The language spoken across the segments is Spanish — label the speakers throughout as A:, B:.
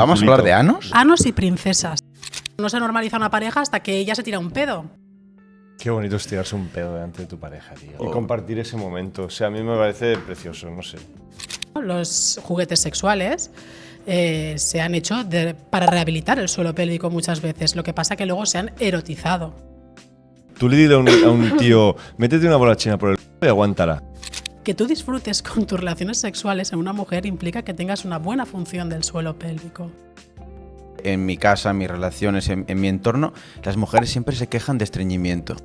A: ¿Vamos a hablar de anos?
B: Anos y princesas. No se normaliza una pareja hasta que ella se tira un pedo.
C: Qué bonito es tirarse un pedo delante de tu pareja, tío. Y compartir ese momento. O sea, a mí me parece precioso, no sé.
B: Los juguetes sexuales se han hecho para rehabilitar el suelo pélvico muchas veces. Lo que pasa que luego se han erotizado.
C: Tú le dices a un tío, métete una bola china por el y aguántala.
B: Que tú disfrutes con tus relaciones sexuales en una mujer implica que tengas una buena función del suelo pélvico.
A: En mi casa, en mis relaciones, en mi entorno, las mujeres siempre se quejan de estreñimiento.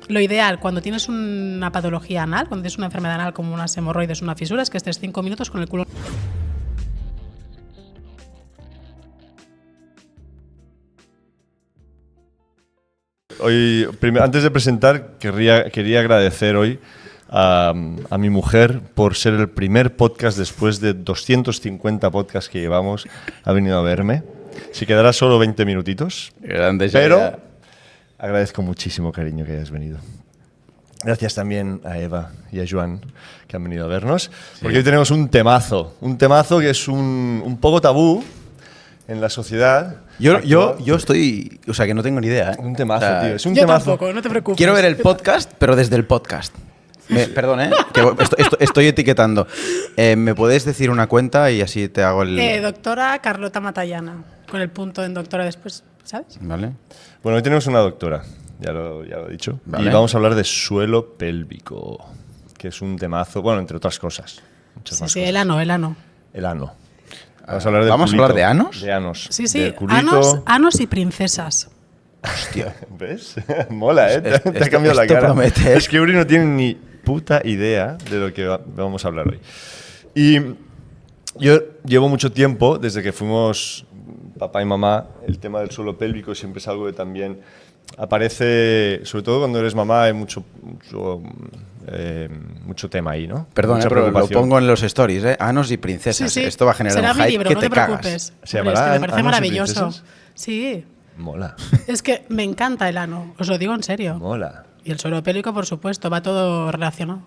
B: Lo ideal cuando tienes una patología anal, cuando tienes una enfermedad anal como unas hemorroides, una fisura, es que estés 5 minutos con el culo.
C: Hoy, antes de presentar, quería agradecer hoy a mi mujer por ser el primer podcast después de 250 podcasts que llevamos. Ha venido a verme. Si quedará solo 20 minutitos. Pero agradezco muchísimo, cariño, que hayas venido. Gracias también a Eva y a Joan, que han venido a vernos. Porque hoy tenemos un temazo que es un poco tabú en la sociedad.
A: Yo estoy... O sea, que no tengo ni idea, ¿eh?
C: Un temazo, tío. Es un
B: Yo
C: temazo.
B: tampoco, no te preocupes.
A: Quiero ver el podcast, pero desde el podcast. Perdón, que estoy etiquetando. ¿Me puedes decir una cuenta y así te hago el...?
B: Doctora Carlota Matallana, con el punto en doctora después, ¿sabes?
A: Vale.
C: Bueno, hoy tenemos una doctora, ya lo he dicho.
A: Vale.
C: Y vamos a hablar de suelo pélvico, que es un temazo, bueno, entre otras cosas. Muchas más
B: Sí,
C: cosas.
B: el ano.
C: El ano. Vamos a hablar del
A: ¿Vamos a
C: culito.
A: hablar de anos?
C: De anos.
B: Sí,
C: Del culito.
B: anos y princesas.
A: Hostia.
C: ¿Ves? Mola, ¿eh? Te ha
A: Esto
C: cambiado la cara.
A: promete.
C: Es que Uri no tiene ni puta idea de lo que vamos a hablar hoy. Y yo llevo mucho tiempo, desde que fuimos papá y mamá, el tema del suelo pélvico siempre es algo que también aparece, sobre todo cuando eres mamá, hay mucho tema ahí, ¿no?
A: Perdón,
C: Mucha
A: pero lo
C: preocupación.
A: pongo en los stories, ¿eh? Anos y princesas.
B: Sí, sí.
A: Esto va a generar
B: Será
A: un
B: mi
A: hype
B: libro,
A: que
B: no
A: te
B: te
A: cagas.
B: preocupes.
C: ¿Se
B: Hombre,
C: llamará
B: es que me parece
C: Anos y
B: maravilloso.
C: princesas?
B: Sí.
C: Mola,
B: Es que me encanta el ano, os lo digo en serio.
C: mola.
B: Y el suelo pélvico, por supuesto, va todo relacionado.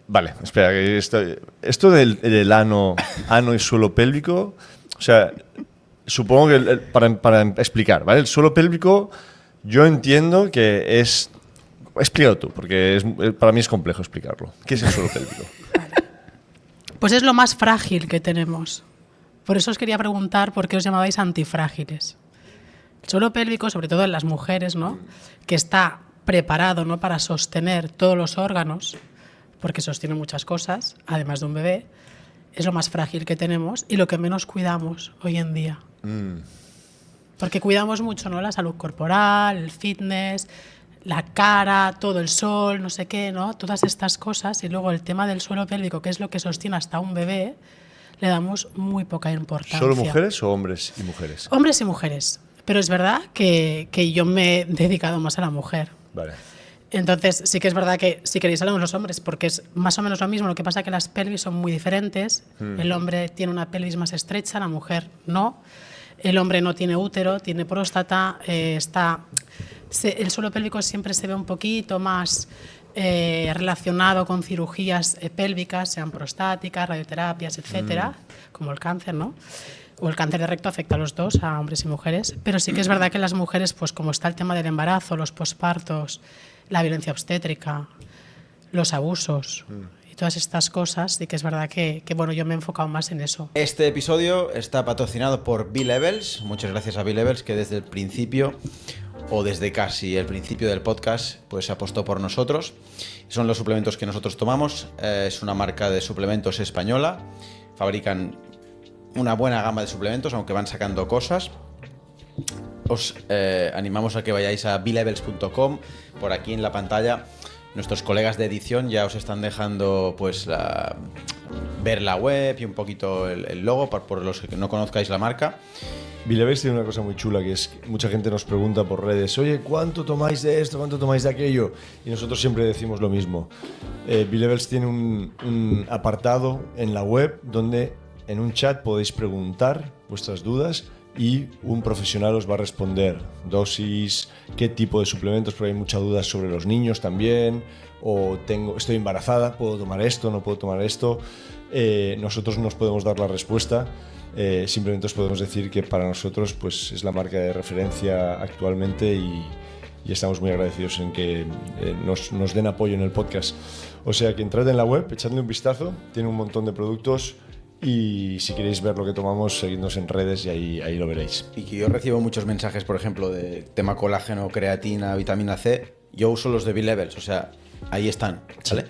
C: Vale, espera, que esto del ano y suelo pélvico, o sea, supongo que para explicar, ¿vale? El suelo pélvico, yo entiendo que es... Explícalo tú, porque para mí es complejo explicarlo. ¿Qué es el suelo pélvico?
B: Pues es lo más frágil que tenemos. Por eso os quería preguntar por qué os llamabais antifrágiles. El suelo pélvico, sobre todo en las mujeres, ¿no? Que está preparado, ¿no?, para sostener todos los órganos, porque sostiene muchas cosas, además de un bebé, es lo más frágil que tenemos y lo que menos cuidamos hoy en día. Porque cuidamos mucho, ¿no?, la salud corporal, el fitness, la cara, todo el sol, no sé qué, ¿no? Todas estas cosas, y luego el tema del suelo pélvico, que es lo que sostiene hasta un bebé, le damos muy poca importancia.
C: ¿Solo mujeres o hombres y mujeres?
B: Hombres y mujeres. Pero es verdad que yo me he dedicado más a la mujer.
C: Vale.
B: Entonces, sí que es verdad que si queréis hablamos los hombres, porque es más o menos lo mismo. Lo que pasa es que las pelvis son muy diferentes. El hombre tiene una pelvis más estrecha, la mujer no. El hombre no tiene útero, tiene próstata. El suelo pélvico siempre se ve un poquito más relacionado con cirugías pélvicas, sean prostáticas, radioterapias, etcétera, como el cáncer, ¿no? O el cáncer de recto afecta a los dos, a hombres y mujeres. Pero sí que es verdad que las mujeres, pues como está el tema del embarazo, los pospartos, la violencia obstétrica, los abusos y todas estas cosas, sí que es verdad que bueno, yo me he enfocado más en eso.
A: Este episodio está patrocinado por B-Levels. Muchas gracias a B-Levels, que desde el principio, o desde casi el principio del podcast, pues apostó por nosotros. Son los suplementos que nosotros tomamos. Es una marca de suplementos española. Fabrican una buena gama de suplementos, aunque van sacando cosas. Os animamos a que vayáis a blevels.com. Por aquí en la pantalla nuestros colegas de edición ya os están dejando pues ver la web y un poquito el logo por los que no conozcáis la marca.
C: B-Levels tiene una cosa muy chula, que es que mucha gente nos pregunta por redes, oye, ¿cuánto tomáis de esto? ¿Cuánto tomáis de aquello? Y nosotros siempre decimos lo mismo. B-Levels tiene un apartado en la web donde en un chat podéis preguntar vuestras dudas y un profesional os va a responder dosis, qué tipo de suplementos, porque hay muchas dudas sobre los niños también, o estoy embarazada, ¿puedo tomar esto? ¿No puedo tomar esto? Nosotros nos podemos dar la respuesta Simplemente os podemos decir que para nosotros pues, es la marca de referencia actualmente y estamos muy agradecidos en que nos den apoyo en el podcast. O sea que entrad en la web, echadle un vistazo, tiene un montón de productos y si queréis ver lo que tomamos, seguidnos en redes y ahí lo veréis.
A: Y que yo recibo muchos mensajes, por ejemplo, de tema colágeno, creatina, vitamina C. Yo uso los de B-Levels, o sea, ahí están, ¿vale?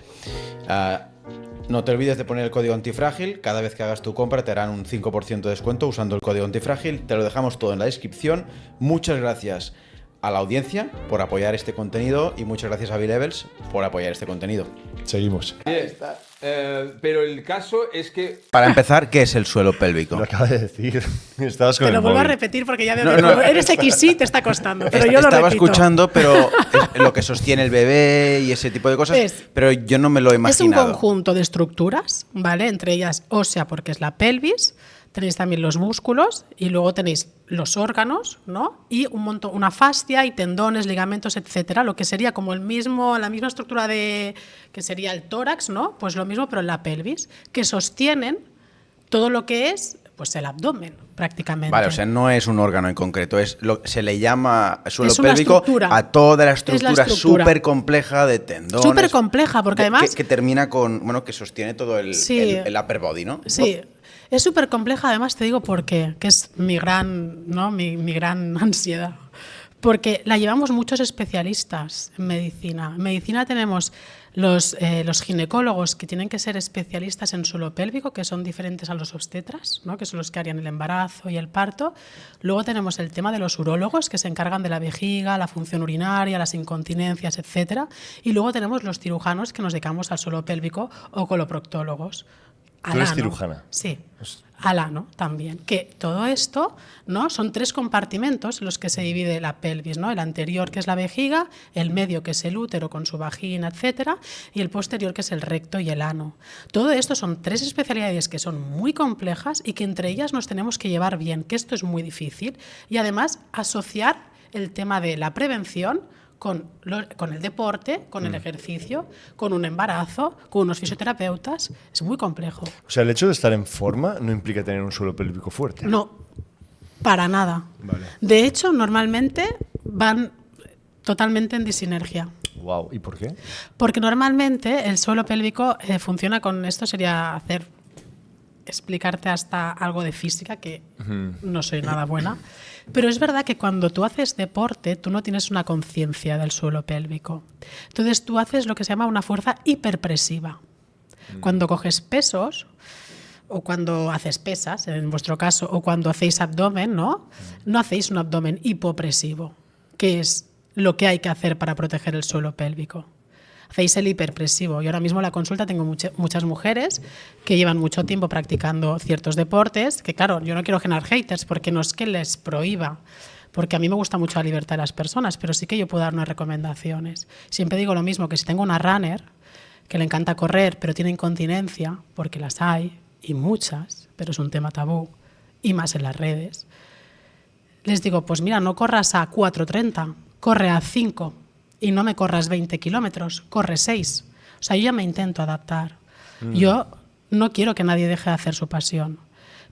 A: No te olvides de poner el código antifrágil. Cada vez que hagas tu compra te harán un 5% de descuento usando el código antifrágil. Te lo dejamos todo en la descripción. Muchas gracias a la audiencia por apoyar este contenido y muchas gracias a B-Levels por apoyar este contenido.
C: Seguimos.
D: Pero el caso es que...
A: Para empezar, ¿qué es el suelo pélvico?
C: Lo acaba de decir. Estabas con
B: Te
C: el
B: lo vuelvo a
C: móvil.
B: repetir porque ya veo que como eres XY te está costando, pero yo lo
A: Estaba
B: repito.
A: escuchando, pero es lo que sostiene el bebé y ese tipo de cosas, pero yo no me lo he
B: Es un
A: imaginado.
B: conjunto de estructuras, ¿vale? Entre ellas ósea porque es la pelvis, tenéis también los músculos y luego tenéis los órganos, ¿no? Y un montón, una fascia y tendones, ligamentos, etcétera, lo que sería como la misma estructura de que sería el tórax, ¿no? Pues lo mismo pero en la pelvis, que sostienen todo lo que es pues el abdomen prácticamente.
A: Vale, o sea, no es un órgano en concreto, se le llama suelo
B: Es una
A: pélvico
B: estructura.
A: a toda la
B: Es la
A: estructura
B: estructura.
A: súper compleja de tendones.
B: Súper compleja, porque además...
A: Que termina con, bueno, que sostiene todo el upper body, ¿no?
B: Sí, es súper compleja, además te digo por qué, que es mi gran, ¿no? mi gran ansiedad. Porque la llevamos muchos especialistas en medicina. En medicina tenemos los ginecólogos que tienen que ser especialistas en suelo pélvico, que son diferentes a los obstetras, ¿no? Que son los que harían el embarazo y el parto. Luego tenemos el tema de los urólogos, que se encargan de la vejiga, la función urinaria, las incontinencias, etcétera. Y luego tenemos los cirujanos que nos dedicamos al suelo pélvico o coloproctólogos.
C: ¿Tú eres cirujana?
B: Sí, al ano también. Que todo esto, ¿no? Son 3 compartimentos en los que se divide la pelvis, ¿no? El anterior, que es la vejiga, el medio, que es el útero con su vagina, etcétera, y el posterior, que es el recto y el ano. Todo esto son 3 especialidades que son muy complejas y que entre ellas nos tenemos que llevar bien, que esto es muy difícil, y además asociar el tema de la prevención con el deporte, con el ejercicio, con un embarazo, con unos fisioterapeutas. Es muy complejo.
C: O sea, el hecho de estar en forma no implica tener un suelo pélvico fuerte.
B: No, para nada.
C: Vale.
B: De hecho, normalmente van totalmente en disinergia.
C: Wow. ¿Y por qué?
B: Porque normalmente el suelo pélvico funciona con... Esto sería explicarte hasta algo de física, que no soy nada buena. Pero es verdad que cuando tú haces deporte, tú no tienes una conciencia del suelo pélvico. Entonces tú haces lo que se llama una fuerza hiperpresiva. Cuando coges pesos, o cuando haces pesas, en vuestro caso, o cuando hacéis abdomen, ¿no? No hacéis un abdomen hipopresivo, que es lo que hay que hacer para proteger el suelo pélvico. Hacéis el hiperpresivo. Y ahora mismo en la consulta tengo muchas mujeres que llevan mucho tiempo practicando ciertos deportes, que claro, yo no quiero generar haters porque no es que les prohíba, porque a mí me gusta mucho la libertad de las personas, pero sí que yo puedo dar unas recomendaciones. Siempre digo lo mismo, que si tengo una runner que le encanta correr, pero tiene incontinencia, porque las hay, y muchas, pero es un tema tabú, y más en las redes, les digo, pues mira, no corras a 4:30, corre a 5, y no me corras 20 kilómetros, corre 6. O sea, yo ya me intento adaptar. Yo no quiero que nadie deje de hacer su pasión,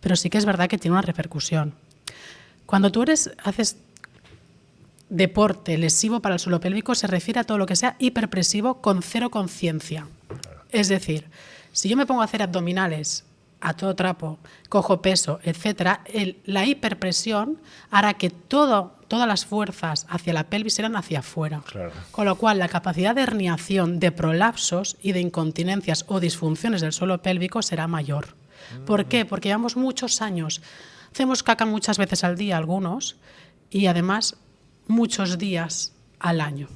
B: pero sí que es verdad que tiene una repercusión. Cuando tú haces deporte lesivo para el suelo pélvico, se refiere a todo lo que sea hiperpresivo con cero conciencia. Es decir, si yo me pongo a hacer abdominales a todo trapo, cojo peso, etcétera, la hiperpresión hará que todas las fuerzas hacia la pelvis serán hacia afuera.
C: Claro.
B: Con lo cual, la capacidad de herniación, de prolapsos y de incontinencias o disfunciones del suelo pélvico será mayor. ¿Por qué? Porque llevamos muchos años. Hacemos caca muchas veces al día, algunos, y además muchos días al año.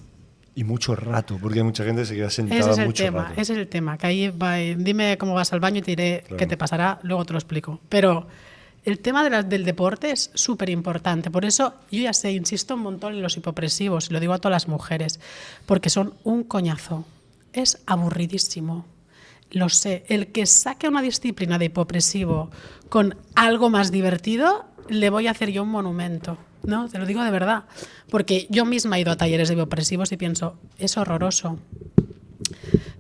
C: Y mucho rato, porque mucha gente se queda sentada mucho rato.
B: Ese es el tema, que ahí dime cómo vas al baño y te diré qué te pasará, luego te lo explico. Pero el tema del deporte es súper importante, por eso yo ya sé, insisto un montón en los hipopresivos, y lo digo a todas las mujeres, porque son un coñazo, es aburridísimo, lo sé. El que saque una disciplina de hipopresivo con algo más divertido, le voy a hacer yo un monumento. No, te lo digo de verdad, porque yo misma he ido a talleres de hipopresivos y pienso, es horroroso,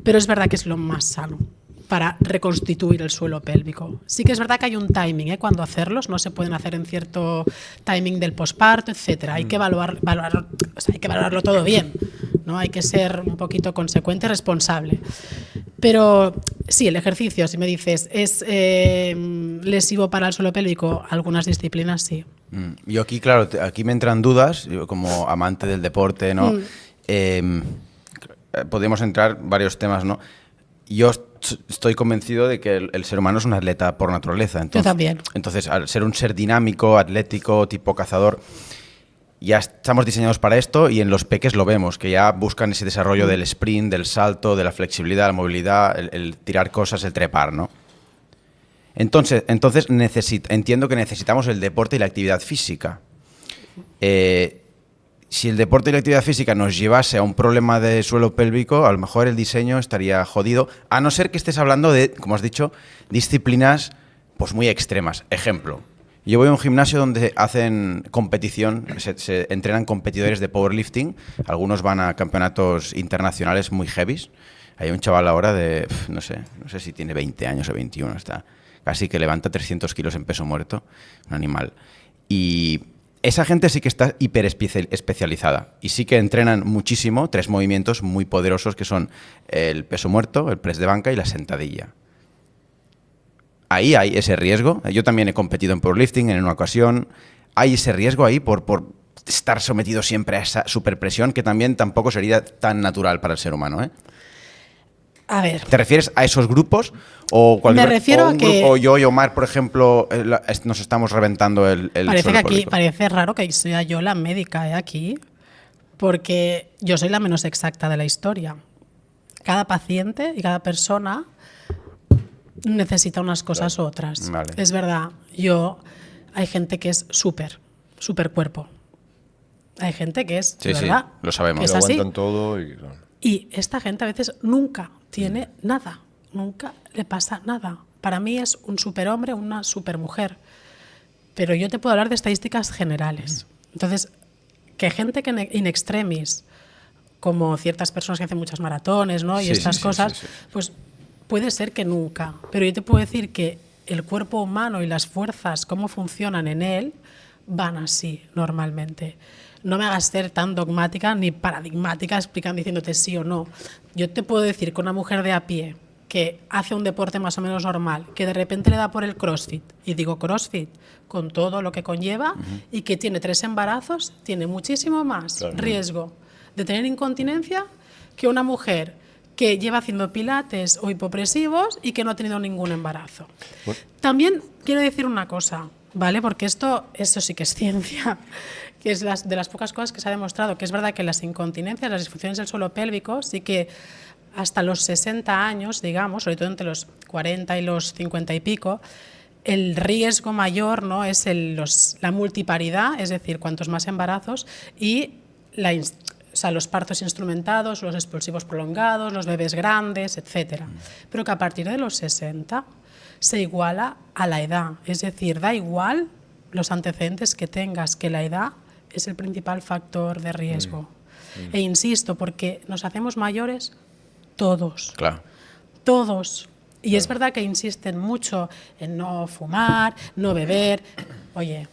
B: pero es verdad que es lo más sano. para reconstituir el suelo pélvico. Sí que es verdad que hay un timing, cuando hacerlos, no se pueden hacer en cierto timing del posparto, etcétera. Hay que hay que valorarlo todo bien, ¿no? Hay que ser un poquito consecuente y responsable. Pero sí, el ejercicio, si me dices, ¿es lesivo para el suelo pélvico? Algunas disciplinas sí.
A: Yo aquí, claro, aquí me entran dudas, yo como amante del deporte, ¿no? Podemos entrar varios temas, ¿no? Yo estoy convencido de que el ser humano es un atleta por naturaleza. Entonces,
B: yo también.
A: Entonces, al ser un ser dinámico, atlético, tipo cazador, ya estamos diseñados para esto y en los peques lo vemos, que ya buscan ese desarrollo del sprint, del salto, de la flexibilidad, la movilidad, el tirar cosas, el trepar, ¿no? Entonces entiendo que necesitamos el deporte y la actividad física. Si el deporte y la actividad física nos llevase a un problema de suelo pélvico, a lo mejor el diseño estaría jodido, a no ser que estés hablando de, como has dicho, disciplinas pues muy extremas. Ejemplo, yo voy a un gimnasio donde hacen competición, se entrenan competidores de powerlifting, algunos van a campeonatos internacionales muy heavies. Hay un chaval ahora de, no sé si tiene 20 años o 21, está casi que levanta 300 kilos en peso muerto, un animal. Y esa gente sí que está hiper especializada y sí que entrenan muchísimo 3 movimientos muy poderosos que son el peso muerto, el press de banca y la sentadilla. Ahí hay ese riesgo. Yo también he competido en powerlifting en una ocasión. Hay ese riesgo ahí por estar sometido siempre a esa superpresión que tampoco sería tan natural para el ser humano, ¿eh?
B: A ver.
A: ¿Te refieres a esos grupos? O
B: Me refiero a que...
A: O yo y Omar, por ejemplo, nos estamos reventando el
B: Parece
A: suelo
B: que aquí,
A: pélvico.
B: parece raro que sea yo la médica aquí, porque yo soy la menos exacta de la historia. Cada paciente y cada persona necesita unas cosas u otras.
A: Vale.
B: Es verdad, hay gente que es súper cuerpo. Hay gente que es,
A: Sí,
B: ¿verdad?
A: lo sabemos.
B: Que es
C: Lo
B: así.
C: aguantan todo y...
B: Y esta gente a veces nunca tiene nada, nunca le pasa nada. Para mí es un superhombre, una supermujer. Pero yo te puedo hablar de estadísticas generales. Entonces, que gente que in extremis, como ciertas personas que hacen muchas maratones, ¿no? Y estas cosas, pues puede ser que nunca. Pero yo te puedo decir que el cuerpo humano y las fuerzas, cómo funcionan en él, van así normalmente. No me hagas ser tan dogmática ni paradigmática explicando, diciéndote sí o no. Yo te puedo decir que una mujer de a pie que hace un deporte más o menos normal, que de repente le da por el CrossFit, y digo CrossFit con todo lo que conlleva, y que tiene 3 embarazos, tiene muchísimo más riesgo de tener incontinencia que una mujer que lleva haciendo pilates o hipopresivos y que no ha tenido ningún embarazo. Bueno. También quiero decir una cosa, ¿vale? Porque eso sí que es ciencia, que es de las pocas cosas que se ha demostrado, que es verdad que las incontinencias, las disfunciones del suelo pélvico, sí que hasta los 60 años, digamos, sobre todo entre los 40 y los 50 y pico, el riesgo mayor, ¿no? Es la multiparidad, es decir, cuantos más embarazos, y los partos instrumentados, los expulsivos prolongados, los bebés grandes, etc. Pero que a partir de los 60 se iguala a la edad, es decir, da igual los antecedentes que tengas, que la edad es el principal factor de riesgo. E insisto, porque nos hacemos mayores todos.
A: Claro.
B: Todos. Y es verdad que insisten mucho en no fumar, no beber, oye,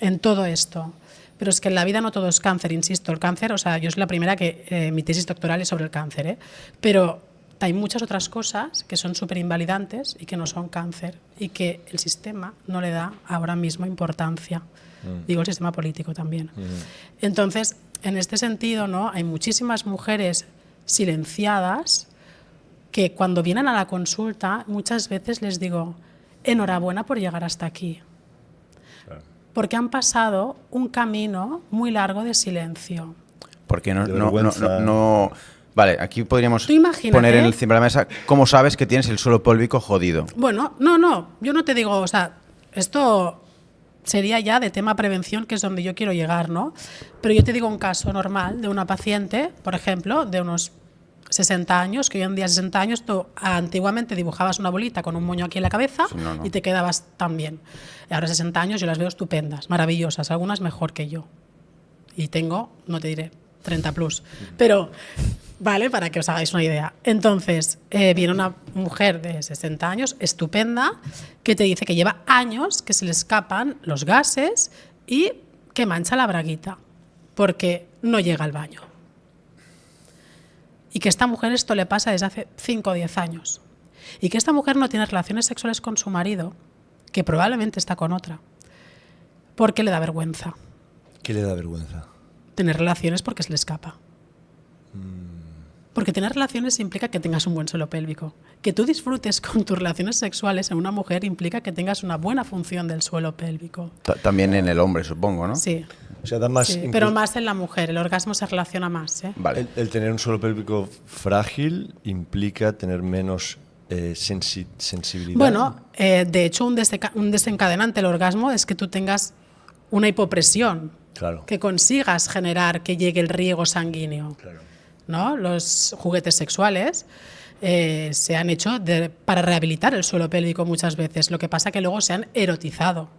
B: en todo esto. Pero es que en la vida no todo es cáncer, insisto. El cáncer, o sea, yo soy la primera que mi tesis doctoral es sobre el cáncer, ¿eh? Pero hay muchas otras cosas que son súper invalidantes y que no son cáncer y que el sistema no le da ahora mismo importancia. Digo, el sistema político también. Entonces, en este sentido, ¿no? Hay muchísimas mujeres silenciadas que cuando vienen a la consulta muchas veces les digo, enhorabuena por llegar hasta aquí. Porque han pasado un camino muy largo de silencio.
A: Porque no. Vale, aquí podríamos
B: imagínate,
A: poner en encima de la mesa cómo sabes que tienes el suelo pélvico jodido.
B: Bueno, no, yo no te digo, o sea, esto sería ya de tema prevención, que es donde yo quiero llegar, ¿no? Pero yo te digo un caso normal de una paciente, por ejemplo, de unos 60 años, que hoy en día 60 años, tú antiguamente dibujabas una bolita con un moño aquí en la cabeza y te quedabas tan bien. Y ahora 60 años yo las veo estupendas, maravillosas, algunas mejor que yo. Y tengo, no te diré, 30 plus. Pero ¿Vale? Para que os hagáis una idea. Entonces, viene una mujer de 60 años, estupenda, que te dice que lleva años que se le escapan los gases y que mancha la braguita porque no llega al baño. Y que a esta mujer esto le pasa desde hace 5 o 10 años. Y que esta mujer no tiene relaciones sexuales con su marido, que probablemente está con otra, porque le da vergüenza.
C: ¿Qué le da vergüenza?
B: Tener relaciones porque se le escapa. Porque tener relaciones implica que tengas un buen suelo pélvico. Que tú disfrutes con tus relaciones sexuales en una mujer implica que tengas una buena función del suelo pélvico.
A: También en el hombre, supongo, ¿no?
B: Sí.
C: O sea, da más...
B: Sí, pero más en la mujer. El orgasmo se relaciona más, ¿eh?
A: Vale.
C: El tener un suelo pélvico frágil implica tener menos sensibilidad.
B: Bueno, de hecho, un desencadenante del orgasmo es que tú tengas una hipopresión.
C: Claro.
B: Que consigas generar que llegue el riego sanguíneo.
C: Claro.
B: ¿No? Los juguetes sexuales se han hecho para rehabilitar el suelo pélvico muchas veces. Lo que pasa es que luego se han erotizado.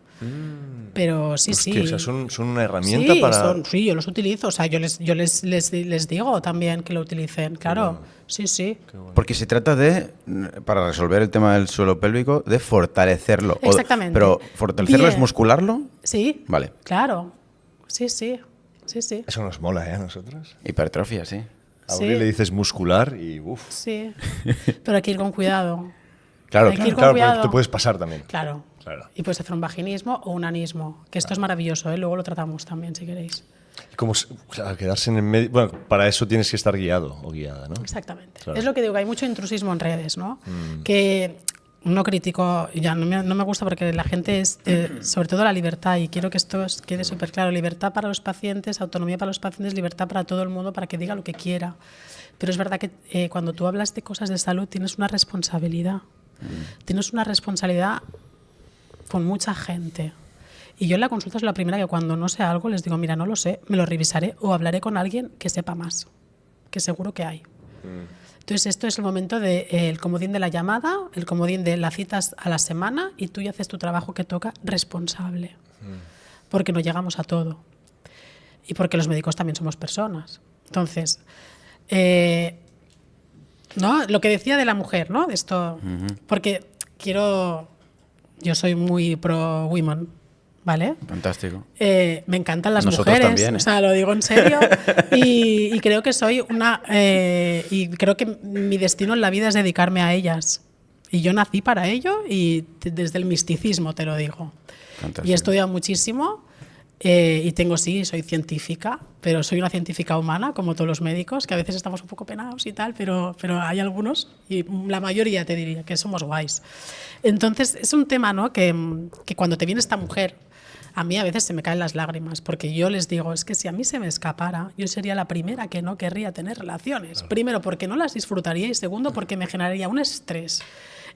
B: Pero sí,
C: Hostia,
B: sí.
C: O sea, son una herramienta
B: Sí,
C: para...
B: sí, yo los utilizo. O sea, yo les digo también que lo utilicen. Claro, sí, sí.
A: Porque se trata de, para resolver el tema del suelo pélvico, de fortalecerlo.
B: Exactamente.
A: Pero ¿fortalecerlo
B: Bien.
A: es muscularlo?
B: Sí.
A: Vale.
B: Claro. Sí, sí. Sí, sí.
C: Eso nos mola, ¿eh? A nosotros.
A: Hipertrofia, sí.
C: A
B: Sí.
C: Uri le dices muscular y uff.
B: Sí. Pero hay que ir con cuidado.
A: Claro,
B: Hay que ir
A: claro.
B: con
C: Claro, pero
B: cuidado.
C: te puedes pasar también.
B: Claro.
C: Claro.
B: Y puedes hacer un vaginismo o un anismo, que esto es maravilloso, ¿eh? Luego lo tratamos también, si queréis.
C: Y como al quedarse en el medio... Bueno, para eso tienes que estar guiado o guiada, ¿no?
B: Exactamente.
C: Claro.
B: Es lo que digo, que hay mucho intrusismo en redes, ¿no? Que no critico, ya no me gusta porque la gente es, sobre todo la libertad, y quiero que esto quede súper claro, libertad para los pacientes, autonomía para los pacientes, libertad para todo el mundo, para que diga lo que quiera. Pero es verdad que cuando tú hablas de cosas de salud tienes una responsabilidad. Tienes una responsabilidad con mucha gente. Y yo en la consulta soy la primera que cuando no sé algo les digo, mira, no lo sé, me lo revisaré o hablaré con alguien que sepa más, que seguro que hay. Entonces esto es el momento del comodín de la llamada, el comodín de las citas a la semana y tú ya haces tu trabajo que toca responsable. Porque no llegamos a todo. Y porque los médicos también somos personas. Entonces, ¿no? Lo que decía de la mujer, ¿no? De esto, porque yo soy muy pro women, ¿vale?
A: Fantástico.
B: Me encantan las
A: Nosotros
B: mujeres,
A: también, ¿eh?
B: O sea, lo digo en serio. Y creo que soy y creo que mi destino en la vida es dedicarme a ellas. Y yo nací para ello y desde el misticismo te lo digo.
A: Fantástico.
B: Y he estudiado muchísimo y soy científica, pero soy una científica humana, como todos los médicos, que a veces estamos un poco penados y tal, pero hay algunos, y la mayoría te diría que somos guays. Entonces, es un tema, ¿no? que cuando te viene esta mujer, a mí a veces se me caen las lágrimas, porque yo les digo, es que si a mí se me escapara, yo sería la primera que no querría tener relaciones. Claro. Primero, porque no las disfrutaría, y segundo, porque me generaría un estrés.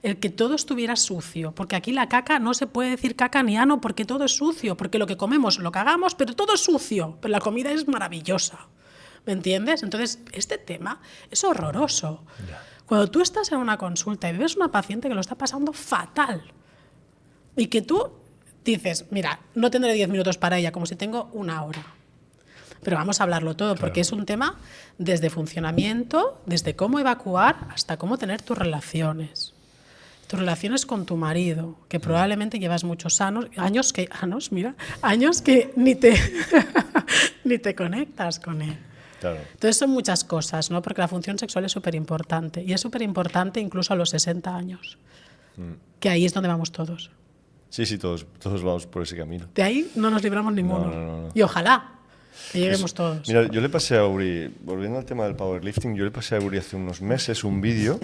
B: El que todo estuviera sucio, porque aquí la caca no se puede decir caca ni ano porque todo es sucio, porque lo que comemos lo cagamos, pero todo es sucio, pero la comida es maravillosa, ¿me entiendes? Entonces, este tema es horroroso. Yeah. Cuando tú estás en una consulta y ves una paciente que lo está pasando fatal y que tú dices, mira, no tendré 10 minutos para ella, como si tengo una hora. Pero vamos a hablarlo todo, claro, porque es un tema desde funcionamiento, desde cómo evacuar hasta cómo tener tus relaciones. Tus relaciones con tu marido, que probablemente llevas muchos años que ni te conectas con él.
C: Claro.
B: Entonces son muchas cosas, ¿no? Porque la función sexual es súper importante, y es súper importante incluso a los 60 años, que ahí es donde vamos todos.
C: Sí, todos vamos por ese camino.
B: De ahí no nos libramos ninguno.
C: No.
B: Y ojalá que lleguemos todos.
C: Mira, yo le pasé a Uri, volviendo al tema del powerlifting, yo le pasé a Uri hace unos meses un vídeo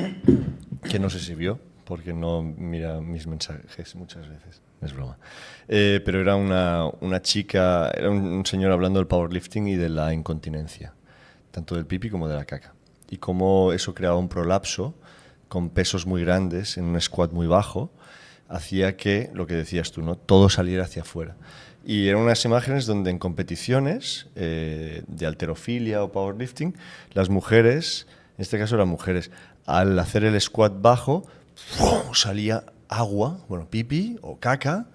C: que no sé si vio, porque no mira mis mensajes muchas veces, es broma. Pero era una chica, era un señor hablando del powerlifting y de la incontinencia, tanto del pipí como de la caca. Y cómo eso creaba un prolapso con pesos muy grandes en un squat muy bajo, hacía que, lo que decías tú, ¿no? Todo saliera hacia afuera. Y eran unas imágenes donde en competiciones de halterofilia o powerlifting, las mujeres, en este caso eran mujeres, al hacer el squat bajo, salía agua, bueno, pipí o caca,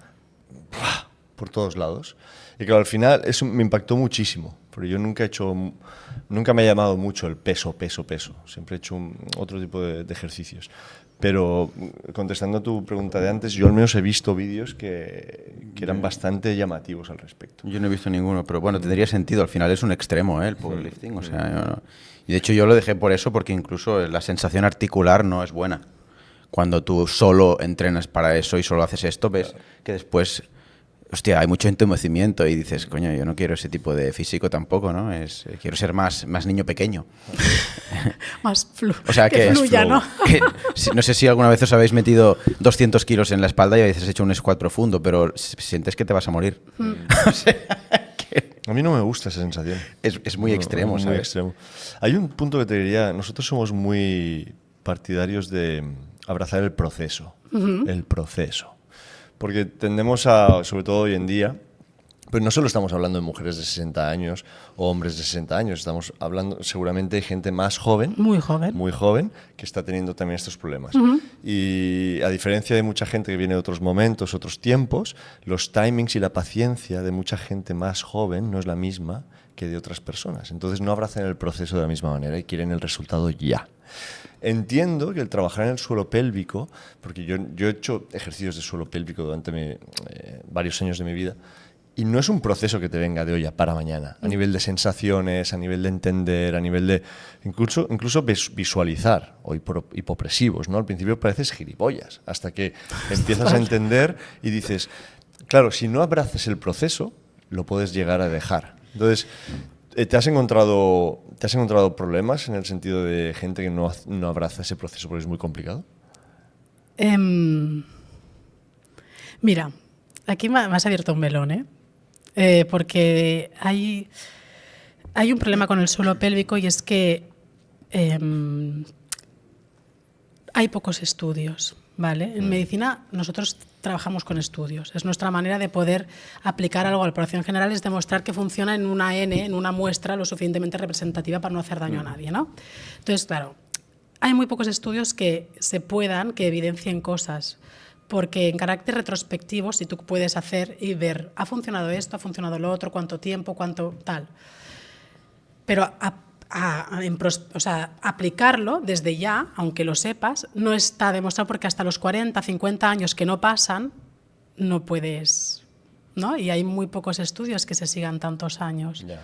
C: por todos lados. Y claro, al final eso me impactó muchísimo, porque yo nunca me ha llamado mucho el peso. Siempre he hecho otro tipo de ejercicios. Pero contestando a tu pregunta de antes, yo al menos he visto vídeos que eran bastante llamativos al respecto.
A: Yo no he visto ninguno, pero bueno, tendría sentido. Al final es un extremo, el powerlifting. O sea, y de hecho yo lo dejé por eso, porque incluso la sensación articular no es buena. Cuando tú solo entrenas para eso y solo haces esto, ves que después, hostia, hay mucho entumecimiento y dices, coño, yo no quiero ese tipo de físico tampoco, ¿no? Quiero ser más niño pequeño.
B: Más
A: o sea, que
B: fluya, ¿no?
A: No sé si alguna vez os habéis metido 200 kilos en la espalda y habéis hecho un squat profundo, pero sientes que te vas a morir. O sea,
C: a mí no me gusta esa sensación.
A: Es muy extremo,
C: muy
A: ¿sabes?
C: extremo. Hay un punto que te diría, nosotros somos muy partidarios de abrazar el proceso. El proceso. Porque tendemos a, sobre todo hoy en día, pues no solo estamos hablando de mujeres de 60 años o hombres de 60 años, estamos hablando seguramente de gente más joven.
B: Muy joven.
C: Que está teniendo también estos problemas. Y a diferencia de mucha gente que viene de otros momentos, otros tiempos, los timings y la paciencia de mucha gente más joven no es la misma que de otras personas. Entonces no abrazan el proceso de la misma manera y quieren el resultado ya. Entiendo que el trabajar en el suelo pélvico, porque yo he hecho ejercicios de suelo pélvico durante varios años de mi vida, y no es un proceso que te venga de hoy para mañana, a nivel de sensaciones, a nivel de entender, a nivel de incluso visualizar, o hipopresivos, ¿no? Al principio pareces gilipollas, hasta que empiezas a entender y dices, claro, si no abrazas el proceso, lo puedes llegar a dejar. Entonces, ¿te has encontrado problemas en el sentido de gente que no abraza ese proceso porque es muy complicado?
B: Mira, aquí me has abierto un melón, porque hay un problema con el suelo pélvico y es que hay pocos estudios, ¿vale? En medicina nosotros trabajamos con estudios. Es nuestra manera de poder aplicar algo a la población general, es demostrar que funciona en una muestra lo suficientemente representativa para no hacer daño a nadie, ¿no? Entonces, claro, hay muy pocos estudios que evidencien cosas, porque en carácter retrospectivo, si tú puedes hacer y ver, ha funcionado esto, ha funcionado lo otro, cuánto tiempo, cuánto tal. Pero aplicarlo desde ya, aunque lo sepas, no está demostrado porque hasta los 40, 50 años que no pasan, no puedes, ¿no? Y hay muy pocos estudios que se sigan tantos años. Yeah.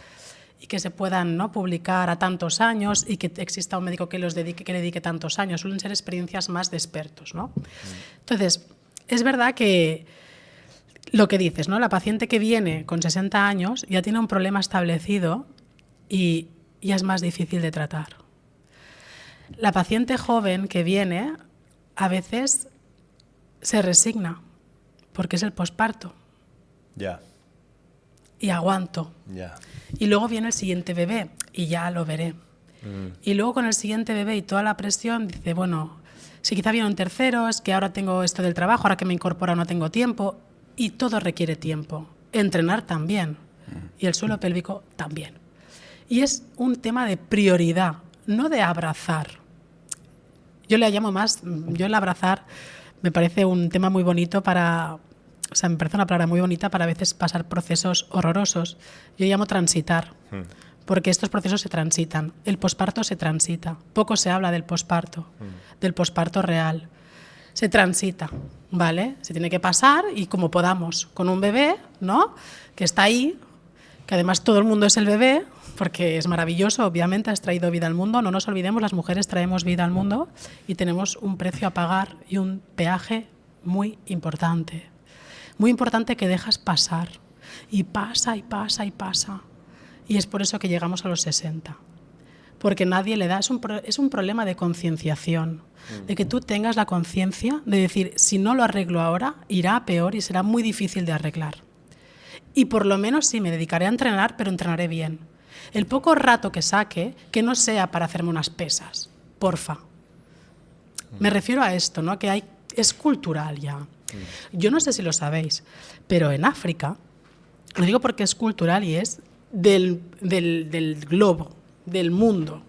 B: Y que se puedan, ¿no?, publicar a tantos años y que exista un médico que le dedique tantos años. Suelen ser experiencias más de expertos, ¿no? Entonces, es verdad que lo que dices, ¿no? La paciente que viene con 60 años ya tiene un problema establecido y ya es más difícil de tratar. La paciente joven que viene a veces se resigna porque es el posparto.
C: Ya.
B: Y aguanto.
C: Ya.
B: Y luego viene el siguiente bebé y ya lo veré. Y luego con el siguiente bebé y toda la presión dice, bueno, si quizá viene un tercero, es que ahora tengo esto del trabajo, ahora que me incorporo no tengo tiempo. Y todo requiere tiempo. Entrenar también. Y el suelo pélvico también. Y es un tema de prioridad, no de abrazar. Yo le llamo más, yo el abrazar me parece un tema muy bonito me parece una palabra muy bonita para a veces pasar procesos horrorosos. Yo llamo transitar, porque estos procesos se transitan. El posparto se transita. Poco se habla del posparto real. Se transita, ¿vale? Se tiene que pasar y como podamos, con un bebé, ¿no?, que está ahí, que además todo el mundo es el bebé, porque es maravilloso, obviamente has traído vida al mundo, no nos olvidemos, las mujeres traemos vida al mundo y tenemos un precio a pagar y un peaje muy importante que dejas pasar y pasa y pasa y pasa y es por eso que llegamos a los 60, porque nadie le da, es un problema de concienciación, de que tú tengas la conciencia de decir, si no lo arreglo ahora, irá a peor y será muy difícil de arreglar. Y por lo menos sí, me dedicaré a entrenar, pero entrenaré bien. El poco rato que saque, que no sea para hacerme unas pesas, porfa. Me refiero a esto, ¿no?, que es cultural ya. Yo no sé si lo sabéis, pero en África, lo digo porque es cultural y es del globo, del mundo,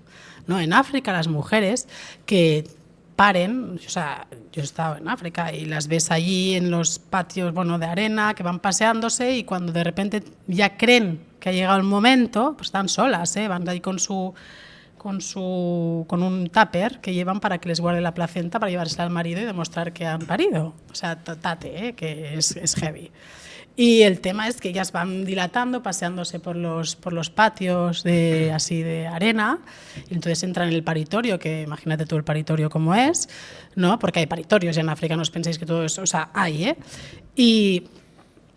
B: ¿no? En África las mujeres que paren, o sea, yo he estado en África y las ves allí en los patios, bueno, de arena, que van paseándose y cuando de repente ya creen que ha llegado el momento, pues están solas, van ahí con un tupper que llevan para que les guarde la placenta para llevársela al marido y demostrar que han parido. O sea, tate, que es heavy. Y el tema es que ellas van dilatando, paseándose por los patios así de arena, y entonces entran en el paritorio, que imagínate tú el paritorio como es, ¿no? Porque hay paritorios en África, no os penséis que todo eso, o sea, hay, Y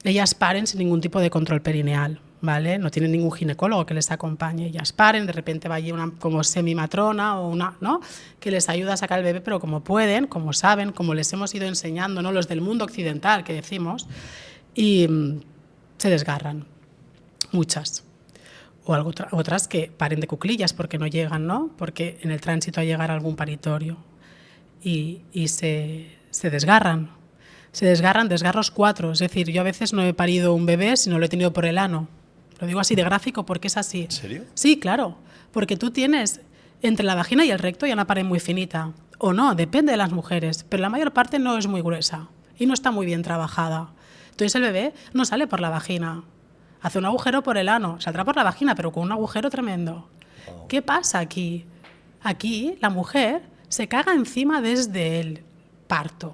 B: ellas paren sin ningún tipo de control perineal, ¿vale? No tienen ningún ginecólogo que les acompañe, ellas paren, de repente va allí una como semimatrona o una, ¿no? Que les ayuda a sacar el bebé, pero como pueden, como saben, como les hemos ido enseñando, ¿no? Los del mundo occidental, que decimos, y se desgarran, muchas. O otras que paren de cuclillas porque no llegan, ¿no? Porque en el tránsito a llegar a algún paritorio y se desgarran. Se desgarran, desgarros 4. Es decir, yo a veces no he parido un bebé si no lo he tenido por el ano. Lo digo así de gráfico porque es así.
C: ¿En serio?
B: Sí, claro. Porque tú tienes entre la vagina y el recto ya una pared muy finita. O no, depende de las mujeres. Pero la mayor parte no es muy gruesa y no está muy bien trabajada. Entonces el bebé no sale por la vagina. Hace un agujero por el ano. Saldrá por la vagina, pero con un agujero tremendo. Oh. ¿Qué pasa aquí? Aquí la mujer se caga encima desde el parto.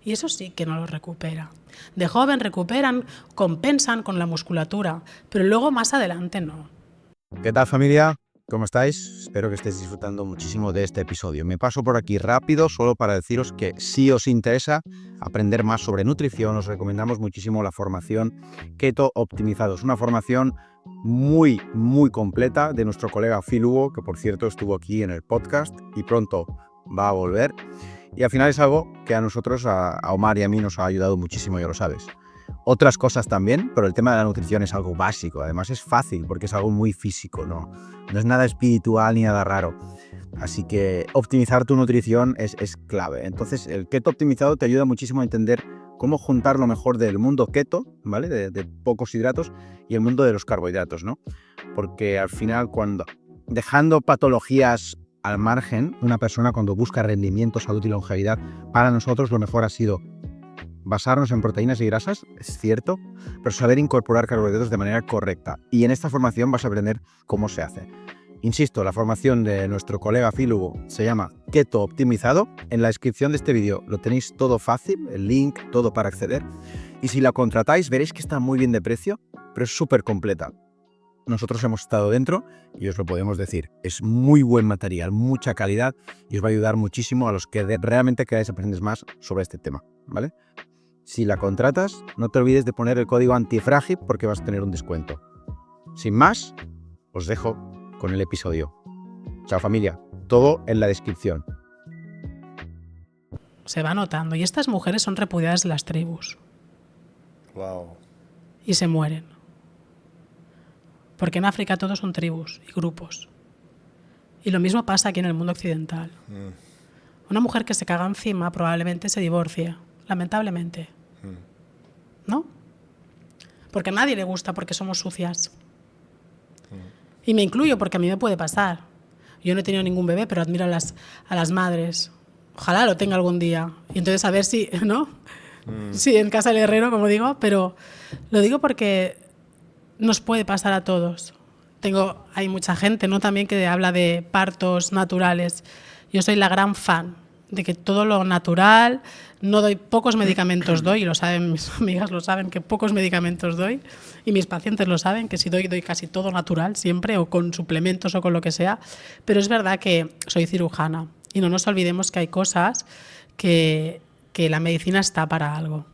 B: Y eso sí que no lo recupera. De joven recuperan, compensan con la musculatura, pero luego más adelante no.
E: ¿Qué tal, familia? ¿Cómo estáis? Espero que estéis disfrutando muchísimo de este episodio. Me paso por aquí rápido solo para deciros que si os interesa aprender más sobre nutrición, os recomendamos muchísimo la formación Keto Optimizado. Es una formación muy, muy completa de nuestro colega Phil Hugo, que por cierto estuvo aquí en el podcast y pronto va a volver. Y al final es algo que a nosotros, a Omar y a mí, nos ha ayudado muchísimo, ya lo sabes. Otras cosas también, pero el tema de la nutrición es algo básico. Además es fácil porque es algo muy físico, no es nada espiritual ni nada raro. Así que optimizar tu nutrición es clave. Entonces el keto optimizado te ayuda muchísimo a entender cómo juntar lo mejor del mundo keto, ¿vale? De pocos hidratos y el mundo de los carbohidratos, ¿no? Porque al final, dejando patologías al margen, una persona cuando busca rendimiento, salud y longevidad, para nosotros lo mejor ha sido basarnos en proteínas y grasas, es cierto, pero saber incorporar carbohidratos de manera correcta. Y en esta formación vas a aprender cómo se hace. Insisto, la formación de nuestro colega Phil Hugo se llama Keto Optimizado. En la descripción de este vídeo lo tenéis todo fácil, el link, todo para acceder. Y si la contratáis, veréis que está muy bien de precio, pero es súper completa. Nosotros hemos estado dentro y os lo podemos decir. Es muy buen material, mucha calidad y os va a ayudar muchísimo a los que realmente queráis aprender más sobre este tema, ¿vale? Si la contratas, no te olvides de poner el código antifrágil porque vas a tener un descuento. Sin más, os dejo con el episodio. Chao, familia. Todo en la descripción.
B: Se va notando. Y estas mujeres son repudiadas de las tribus.
C: Wow.
B: Y se mueren. Porque en África todos son tribus y grupos. Y lo mismo pasa aquí en el mundo occidental. Una mujer que se caga encima probablemente se divorcia, lamentablemente. ¿No? Porque a nadie le gusta porque somos sucias. Y me incluyo porque a mí me puede pasar. Yo no he tenido ningún bebé, pero admiro a las madres. Ojalá lo tenga algún día. Y entonces a ver si, ¿no? Sí, en casa del herrero, como digo, pero lo digo porque nos puede pasar a todos. Hay mucha gente, ¿no? También que habla de partos naturales. Yo soy la gran fan de que todo lo natural, no doy pocos medicamentos doy, y lo saben, mis amigas lo saben, que pocos medicamentos doy, y mis pacientes lo saben, que si doy casi todo natural siempre, o con suplementos o con lo que sea, pero es verdad que soy cirujana, y no nos olvidemos que hay cosas que la medicina está para algo.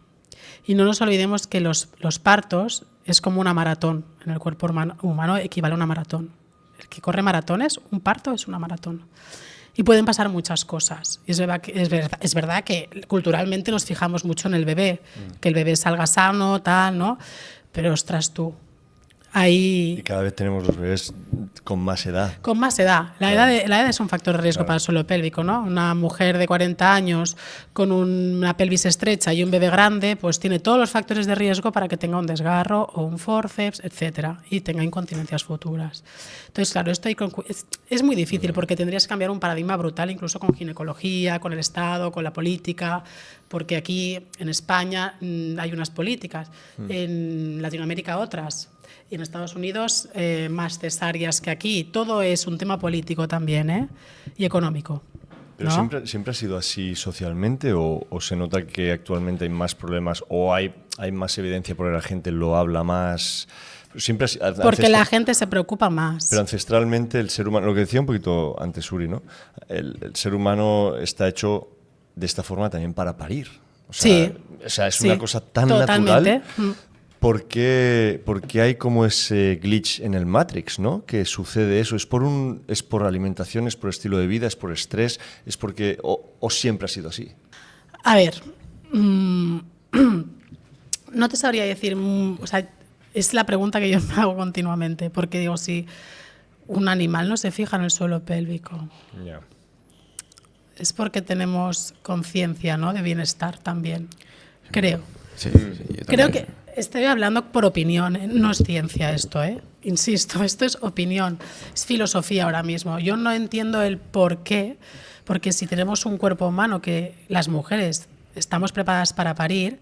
B: Y no nos olvidemos que los partos es como una maratón, en el cuerpo humano equivale a una maratón. El que corre maratones, un parto es una maratón. Y pueden pasar muchas cosas. Y es verdad que culturalmente nos fijamos mucho en el bebé, que el bebé salga sano, tal, ¿no? Pero ostras tú, ahí...
C: Y cada vez tenemos los bebés con más edad.
B: Con más edad. La edad es un factor de riesgo para el suelo pélvico, ¿no? Una mujer de 40 años con una pelvis estrecha y un bebé grande, pues tiene todos los factores de riesgo para que tenga un desgarro o un forceps, etcétera, y tenga incontinencias futuras. Entonces, claro, esto es muy difícil porque tendrías que cambiar un paradigma brutal, incluso con ginecología, con el Estado, con la política, porque aquí en España hay unas políticas, en Latinoamérica otras. Y en Estados Unidos más cesáreas que aquí. Todo es un tema político también, y económico.
C: ¿Pero
B: ¿no?
C: siempre ha sido así socialmente o se nota que actualmente hay más problemas o hay más evidencia porque la gente lo habla más? Siempre
B: porque la gente se preocupa más.
C: Pero ancestralmente el ser humano, lo que decía un poquito antes Uri, ¿no? El ser humano está hecho de esta forma también para parir. O sea, es una cosa tan
B: totalmente.
C: natural. ¿Por qué hay como ese glitch en el Matrix, ¿no? Que sucede eso. ¿Es por alimentación, es por estilo de vida, es por estrés, es porque o siempre ha sido así?
B: A ver, no te sabría decir, o sea, es la pregunta que yo me hago continuamente, porque digo, si un animal no se fija en el suelo pélvico, es porque tenemos conciencia, ¿no?, de bienestar también, creo.
A: Sí,
B: creo que estoy hablando por opinión, no es ciencia esto, insisto, esto es opinión, es filosofía ahora mismo. Yo no entiendo el por qué, porque si tenemos un cuerpo humano que las mujeres estamos preparadas para parir,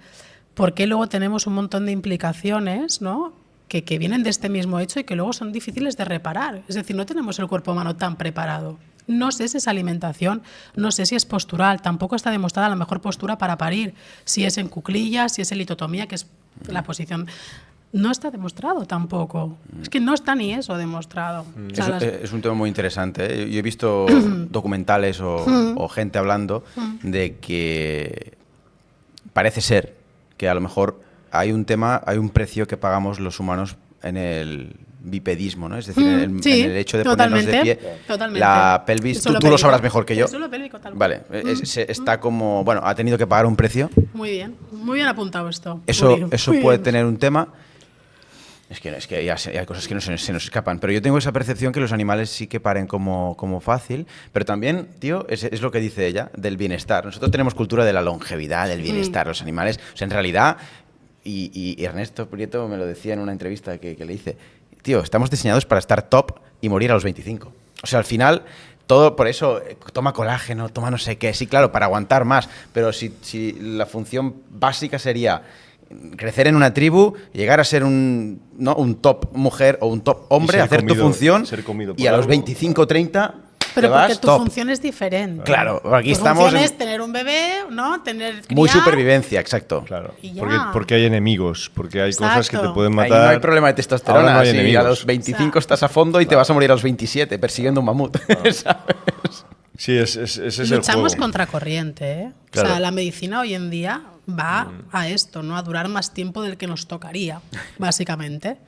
B: ¿por qué luego tenemos un montón de implicaciones, ¿no?, que vienen de este mismo hecho y que luego son difíciles de reparar? Es decir, no tenemos el cuerpo humano tan preparado. No sé si es alimentación, no sé si es postural, tampoco está demostrada la mejor postura para parir, si es en cuclillas, si es en litotomía, que es la posición. No está demostrado tampoco. Es que no está ni eso demostrado. O sea,
A: es un tema muy interesante. Yo he visto documentales o gente hablando de que parece ser que a lo mejor hay un precio que pagamos los humanos en el bipedismo, ¿no? Es decir, en el hecho de ponernos de pie.
B: Totalmente.
A: La pelvis, tú lo sabrás mejor que yo.
B: El suelo pélvico, tal
A: vale, está como, bueno, ha tenido que pagar un precio.
B: Muy bien apuntado esto.
A: Eso
B: muy
A: puede
B: bien.
A: tener un tema. Es que ya hay cosas que se nos escapan, pero yo tengo esa percepción que los animales sí que paren como fácil, pero también, tío, es lo que dice ella, del bienestar. Nosotros tenemos cultura de la longevidad, del bienestar. Los animales, o sea, en realidad, y Ernesto Prieto me lo decía en una entrevista que le hice, tío, estamos diseñados para estar top y morir a los 25. O sea, al final, todo por eso, toma colágeno, toma no sé qué. Sí, claro, para aguantar más. Pero si la función básica sería crecer en una tribu, llegar a ser un top mujer o un top hombre, hacer tu función, y a los 25 o 30...
B: Pero porque tu
A: top.
B: función es diferente.
A: Claro, aquí
B: tu
A: estamos...
B: función es tener un bebé, ¿no? Tener criar,
A: muy supervivencia, exacto.
C: Claro,
B: y ya.
C: porque hay enemigos, porque hay cosas que te pueden
A: Ahí
C: matar.
A: no hay problema de testosterona.
C: Ahora no hay
A: Si
C: enemigos.
A: a los 25 estás a fondo y te vas a morir a los 27 persiguiendo un mamut. ¿Sabes?
C: Sí, ese es el juego.
B: Luchamos contra corriente,
A: Claro.
B: O sea, la medicina hoy en día va a esto, ¿no? A durar más tiempo del que nos tocaría, básicamente.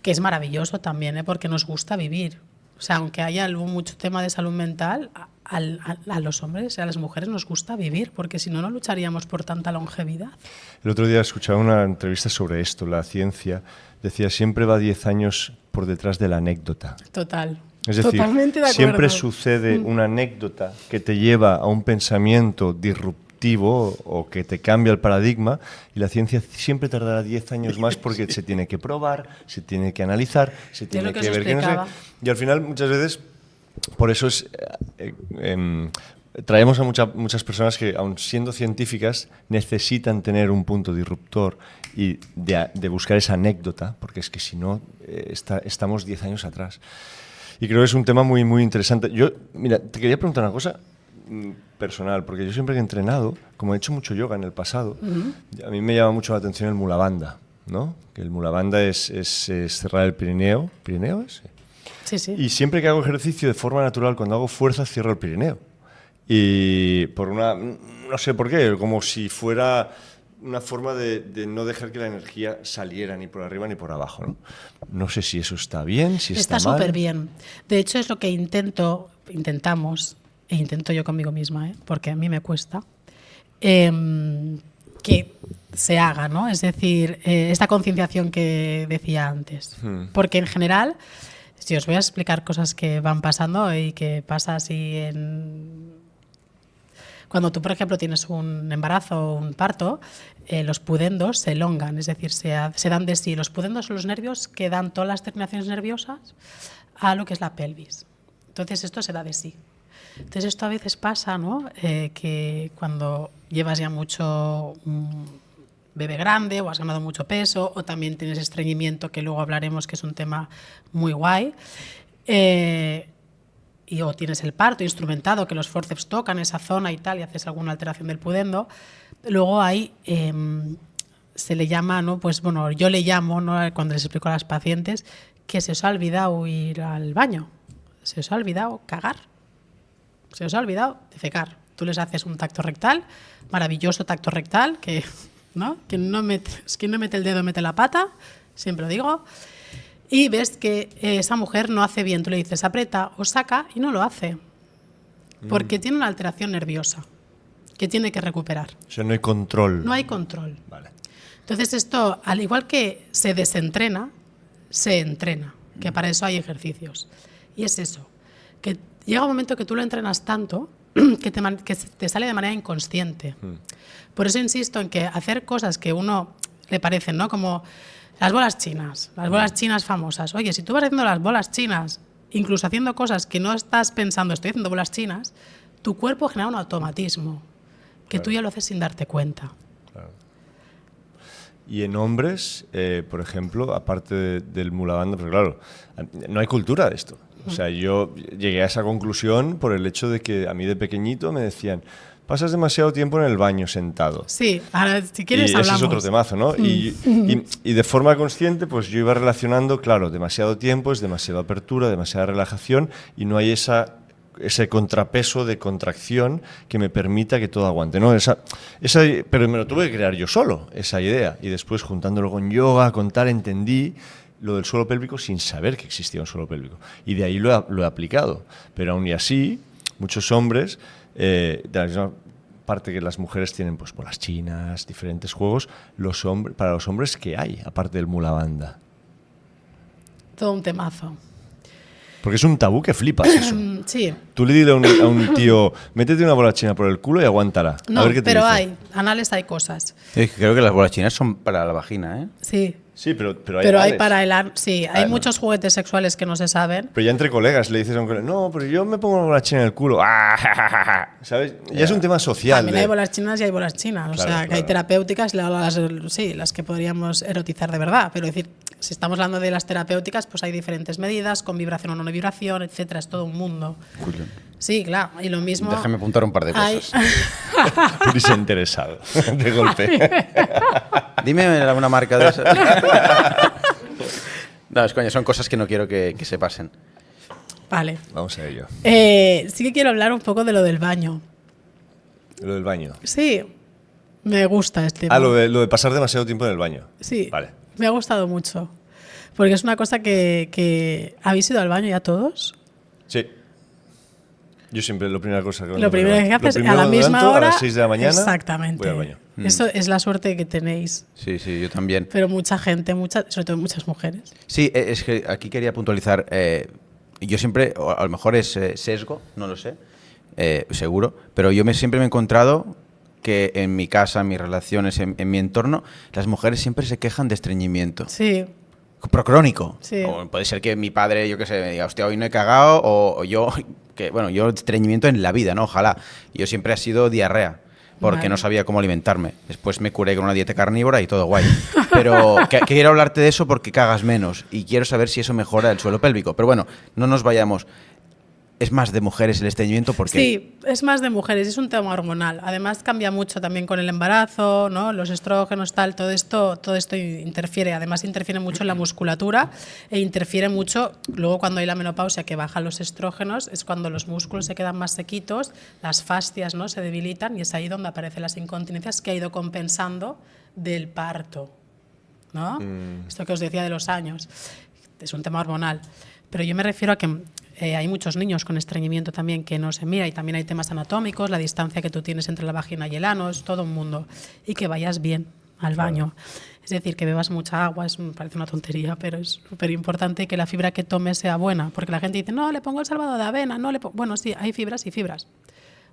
B: Que es maravilloso también, porque nos gusta vivir. O sea, aunque haya mucho tema de salud mental, a los hombres y a las mujeres nos gusta vivir, porque si no, no lucharíamos por tanta longevidad.
C: El otro día escuchaba una entrevista sobre esto, la ciencia. Decía, siempre va 10 años por detrás de la anécdota.
B: Total.
C: Es decir,
B: totalmente de acuerdo.
C: siempre sucede una anécdota que te lleva a un pensamiento disruptivo o que te cambia el paradigma, y la ciencia siempre tardará 10 años más porque se tiene que probar, se tiene que analizar, se tiene que ver qué no sé. Y al final, muchas veces, por eso es traemos a muchas personas que, aun siendo científicas, necesitan tener un punto disruptor y de buscar esa anécdota, porque es que si no, estamos 10 años atrás. Y creo que es un tema muy, muy interesante. Yo, mira, te quería preguntar una cosa personal, porque yo siempre que he entrenado, como he hecho mucho yoga en el pasado, a mí me llama mucho la atención el Mula Bandha, ¿no? Que el Mula Bandha es cerrar el Pirineo. ¿Pirineo es?
B: Sí, sí.
C: Y siempre que hago ejercicio de forma natural, cuando hago fuerza, cierro el Pirineo. Y por no sé por qué, como si fuera una forma de no dejar que la energía saliera ni por arriba ni por abajo, ¿no? No sé si eso está bien, si está mal.
B: Está súper bien. De hecho, es lo que intentamos, e intento yo conmigo misma, porque a mí me cuesta, que se haga, ¿no? Es decir, esta concienciación que decía antes. Porque en general, si os voy a explicar cosas que van pasando y que pasa así cuando tú, por ejemplo, tienes un embarazo o un parto, los pudendos se elongan, es decir, se dan de sí. Los pudendos son los nervios que dan todas las terminaciones nerviosas a lo que es la pelvis. Entonces, esto se da de sí. Entonces, esto a veces pasa, ¿no? Que cuando llevas ya mucho bebé grande o has ganado mucho peso o también tienes estreñimiento, que luego hablaremos, que es un tema muy guay, o tienes el parto instrumentado, que los forceps tocan esa zona y tal, y haces alguna alteración del pudendo, luego hay, se le llama, ¿no? Pues bueno, yo le llamo, ¿no? Cuando les explico a las pacientes, que se os ha olvidado ir al baño, se os ha olvidado cagar, se os ha olvidado defecar. Tú les haces un tacto rectal, maravilloso tacto rectal, que, ¿no? Quien no mete el dedo mete la pata, siempre lo digo. Y ves que esa mujer no hace bien. Tú le dices aprieta o saca y no lo hace. Porque tiene una alteración nerviosa que tiene que recuperar.
C: O sea, no hay control.
B: No hay control.
C: Vale.
B: Entonces esto, al igual que se desentrena, se entrena. Que para eso hay ejercicios. Y es eso. Que llega un momento que tú lo entrenas tanto que te sale de manera inconsciente. Por eso insisto en que hacer cosas que a uno le parecen, ¿no? Como las bolas chinas famosas. Oye, si tú vas haciendo las bolas chinas, incluso haciendo cosas que no estás pensando, estoy haciendo bolas chinas, tu cuerpo genera un automatismo que tú ya lo haces sin darte cuenta.
C: Claro. Y en hombres, por ejemplo, aparte del mula bandha, pero claro, no hay cultura de esto. O sea, yo llegué a esa conclusión por el hecho de que a mí de pequeñito me decían: pasas demasiado tiempo en el baño sentado.
B: Sí, ahora si quieres
C: y
B: hablamos.
C: Ese es otro temazo, ¿no? Y de forma consciente, pues yo iba relacionando, claro, demasiado tiempo es demasiada apertura, demasiada relajación, y no hay ese contrapeso de contracción que me permita que todo aguante, ¿no? Pero me lo tuve que crear yo solo, esa idea. Y después, juntándolo con yoga, con tal, entendí lo del suelo pélvico sin saber que existía un suelo pélvico. Y de ahí lo he aplicado. Pero aún y así, muchos hombres, de la misma parte que las mujeres tienen pues bolas chinas, diferentes juegos, para los hombres, ¿qué hay aparte del mula bandha?
B: Todo un temazo.
C: Porque es un tabú que flipas eso.
B: Sí.
C: Tú le dices a un tío, métete una bola china por el culo y aguántala.
B: No,
C: a ver qué te
B: pero
C: dice.
B: anales hay cosas.
A: Creo que las bolas chinas son para la vagina, ¿eh?
B: Sí.
C: Sí, pero hay
B: Pero hay
C: anales.
B: para el sí, hay
C: Ah,
B: muchos juguetes sexuales que no se saben.
C: Pero ya entre colegas le dices a un colega, no, pero yo me pongo una bola china en el culo. ¡Ah, ja, ja, ja, ja! ¿Sabes? Ya es un tema social.
B: También hay bolas chinas y hay bolas chinas.
C: Claro,
B: o sea, que hay terapéuticas, las que podríamos erotizar de verdad. Pero es decir, si estamos hablando de las terapéuticas, pues hay diferentes medidas, con vibración o no vibración, etcétera. Es todo un mundo.
A: Cuyo.
B: Sí, claro. Y lo mismo.
A: Déjame apuntar un par de cosas.
C: Eres interesado, de golpe.
A: Dime alguna marca de esas. No, es coño, son cosas que no quiero que se pasen.
B: Vale.
C: Vamos a ello.
B: Sí que quiero hablar un poco de lo del baño.
C: Lo del baño.
B: Sí, me gusta este tema.
C: Ah, lo de pasar demasiado tiempo en el baño.
B: Sí,
C: Vale.
B: me ha gustado mucho. Porque es una cosa que... ¿Habéis ido al baño ya todos?
C: Sí. Yo siempre, la primera cosa que
B: Lo primero que haces
C: primero
B: a la
C: cuando
B: misma
C: levanto,
B: hora...
C: a las 6 de la mañana,
B: Exactamente.
C: voy al baño.
B: Eso es la suerte que tenéis.
A: Sí, sí, yo también.
B: Pero mucha gente, sobre todo muchas mujeres.
A: Sí, es que aquí quería puntualizar. Yo siempre, o a lo mejor es sesgo, no lo sé, seguro, pero yo siempre me he encontrado que en mi casa, en mis relaciones, en mi entorno, las mujeres siempre se quejan de estreñimiento.
B: Sí.
A: Pero crónico.
B: Sí.
A: O puede ser que mi padre, yo qué sé, me diga, hostia, hoy no he cagado, o yo, que bueno, yo estreñimiento en la vida, ¿no? Ojalá. Yo siempre ha sido diarrea, porque
B: Vale.
A: no sabía cómo alimentarme. Después me curé con una dieta carnívora y todo guay. Pero que quiero hablarte de eso porque cagas menos y quiero saber si eso mejora el suelo pélvico. Pero bueno, no nos vayamos. Es más de mujeres el estreñimiento porque...
B: Sí, es más de mujeres, es un tema hormonal. Además cambia mucho también con el embarazo, ¿no? Los estrógenos, tal, todo esto interfiere. Además interfiere mucho en la musculatura e interfiere mucho, luego cuando hay la menopausia que bajan los estrógenos, es cuando los músculos se quedan más sequitos, las fascias, ¿no? Se debilitan y es ahí donde aparecen las incontinencias que ha ido compensando del parto, ¿no? Esto que os decía de los años. Es un tema hormonal. Pero yo me refiero a que hay muchos niños con estreñimiento también que no se mira, y también hay temas anatómicos, la distancia que tú tienes entre la vagina y el ano, es todo un mundo. Y que vayas bien al baño. Es decir, que bebas mucha agua, me parece una tontería, pero es súper importante que la fibra que tomes sea buena, porque la gente dice, no, le pongo el salvado de avena, no le bueno, sí, hay fibras y fibras.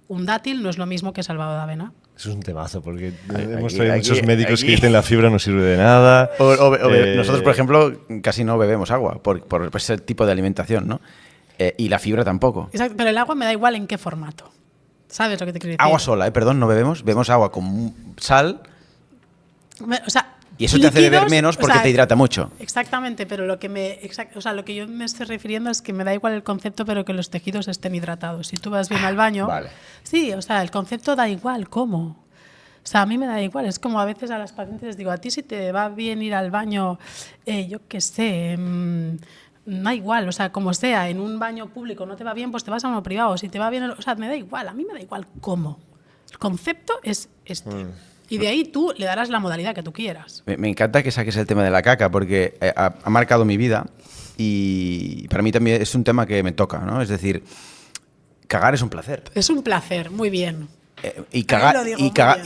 B: Un dátil no es lo mismo que salvado de avena.
C: Eso es un temazo, porque hemos traído muchos médicos que dicen la fibra no sirve de nada.
A: Nosotros, por ejemplo, casi no bebemos agua por ese tipo de alimentación, ¿no? Y la fibra tampoco.
B: Exacto, pero el agua me da igual en qué formato. ¿Sabes lo que te quiero decir?
A: Agua sola, perdón, no bebemos. Bebemos agua con sal.
B: O sea,
A: Y eso te hace beber menos porque te hidrata mucho.
B: Exactamente, pero lo que lo que yo me estoy refiriendo es que me da igual el concepto, pero que los tejidos estén hidratados. Si tú vas bien al baño,
C: vale.
B: Sí, o sea, el concepto da igual, ¿cómo? O sea, a mí me da igual. Es como a veces a las pacientes les digo, a ti si te va bien ir al baño, yo qué sé, da igual, o sea, como sea, en un baño público no te va bien, pues te vas a uno privado. Si te va bien, o sea, me da igual, a mí me da igual cómo. El concepto es este. Y de ahí tú le darás la modalidad que tú quieras.
A: Me encanta que saques el tema de la caca porque ha marcado mi vida y para mí también es un tema que me toca, ¿no? Es decir, cagar es un placer.
B: Es un placer, muy bien.
A: Y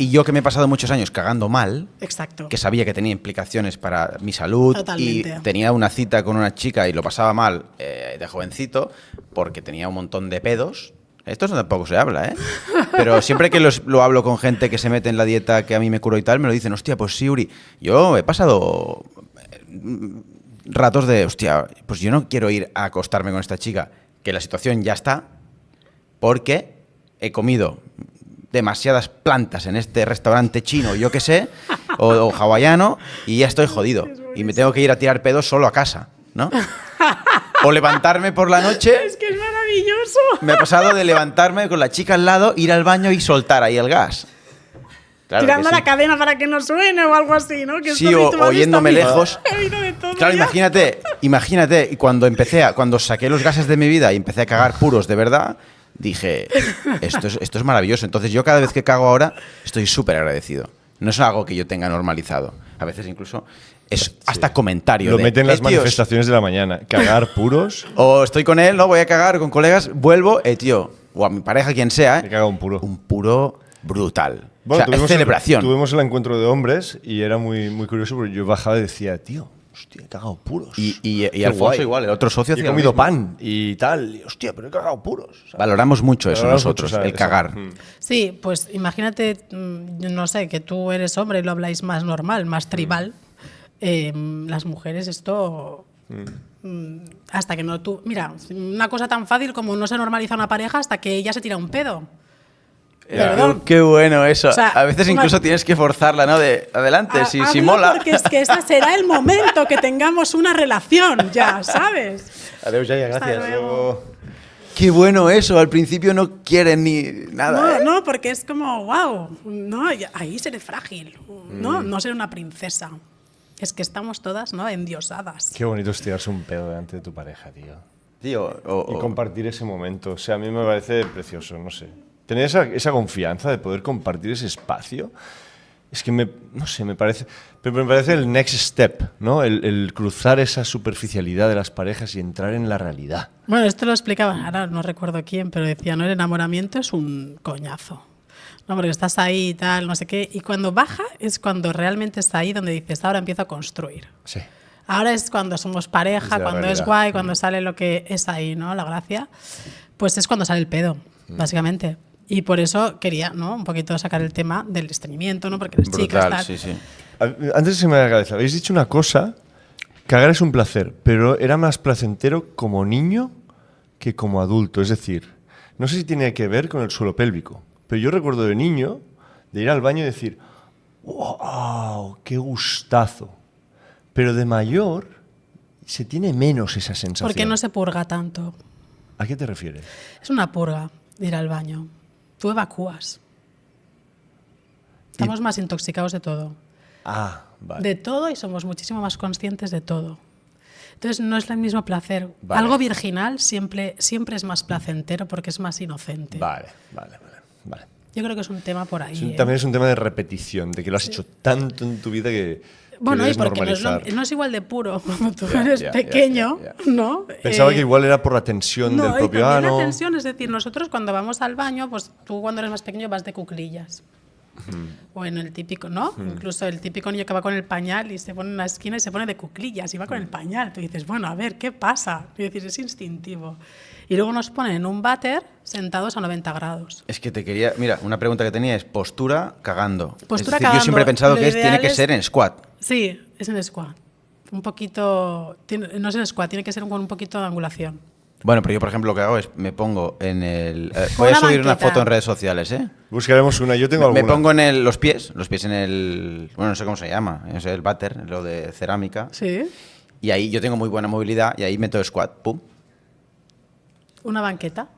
A: yo que me he pasado muchos años cagando mal,
B: Exacto.
A: que sabía que tenía implicaciones para mi salud.
B: Totalmente.
A: Y tenía una cita con una chica y lo pasaba mal de jovencito porque tenía un montón de pedos. Esto tampoco se habla, ¿eh? Pero siempre que lo hablo con gente que se mete en la dieta que a mí me curó y tal, me lo dicen, hostia, pues sí, Uri, yo he pasado ratos de, hostia, pues yo no quiero ir a acostarme con esta chica, que la situación ya está, porque he comido demasiadas plantas en este restaurante chino, yo qué sé, o hawaiano, y ya estoy jodido. Y me tengo que ir a tirar pedos solo a casa, ¿no? O levantarme por la noche.
B: Es que es maravilloso.
A: Me ha pasado de levantarme con la chica al lado, ir al baño y soltar ahí el gas. Claro
B: tirando
A: que sí.
B: la cadena para que no suene o algo así, ¿no? Que
A: Sí, o oyéndome lejos.
B: He oído de todo
A: Claro,
B: ya.
A: imagínate, y cuando saqué los gases de mi vida y empecé a cagar puros de verdad, dije, esto es maravilloso. Entonces yo cada vez que cago ahora estoy súper agradecido. No es algo que yo tenga normalizado. A veces incluso es hasta comentario.
C: Lo
A: de,
C: meten en las
A: tíos,
C: manifestaciones de la mañana. Cagar puros.
A: O estoy con él, no voy a cagar con colegas, vuelvo, tío, o a mi pareja, quien sea,
C: Me caga un puro.
A: un puro brutal.
C: Bueno,
A: o sea, es celebración.
C: Tuvimos el encuentro de hombres y era muy, muy curioso porque yo bajaba y decía, tío, hostia, he cagado puros.
A: Y
C: Qué
A: Alfonso
C: guay.
A: igual, el otro socio
C: Y he
A: hacía lo
C: comido
A: mismo.
C: pan y tal. Y, hostia, pero he cagado puros. ¿sabes?
A: Valoramos mucho eso
C: Valoramos
A: nosotros,
C: mucho,
A: el
C: esa-
A: cagar.
B: Sí, pues imagínate, no sé, que tú eres hombre y lo habláis más normal, más tribal. Las mujeres esto... hasta que no tú... Mira, una cosa tan fácil como no se normaliza una pareja hasta que ella se tira un pedo. Perdón.
A: Qué bueno eso.
B: O sea,
A: a veces incluso tienes que forzarla, ¿no? De adelante, si
B: Hazlo
A: mola.
B: porque es que ese será el momento que tengamos una relación, ya, ¿sabes?
A: Adiós, Yaya,
B: Hasta
A: gracias.
B: luego.
A: Qué bueno eso. Al principio no quieren ni nada.
B: No,
A: ¿eh?
B: no, porque es como, wow, no, ahí seré frágil, no seré una princesa. Es que estamos todas, ¿no?, endiosadas.
C: Qué bonito es tirarse un pedo delante de tu pareja, tío.
A: Tío,
C: Y compartir ese momento. O sea, a mí me parece precioso, no sé. Tener esa confianza de poder compartir ese espacio, es que no sé, me parece el next step, ¿no? El cruzar esa superficialidad de las parejas y entrar en la realidad.
B: Bueno, esto lo explicaba, ahora no recuerdo quién, pero decía, ¿no?, el enamoramiento es un coñazo. No, porque estás ahí y tal, no sé qué. Y cuando baja es cuando realmente está ahí donde dices, ahora empiezo a construir.
C: Sí.
B: Ahora es cuando somos pareja,
C: Desde la
B: cuando es
C: realidad.
B: guay, cuando sale lo que es ahí, ¿no? La gracia. Pues es cuando sale el pedo, básicamente. Y por eso quería, ¿no?, un poquito sacar el tema del estreñimiento, ¿no? Porque las chicas,
A: brutal,
B: tal.
A: sí, sí.
C: Antes de que se me vaya la cabeza, habéis dicho una cosa, cagar es un placer, pero era más placentero como niño que como adulto. Es decir, no sé si tiene que ver con el suelo pélvico, pero yo recuerdo de niño de ir al baño y decir, ¡wow! ¡Qué gustazo! Pero de mayor se tiene menos esa sensación.
B: Porque no se purga tanto.
C: ¿A qué te refieres?
B: Es una purga ir al baño. Tú evacúas. Estamos más intoxicados de todo.
C: Ah, vale.
B: De todo, y somos muchísimo más conscientes de todo. Entonces no es el mismo placer.
C: Vale.
B: Algo virginal siempre es más placentero porque es más inocente.
C: Vale.
B: Yo creo que es un tema por ahí.
C: También es un tema de repetición, de que lo has hecho tanto en tu vida que
B: Bueno, y
C: debes
B: porque
C: normalizar.
B: no es igual de puro cuando tú
A: Ya,
B: eres
A: ya,
B: pequeño,
A: ya.
B: ¿no?
C: Pensaba que igual era por la tensión del
B: No, y
C: propio
B: también
C: ano.
B: la tensión, es decir, nosotros cuando vamos al baño, pues tú cuando eres más pequeño vas de cuclillas. O en el típico, ¿no? Incluso el típico niño que va con el pañal y se pone en una esquina y se pone de cuclillas y va con el pañal. Tú dices, bueno, a ver, ¿qué pasa? Y dices, es instintivo. Y luego nos ponen en un váter sentados a 90 grados.
A: Es que te quería. Mira, una pregunta que tenía es postura cagando.
B: Postura
A: es decir,
B: cagando.
A: Yo siempre he pensado
B: Lo
A: que tiene
B: ideal
A: que
B: es-
A: ser en squat.
B: Sí, es en squat. Un poquito, no es en squat, tiene que ser con un poquito de angulación.
A: Bueno, pero yo, por ejemplo, lo que hago es me pongo en el. Voy a
B: una
A: subir una
B: banqueta.
A: foto en redes sociales, ¿eh?
C: Buscaremos una. Yo tengo
A: Me
C: alguna.
A: pongo en los pies en el. Bueno, no sé cómo se llama, es el váter, lo de cerámica.
B: Sí.
A: Y ahí yo tengo muy buena movilidad y ahí meto squat, pum.
B: Una banqueta.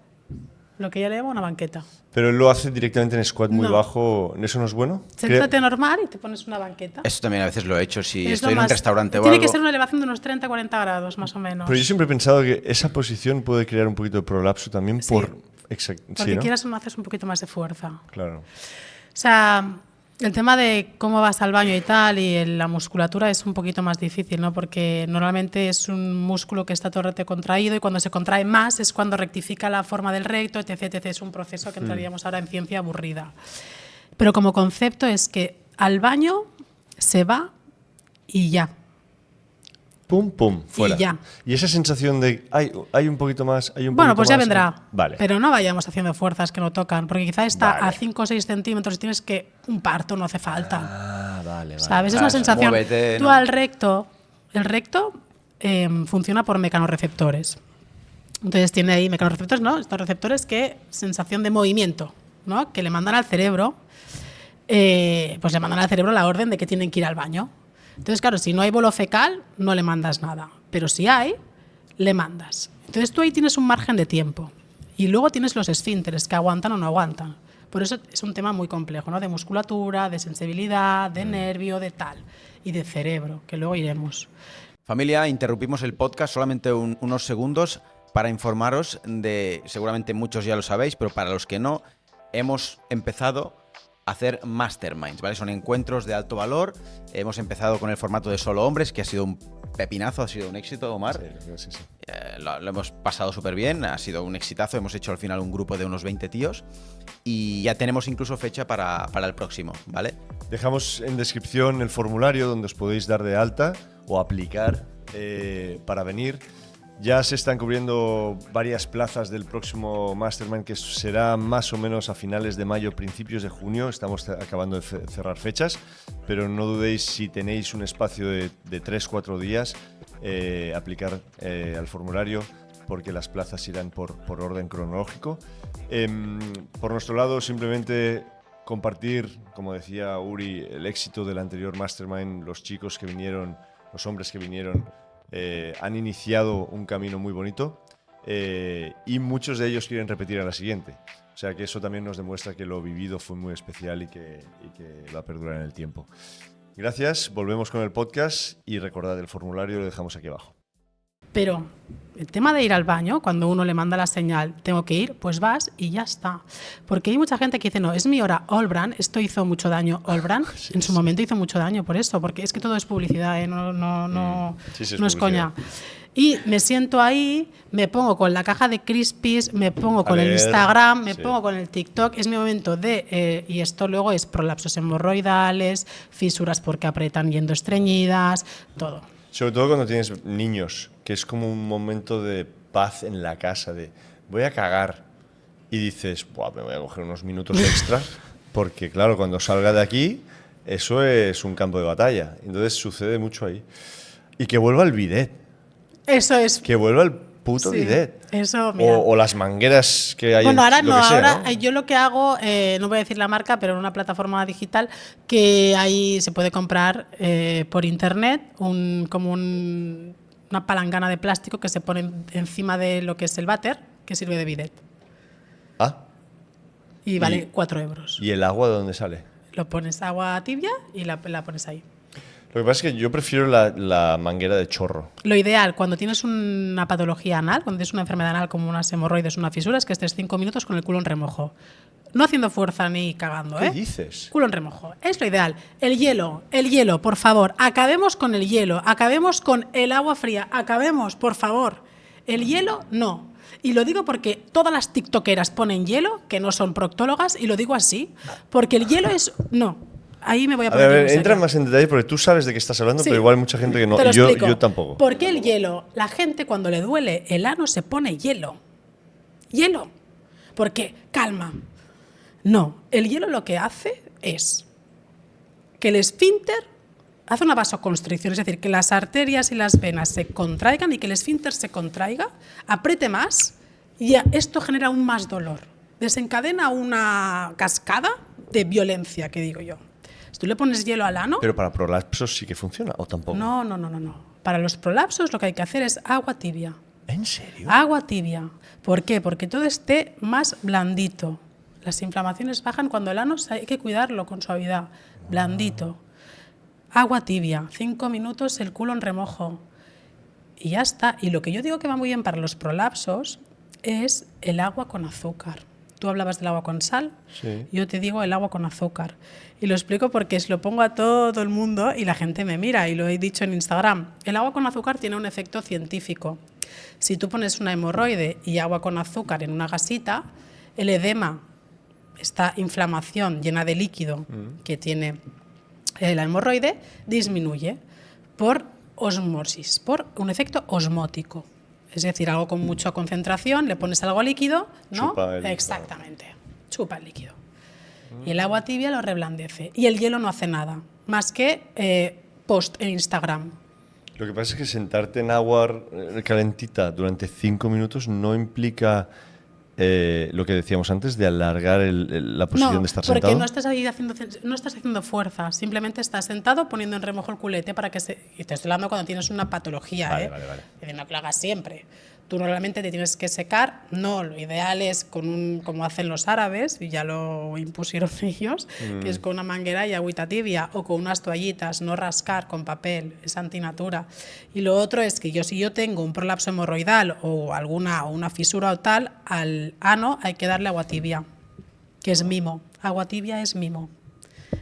B: Lo que yo le llamo una banqueta.
C: Pero él lo hace directamente en squat muy
B: No.
C: bajo. ¿Eso no es bueno?
B: Siéntate normal y te pones una banqueta.
A: Eso también a veces lo he hecho si
B: Es
A: estoy
B: lo
A: en un
B: más-
A: restaurante o
B: Tiene
A: algo.
B: que ser una elevación de unos 30-40 grados, más o menos.
C: Pero yo siempre he pensado que esa posición puede crear un poquito de prolapso también
B: Sí.
C: por... Exacto.
B: Porque
C: Sí, ¿no?
B: quieras o no haces un poquito más de fuerza.
C: Claro.
B: O sea, el tema de cómo vas al baño y tal, y la musculatura es un poquito más difícil, ¿no? Porque normalmente es un músculo que está todo el rato contraído y cuando se contrae más es cuando rectifica la forma del recto, etc, etc. Es un proceso que entraríamos ahora en ciencia aburrida. Pero como concepto es que al baño se va y ya.
C: Pum, pum, fuera.
B: ya.
C: Y esa sensación de hay un poquito más, hay un
B: Bueno,
C: poquito
B: pues ya
C: más,
B: vendrá.
C: Vale.
B: Pero no vayamos haciendo fuerzas que no tocan, porque quizá está
C: Vale.
B: a 5 o 6 centímetros y tienes que un parto no hace falta.
C: Ah, vale.
B: ¿Sabes? Es
A: Ah,
B: una sensación.
A: muévete,
B: Tú
A: ¿no?
B: al recto, el recto funciona por mecanorreceptores. Entonces tiene ahí mecanorreceptores, ¿no? Estos receptores que sensación de movimiento, ¿no? Que le mandan al cerebro, pues le mandan al cerebro la orden de que tienen que ir al baño. Entonces, claro, si no hay bolo fecal, no le mandas nada. Pero si hay, le mandas. Entonces tú ahí tienes un margen de tiempo. Y luego tienes los esfínteres, que aguantan o no aguantan. Por eso es un tema muy complejo, ¿no? De musculatura, de sensibilidad, de nervio, de tal. Y de cerebro, que luego iremos.
A: Familia, interrumpimos el podcast solamente unos segundos para informaros de, seguramente muchos ya lo sabéis, pero para los que no, hemos empezado a hacer masterminds, ¿vale? Son encuentros de alto valor. Hemos empezado con el formato de solo hombres, que ha sido un pepinazo, ha sido un éxito, Omar.
C: Sí.
A: Lo hemos pasado súper bien, ha sido un exitazo. Hemos hecho al final un grupo de unos 20 tíos y ya tenemos incluso fecha para el próximo, ¿vale?
C: Dejamos en descripción el formulario donde os podéis dar de alta o aplicar para venir. Ya se están cubriendo varias plazas del próximo Mastermind, que será más o menos a finales de mayo, principios de junio. Estamos acabando de cerrar fechas, pero no dudéis, si tenéis un espacio de 3-4 días, aplicar al formulario, porque las plazas irán por orden cronológico. Por nuestro lado, simplemente compartir, como decía Uri, el éxito del anterior Mastermind. Los chicos que vinieron, los hombres que vinieron, han iniciado un camino muy bonito y muchos de ellos quieren repetir a la siguiente. O sea que eso también nos demuestra que lo vivido fue muy especial y que va a perdurar en el tiempo. Gracias, volvemos con el podcast y recordad, el formulario lo dejamos aquí abajo.
B: Pero el tema de ir al baño, cuando uno le manda la señal, tengo que ir, pues vas y ya está. Porque hay mucha gente que dice, no, es mi hora Allbrand, esto hizo mucho daño, Allbrand, en su momento hizo mucho daño por eso, porque es que todo es publicidad, ¿eh? No
C: Sí, es
B: es
C: publicidad.
B: coña. Y me siento ahí, me pongo con la caja de Crispies, me pongo con el
C: leer,
B: Instagram, me
C: sí.
B: pongo con el TikTok, es mi momento de, y esto luego es prolapsos hemorroidales, fisuras porque apretan yendo estreñidas, todo.
C: Sobre todo cuando tienes niños, que es como un momento de paz en la casa, de voy a cagar y dices, buah, me voy a coger unos minutos extra, porque claro, cuando salga de aquí, eso es un campo de batalla. Entonces sucede mucho ahí. Y que vuelva el bidet,
B: Eso es.
C: que vuelva el puto
B: Sí,
C: bidet.
B: eso, mira.
C: O las mangueras que hay
B: Bueno,
C: en
B: ahora
C: lo
B: no,
C: que sea,
B: ahora
C: ¿no?
B: yo lo que hago, no voy a decir la marca, pero en una plataforma digital que ahí se puede comprar por internet una palangana de plástico que se pone encima de lo que es el váter, que sirve de bidet.
C: Ah,
B: Y vale 4 euros.
C: ¿y el agua de dónde sale?
B: Lo pones agua tibia y la pones ahí.
C: Lo que pasa es que yo prefiero la manguera de chorro.
B: Lo ideal, cuando tienes una patología anal, cuando tienes una enfermedad anal como unas hemorroides, una fisura, es que estés 5 minutos con el culo en remojo. No haciendo fuerza ni cagando,
C: ¿Qué dices?
B: Culo en remojo. Es lo ideal. El hielo, por favor. Acabemos con el hielo. Acabemos con el agua fría. Acabemos, por favor. El hielo, no. Y lo digo porque todas las tiktokeras ponen hielo, que no son proctólogas, y lo digo así, porque el hielo es... No. Ahí me voy a poner...
C: A ver, entra más en detalle porque tú sabes de qué estás hablando,
B: Sí.
C: pero igual hay mucha gente que no.
B: Te lo explico.
C: Yo tampoco.
B: ¿Por qué el hielo? La gente cuando le duele el ano se pone hielo. Hielo. ¿Por qué? Calma. No, el hielo lo que hace es que el esfínter hace una vasoconstricción, es decir, que las arterias y las venas se contraigan y que el esfínter se contraiga, apriete más y esto genera aún más dolor. Desencadena una cascada de violencia, que digo yo. Si tú le pones hielo al ano...
C: Pero para prolapsos sí que funciona, ¿o tampoco?
B: No. Para los prolapsos lo que hay que hacer es agua tibia.
C: ¿En serio?
B: Agua tibia. ¿Por qué? Porque todo esté más blandito. Las inflamaciones bajan cuando el ano hay que cuidarlo con suavidad. Blandito. Agua tibia. 5 minutos el culo en remojo. Y ya está. Y lo que yo digo que va muy bien para los prolapsos es el agua con azúcar. Tú hablabas del agua con sal,
C: Sí.
B: yo te digo el agua con azúcar. Y lo explico porque se lo pongo a todo el mundo y la gente me mira, y lo he dicho en Instagram. El agua con azúcar tiene un efecto científico. Si tú pones una hemorroide y agua con azúcar en una gasita, el edema, esta inflamación llena de líquido que tiene la hemorroide, disminuye por osmosis, por un efecto osmótico. Es decir, algo con mucha concentración, le pones algo líquido, ¿no?
C: Chupa el líquido.
B: Exactamente, chupa el líquido. Y el agua tibia lo reblandece. Y el hielo no hace nada, más que post en Instagram.
C: Lo que pasa es que sentarte en agua calentita durante 5 minutos no implica lo que decíamos antes de alargar la posición de estar
B: porque
C: sentado.
B: no estás haciendo fuerza, simplemente estás sentado poniendo en remojo el culete para que se... Y te estoy hablando cuando tienes una patología,
C: Vale.
B: Es decir, no que lo hagas siempre. Tú normalmente te tienes que secar, no, lo ideal es como hacen los árabes, y ya lo impusieron ellos, que es con una manguera y agüita tibia, o con unas toallitas, no rascar con papel, es antinatura. Y lo otro es que si yo tengo un prolapso hemorroidal o una fisura o tal, al ano hay que darle agua tibia, que es mimo. Agua tibia es mimo.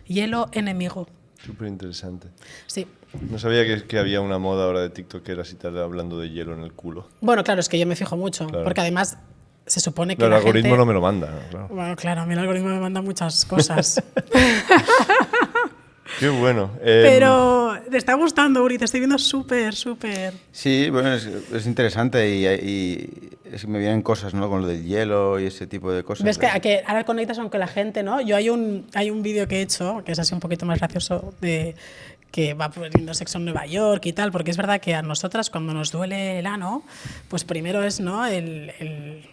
B: Hielo, enemigo.
C: Súper interesante.
B: Sí.
C: No sabía que había una moda ahora de tiktokeras y tal hablando de hielo en el culo.
B: Bueno, claro, es que yo me fijo mucho,
C: Claro.
B: porque además se supone que
C: No, el
B: la
C: algoritmo
B: gente...
C: no me lo manda. Claro.
B: Bueno, claro, a mí el algoritmo me manda muchas cosas.
C: Qué bueno.
B: Pero te está gustando, Uri, te estoy viendo súper.
A: Sí, bueno, es interesante y es que me vienen cosas, ¿no? Con lo del hielo y ese tipo de cosas.
B: Ves que ahora conectas aunque la gente, ¿no? Yo hay un vídeo que he hecho, que es así un poquito más gracioso, de que va poniendo sexo en Nueva York y tal, porque es verdad que a nosotras cuando nos duele el ano, pues primero es, ¿no? el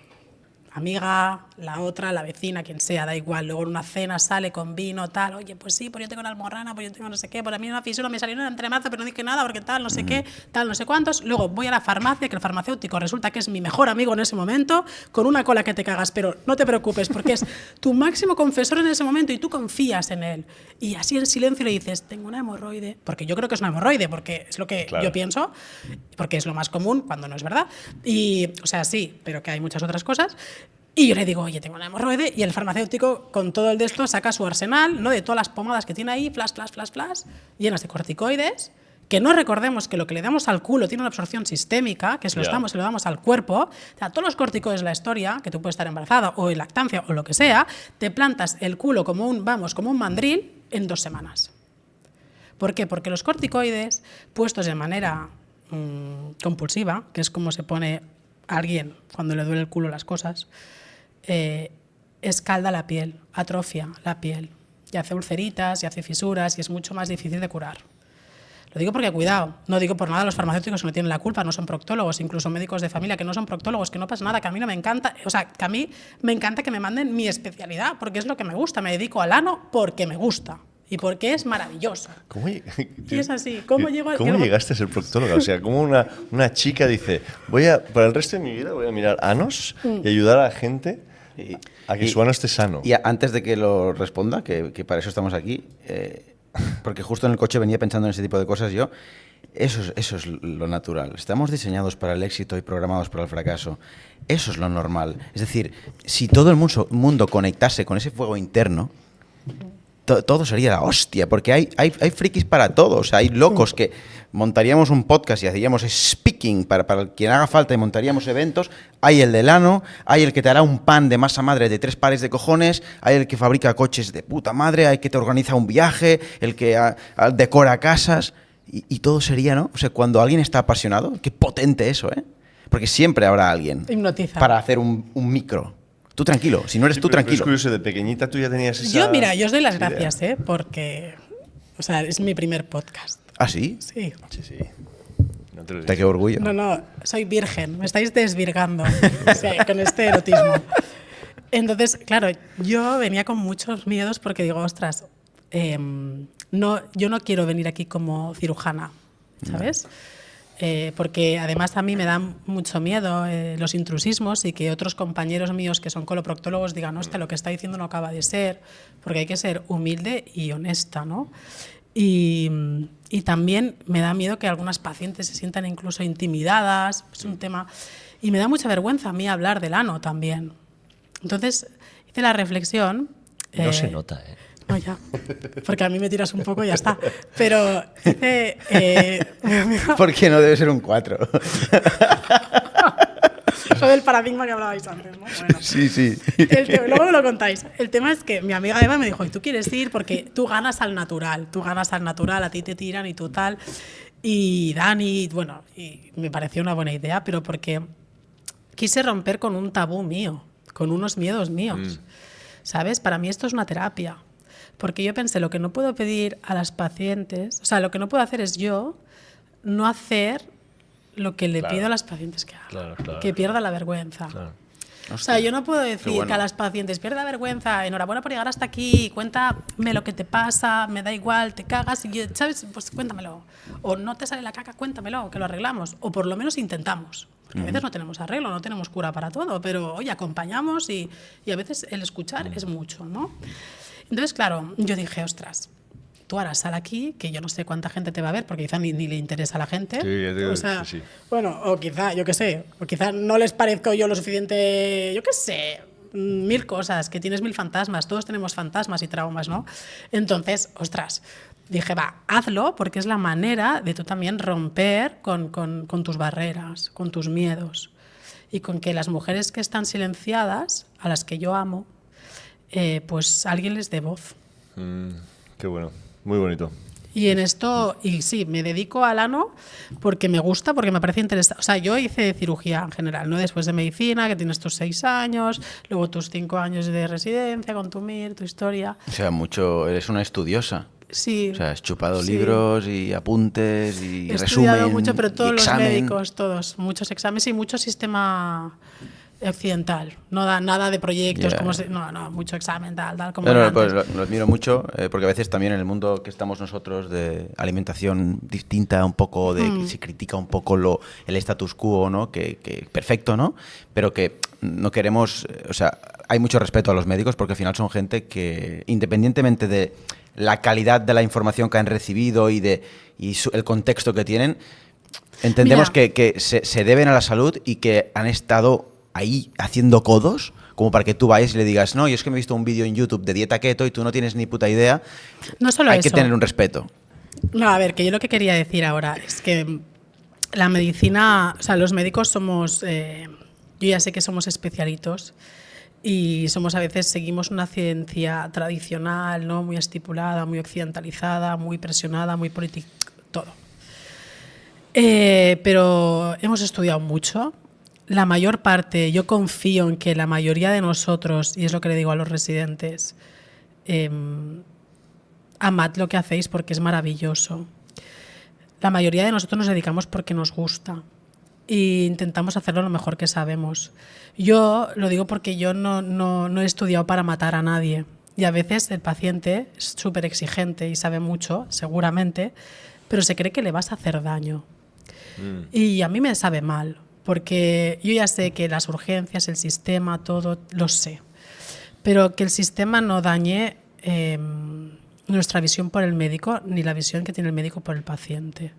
B: amiga, la otra, la vecina, quien sea, da igual. Luego en una cena sale con vino, tal. Oye, pues sí, pues yo tengo una almorrana, pues yo tengo no sé qué. Pues a mí una fisura me salió en el entremazo, pero no dije nada porque tal, no sé qué, tal, no sé cuántos. Luego voy a la farmacia, que el farmacéutico resulta que es mi mejor amigo en ese momento, con una cola que te cagas, pero no te preocupes porque es tu máximo confesor en ese momento y tú confías en él. Y así en silencio le dices, tengo una hemorroide, porque yo creo que es una hemorroide, porque es lo que
C: Claro.
B: yo pienso, porque es lo más común cuando no es verdad. Y, o sea, sí, pero que hay muchas otras cosas. Y yo le digo, oye, tengo una hemorroide, y el farmacéutico, con todo el de esto, saca su arsenal, ¿no? De todas las pomadas que tiene ahí, flash, llenas de corticoides, que no recordemos que lo que le damos al culo tiene una absorción sistémica, que se lo damos al cuerpo. O sea, todos los corticoides de la historia, que tú puedes estar embarazada o en lactancia o lo que sea, te plantas el culo como un mandril en 2 semanas. ¿Por qué? Porque los corticoides, puestos de manera compulsiva, que es como se pone a alguien cuando le duele el culo las cosas, escalda la piel, atrofia la piel, y hace ulceritas, y hace fisuras, y es mucho más difícil de curar. Lo digo porque, cuidado, no digo por nada los farmacéuticos que no tienen la culpa, no son proctólogos, incluso médicos de familia que no son proctólogos, que no pasa nada, que a mí no me encanta, o sea, que a mí me encanta que me manden mi especialidad, porque es lo que me gusta, me dedico al ano porque me gusta. Y porque es maravilloso.
C: ¿Cómo,
B: Y es así. ¿Cómo
C: llegaste a ser proctóloga? O sea, ¿cómo una chica dice, para el resto de mi vida voy a mirar anos y ayudar a la gente a que su ano esté sano?
A: Y antes de que lo responda, que para eso estamos aquí, porque justo en el coche venía pensando en ese tipo de cosas yo, Eso es lo natural. Estamos diseñados para el éxito y programados para el fracaso. Eso es lo normal. Es decir, si todo el mundo conectase con ese fuego interno, todo sería la hostia, porque hay frikis para todo. O sea, hay locos que montaríamos un podcast y hacíamos speaking para quien haga falta y montaríamos eventos. Hay el del ano, hay el que te hará un pan de masa madre de 3 pares de cojones, hay el que fabrica coches de puta madre, hay el que te organiza un viaje, el que decora casas, y todo sería, ¿no? O sea, cuando alguien está apasionado, qué potente eso, ¿eh? Porque siempre habrá alguien
B: Hipnotiza.
A: para hacer un micro. Tú tranquilo, si no eres tú
C: pero
A: tranquilo.
C: Es curioso, de pequeñita tú ya tenías esa...
B: Yo os doy las
C: idea.
B: gracias, porque, o sea, es mi primer podcast.
A: ¿Ah, sí?
B: Sí.
C: Sí. No te lo
A: Qué orgullo.
B: No, soy virgen, me estáis desvirgando o sea, con este erotismo. Entonces, claro, yo venía con muchos miedos porque digo, ostras, yo no quiero venir aquí como cirujana, ¿sabes? Porque además a mí me dan mucho miedo los intrusismos y que otros compañeros míos que son coloproctólogos digan, hostia, lo que está diciendo no acaba de ser, porque hay que ser humilde y honesta, ¿no? Y también me da miedo que algunas pacientes se sientan incluso intimidadas, es un tema... Y me da mucha vergüenza a mí hablar del ano también. Entonces hice la reflexión...
C: No se nota, ¿eh?
B: No, ya, porque a mí me tiras un poco y ya está. Pero hice...
A: Porque no debe ser un 4.
B: Eso del paradigma que hablabais antes, ¿no? Bueno.
A: Sí.
B: Luego me lo contáis. El tema es que mi amiga Eva me dijo, ¿y tú quieres ir? Porque tú ganas al natural, a ti te tiran y tú tal. Y Dani, bueno, y me pareció una buena idea, pero porque quise romper con un tabú mío, con unos miedos míos. ¿Sabes? Para mí esto es una terapia. Porque yo pensé, lo que no puedo pedir a las pacientes, o sea, lo que no puedo hacer es yo no hacer lo que le pido a las pacientes que hagan.
C: Claro.
B: Que pierda la vergüenza.
C: Claro.
B: O sea, yo no puedo decir que a las pacientes pierda vergüenza, enhorabuena por llegar hasta aquí, cuéntame lo que te pasa, me da igual, te cagas, y ¿sabes? Pues cuéntamelo. O no te sale la caca, cuéntamelo, que lo arreglamos. O por lo menos intentamos. Porque a veces no tenemos arreglo, no tenemos cura para todo, pero oye, acompañamos y a veces el escuchar es mucho, ¿no? Entonces, claro, yo dije, ostras, tú ahora sal aquí, que yo no sé cuánta gente te va a ver, porque quizá ni le interesa a la gente.
C: Sí, yo digo
B: o sea,
C: que sí.
B: Bueno, o quizá, yo qué sé, o quizá no les parezco yo lo suficiente, yo qué sé, 1000 cosas, que tienes 1000 fantasmas, todos tenemos fantasmas y traumas, ¿no? Entonces, ostras, dije, va, hazlo, porque es la manera de tú también romper con tus barreras, con tus miedos, y con que las mujeres que están silenciadas, a las que yo amo, pues alguien les dé voz.
C: Qué bueno, muy bonito.
B: Y en esto, y sí, me dedico al ano porque me gusta, porque me parece interesante. O sea, yo hice cirugía en general, ¿no? Después de medicina, que tienes tus 6 años, luego tus 5 años de residencia con tu MIR, tu historia.
A: O sea, eres una estudiosa.
B: Sí.
A: O sea, has chupado
B: Sí.
A: libros y apuntes y
B: He estudiado
A: resumen.
B: mucho, pero todos
A: y
B: los
A: examen.
B: médicos, todos, muchos exámenes y mucho sistema occidental. No da nada de proyectos,
A: Yeah.
B: como no, mucho examen, tal, como
A: No,
B: era
A: pues
B: antes.
A: lo admiro mucho, porque a veces también en el mundo que estamos nosotros de alimentación distinta un poco, de que se critica un poco el status quo, ¿no? Que perfecto, ¿no? Pero que no queremos, o sea, hay mucho respeto a los médicos porque al final son gente que, independientemente de la calidad de la información que han recibido y el contexto que tienen, entendemos
B: Mira.
A: que se deben a la salud y que han estado ahí haciendo codos como para que tú vayas y le digas, no, yo es que me he visto un vídeo en YouTube de dieta keto y tú no tienes ni puta idea.
B: No solo
A: Hay
B: eso.
A: que tener un respeto.
B: No, a ver, que yo lo que quería decir ahora es que la medicina, o sea, los médicos somos, yo ya sé que somos especialitos y somos a veces, seguimos una ciencia tradicional, ¿no? Muy estipulada, muy occidentalizada, muy presionada, muy política, todo. Pero hemos estudiado mucho. La mayor parte, yo confío en que la mayoría de nosotros, y es lo que le digo a los residentes, amad lo que hacéis porque es maravilloso. La mayoría de nosotros nos dedicamos porque nos gusta e intentamos hacerlo lo mejor que sabemos. Yo lo digo porque yo no he estudiado para matar a nadie y a veces el paciente es súper exigente y sabe mucho, seguramente, pero se cree que le vas a hacer daño. Y a mí me sabe mal, porque yo ya sé que las urgencias, el sistema, todo, lo sé, pero que el sistema no dañe nuestra visión por el médico ni la visión que tiene el médico por el paciente.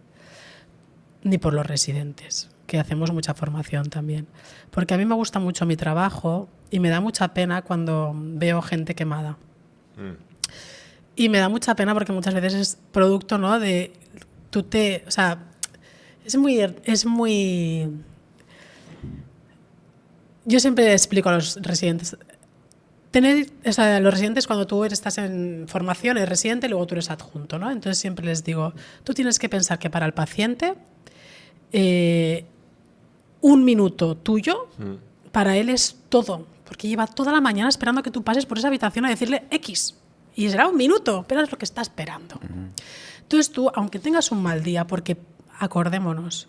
B: ni por los residentes, que hacemos mucha formación también. Porque a mí me gusta mucho mi trabajo y me da mucha pena cuando veo gente quemada. Y me da mucha pena porque muchas veces es producto, ¿no? de o sea, es muy. Yo siempre explico a los residentes. Los residentes, cuando tú estás en formación, eres residente y luego tú eres adjunto, ¿no? Entonces siempre les digo, tú tienes que pensar que para el paciente, un minuto tuyo, para él es todo. Porque lleva toda la mañana esperando a que tú pases por esa habitación a decirle X. Y será un minuto, pero es lo que está esperando. Entonces tú, aunque tengas un mal día, porque acordémonos,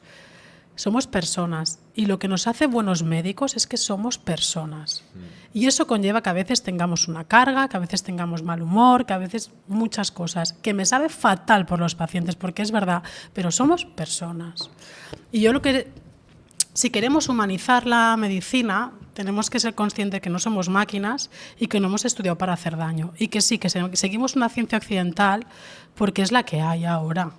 B: somos personas y lo que nos hace buenos médicos es que somos personas. Y eso conlleva que a veces tengamos una carga, que a veces tengamos mal humor, que a veces muchas cosas, que me sabe fatal por los pacientes, porque es verdad, pero somos personas. Y yo si queremos humanizar la medicina, tenemos que ser conscientes que no somos máquinas y que no hemos estudiado para hacer daño. Y que sí, que seguimos una ciencia occidental porque es la que hay ahora.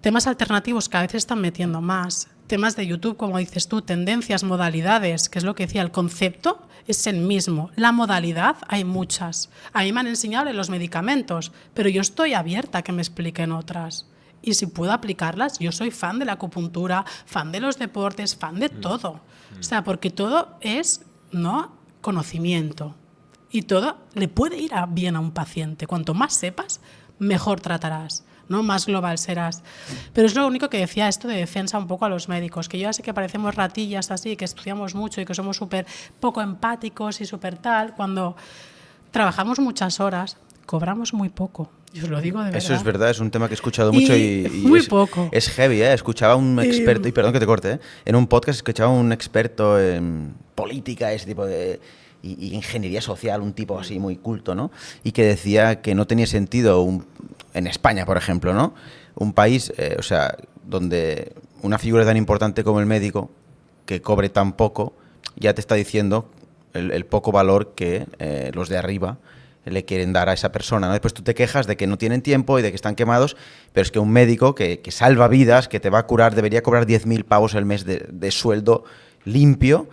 B: Temas alternativos que a veces están metiendo más. Temas de YouTube, como dices tú, tendencias, modalidades, que es lo que decía, el concepto es el mismo. La modalidad hay muchas. A mí me han enseñado en los medicamentos, pero yo estoy abierta a que me expliquen otras. Y si puedo aplicarlas, yo soy fan de la acupuntura, fan de los deportes, fan de todo. O sea, porque todo es, ¿no?, conocimiento. Y todo le puede ir bien a un paciente. Cuanto más sepas, mejor tratarás, ¿no? Más global serás. Pero es lo único que decía esto de defensa un poco a los médicos, que yo ya sé que parecemos ratillas así, que estudiamos mucho y que somos súper poco empáticos y súper tal, cuando trabajamos muchas horas, cobramos muy poco. Yo os lo digo de verdad.
A: Eso es verdad, es un tema que he escuchado mucho y
B: muy poco.
A: Es heavy, ¿eh? Escuchaba a un experto, y perdón que te corte, ¿eh? En un podcast escuchaba a un experto en política, ese tipo de... Y ingeniería social, un tipo así muy culto, ¿no? Y que decía que no tenía sentido, en España, por ejemplo, ¿no? Un país, o sea, donde una figura tan importante como el médico, que cobre tan poco, ya te está diciendo el poco valor que los de arriba le quieren dar a esa persona, ¿no? Después tú te quejas de que no tienen tiempo y de que están quemados, pero es que un médico que salva vidas, que te va a curar, debería cobrar 10.000 pavos al mes de sueldo limpio.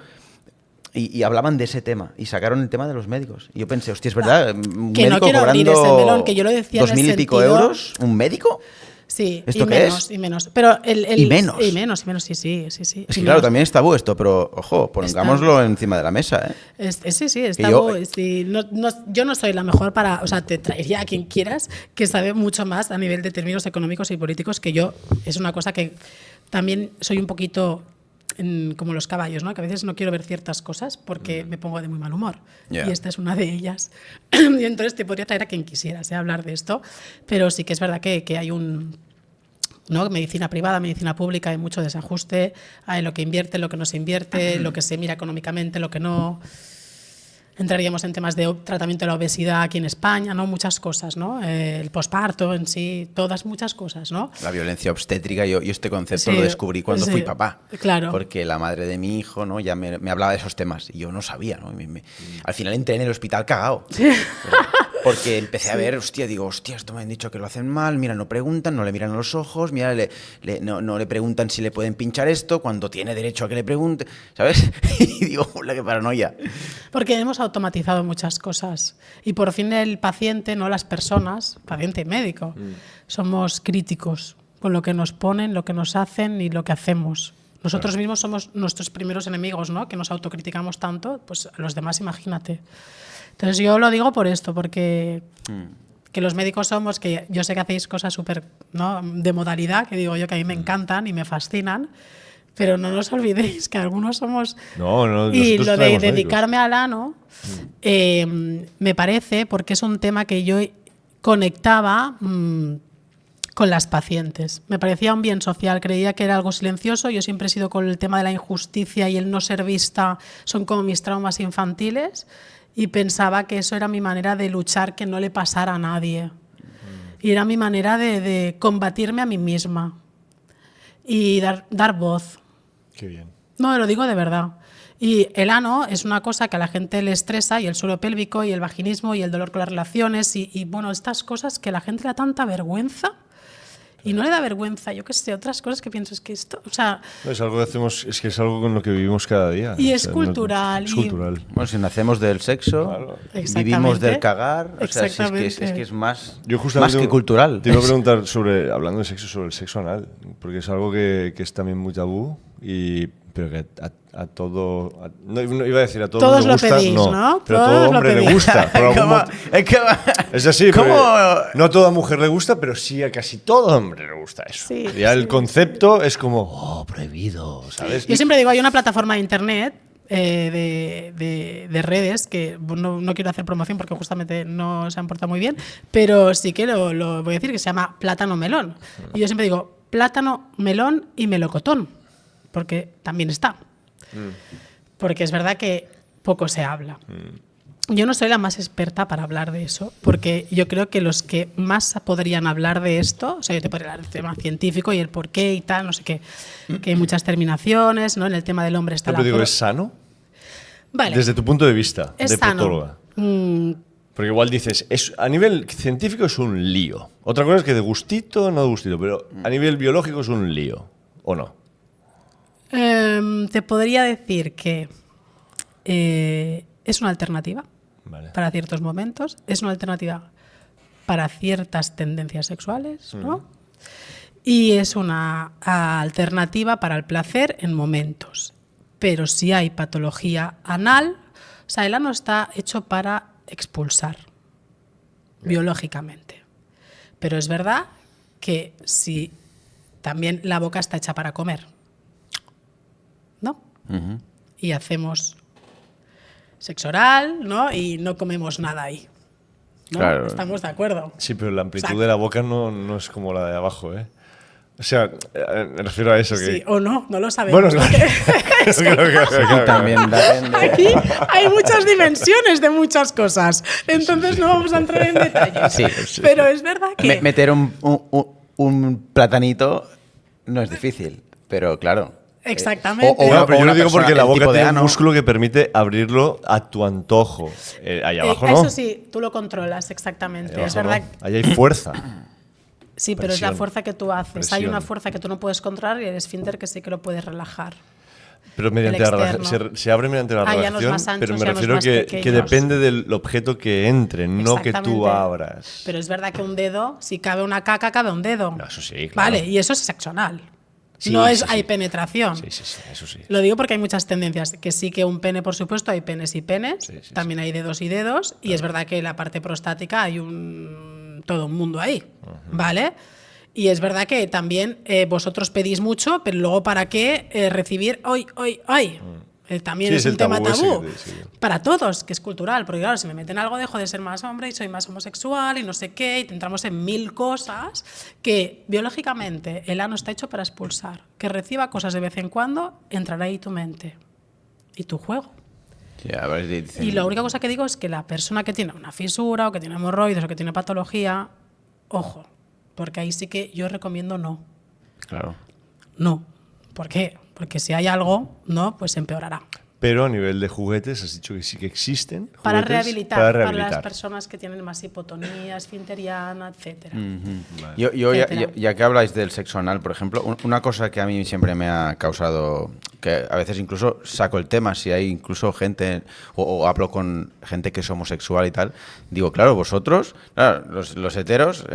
A: Y hablaban de ese tema y sacaron el tema de los médicos. Y yo pensé, hostia, es verdad, un
B: que
A: médico
B: no quiero abrir ese melón, que yo lo decía
A: 2.000 y pico euros, ¿un médico?
B: Sí,
A: ¿Esto
B: y
A: qué
B: menos,
A: es?
B: y menos. Pero
A: ¿Y menos?
B: Y menos, sí.
A: Es que claro, también es tabú esto, pero ojo, pongámoslo encima de la mesa, ¿eh?
B: Sí, es tabú. Yo no soy la mejor para... O sea, te traería a quien quieras que sabe mucho más a nivel de términos económicos y políticos que yo. Es una cosa que también soy un poquito... como los caballos, ¿no? Que a veces no quiero ver ciertas cosas porque me pongo de muy mal humor.
A: Yeah.
B: Y esta es una de ellas. Y entonces te podría traer a quien quisieras, hablar de esto, pero sí que es verdad que hay ¿no? Medicina privada, medicina pública, hay mucho desajuste, hay lo que invierte, lo que no se invierte, lo que se mira económicamente, lo que no. Entraríamos en temas de tratamiento de la obesidad aquí en España, ¿no? Muchas cosas, ¿no? El posparto en sí, muchas cosas, ¿no?
A: La violencia obstétrica, yo este concepto
B: Sí,
A: lo descubrí cuando
B: sí,
A: fui papá.
B: claro.
A: Porque la madre de mi hijo, ¿no? Ya me hablaba de esos temas y yo no sabía, ¿no? Al final entré en el hospital cagado. Porque empecé a ver, digo, esto me han dicho que lo hacen mal, mira, no preguntan, no le miran a los ojos, mira, no le preguntan si le pueden pinchar esto, cuando tiene derecho a que le pregunte, ¿sabes? Y digo, la que paranoia.
B: Porque hemos automatizado muchas cosas y por fin el paciente, no las personas, paciente y médico, somos críticos con lo que nos ponen, lo que nos hacen y lo que hacemos. Nosotros mismos somos nuestros primeros enemigos, ¿no? Que nos autocriticamos tanto, pues a los demás imagínate. Entonces yo lo digo por esto, porque que los médicos somos, que yo sé que hacéis cosas súper, ¿no?, de modalidad, que digo yo que a mí me encantan y me fascinan, pero no nos olvidéis que algunos somos...
C: No,
B: y lo de
C: médicos.
B: dedicarme al ano me parece, porque es un tema que yo conectaba con las pacientes. Me parecía un bien social, creía que era algo silencioso. Yo siempre he sido con el tema de la injusticia y el no ser vista, son como mis traumas infantiles, y pensaba que eso era mi manera de luchar, que no le pasara a nadie. Y era mi manera de combatirme a mí misma y dar voz.
C: Qué bien.
B: No, lo digo de verdad. Y el ano es una cosa que a la gente le estresa, y el suelo pélvico, y el vaginismo, y el dolor con las relaciones, y bueno, estas cosas que a la gente le da tanta vergüenza. Y no le da vergüenza, yo qué sé, otras cosas que pienso, es que esto, o sea,
C: No, es algo que hacemos, es que es algo con lo que vivimos cada día.
B: Y
C: O
B: es
C: sea,
B: cultural,
C: Es
B: y-
C: cultural.
A: Bueno, si nacemos del sexo,
B: Exactamente.
A: vivimos del cagar, o sea, si
B: Exactamente.
A: es que es más,
C: Yo justamente
A: más que cultural.
C: Te iba a preguntar hablando de sexo, sobre el sexo anal, porque es algo que es también muy tabú, pero que a todo... no iba a decir a todo
B: Todos
C: le
B: lo
C: gusta,
B: pedís, ¿no?
C: pero a
B: Todos
C: todo
B: lo
C: hombre le
B: pedís.
C: gusta. por algún
A: ¿Cómo?
C: mot-
A: Es que-
C: Es así,
A: ¿Cómo?
C: porque no a toda mujer le gusta, pero sí a casi todo hombre le gusta eso.
B: Sí,
C: Ya
B: sí,
C: el concepto es como, prohibido, ¿sabes?
B: yo siempre digo, hay una plataforma de internet de redes que no quiero hacer promoción porque justamente no se han portado muy bien, pero sí que lo voy a decir, que se llama Plátano Melón. Y yo siempre digo plátano, melón y melocotón, porque también está. Porque es verdad que poco se habla. Yo no soy la más experta para hablar de eso, porque yo creo que los que más podrían hablar de esto, o sea, yo te podría hablar del tema científico y el por qué y tal, no sé qué, que hay muchas terminaciones, ¿no? En el tema del hombre está
C: Pero
B: la
C: digo,
B: pro-
C: ¿es sano?
B: Vale,
C: Desde tu punto de vista,
B: es
C: de
B: sano.
C: proctóloga.
B: Mm,
C: Porque igual dices, a nivel científico es un lío. Otra cosa es que de gustito, no de gustito, pero a nivel biológico es un lío, ¿o no?
B: te podría decir que es una alternativa
C: Vale.
B: para ciertos momentos, es una alternativa para ciertas tendencias sexuales, ¿no? Y es una alternativa para el placer en momentos. Pero si hay patología anal, o sea, el ano está hecho para expulsar biológicamente. Pero es verdad que si también la boca está hecha para comer, ¿no? Y hacemos sexo oral, ¿no? Y no comemos nada ahí, ¿no?
A: Claro.
B: Estamos de acuerdo.
C: Sí, pero la amplitud
B: Exacto.
C: de la boca no es como la de abajo, ¿eh? O sea, me refiero a eso.
B: Sí,
C: que...
B: o no, no lo sabemos.
C: Bueno, claro.
A: Aquí también depende.
B: Aquí hay muchas dimensiones de muchas cosas, entonces no vamos a entrar en detalles.
A: Sí.
B: Pero es verdad que
A: Meter un platanito no es difícil, pero claro.
B: Exactamente.
A: o-
C: No, pero yo
A: una
C: lo digo
A: persona,
C: porque la
A: el
C: boca
A: tipo de
C: tiene un
A: ano.
C: músculo que permite abrirlo a tu antojo. Ahí abajo no.
B: eso sí, tú lo controlas exactamente.
C: Ahí
B: Es
C: abajo
B: verdad.
C: no. Ahí hay fuerza.
B: Sí, pero es la
C: Presión.
B: fuerza que tú haces. Hay
C: Presión.
B: una fuerza que tú no puedes controlar y el esfínter que sí que lo puedes relajar.
C: Pero mediante la
B: externo.
C: se abre mediante la
B: Hay anos
C: relajación,
B: más anchos
C: pero me
B: y anos
C: refiero
B: más
C: que
B: pequeños.
C: depende del objeto que entre, no que tú
B: Exactamente.
C: abras.
B: Pero es verdad que un dedo, si cabe una caca, cabe un dedo.
C: No, eso sí, claro.
B: Vale, y eso es sexo anal.
C: Sí,
B: no es
C: sí, sí.
B: hay penetración.
C: Sí, eso sí.
B: Lo digo porque hay muchas tendencias. Que sí que un pene, por supuesto, hay penes y penes.
C: Sí, sí,
B: también hay dedos y dedos. Y es verdad que la parte prostática hay todo un mundo ahí. ¿Vale? Y es verdad que también vosotros pedís mucho, pero luego ¿para qué recibir hoy? También
C: Sí,
B: es
C: es
B: un
C: el
B: tema
C: tabú ese
B: tabú.
C: que- sí.
B: Para todos, que es cultural. Porque claro, si me meten algo, dejo de ser más hombre y soy más homosexual y no sé qué. Y entramos en 1000 cosas que biológicamente el ano está hecho para expulsar. Que reciba cosas de vez en cuando, entrará ahí tu mente y tu juego.
A: Sí, a ver, dicen-
B: Y la única cosa que digo es que la persona que tiene una fisura o que tiene hemorroides o que tiene patología, ojo, porque ahí sí que yo recomiendo no.
A: Claro.
B: No. ¿Por qué? Porque si hay algo, no, pues empeorará.
C: Pero a nivel de juguetes, has dicho que sí que existen.
B: Para
C: juguetes
B: rehabilitar,
C: para
B: para
C: rehabilitar.
B: las personas que tienen más hipotonía, esfinteriana, etcétera.
A: Yo,
B: Etcétera.
A: ya que habláis del sexo anal, por ejemplo, una cosa que a mí siempre me ha causado, que a veces incluso saco el tema, si hay incluso gente, o hablo con gente que es homosexual y tal, digo, claro, vosotros, claro, los heteros,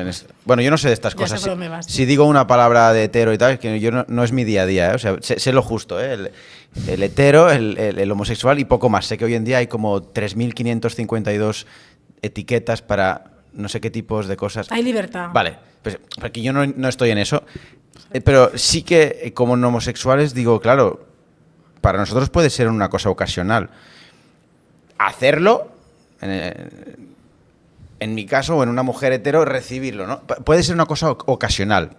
A: bueno, yo no sé de estas
B: Ya
A: cosas.
B: sé por dónde vas.
A: Si digo una palabra de hetero y tal, es que yo no es mi día a día, ¿eh? O sea, sé lo justo, ¿eh? El hetero, el homosexual y poco más. Sé que hoy en día hay como 3.552 etiquetas para no sé qué tipos de cosas.
B: Hay libertad.
A: Vale, pues porque yo no estoy en eso. Pero sí que como no homosexuales digo, claro, para nosotros puede ser una cosa ocasional. Hacerlo, en mi caso, o en una mujer hetero, recibirlo, ¿no? Puede ser una cosa ocasional.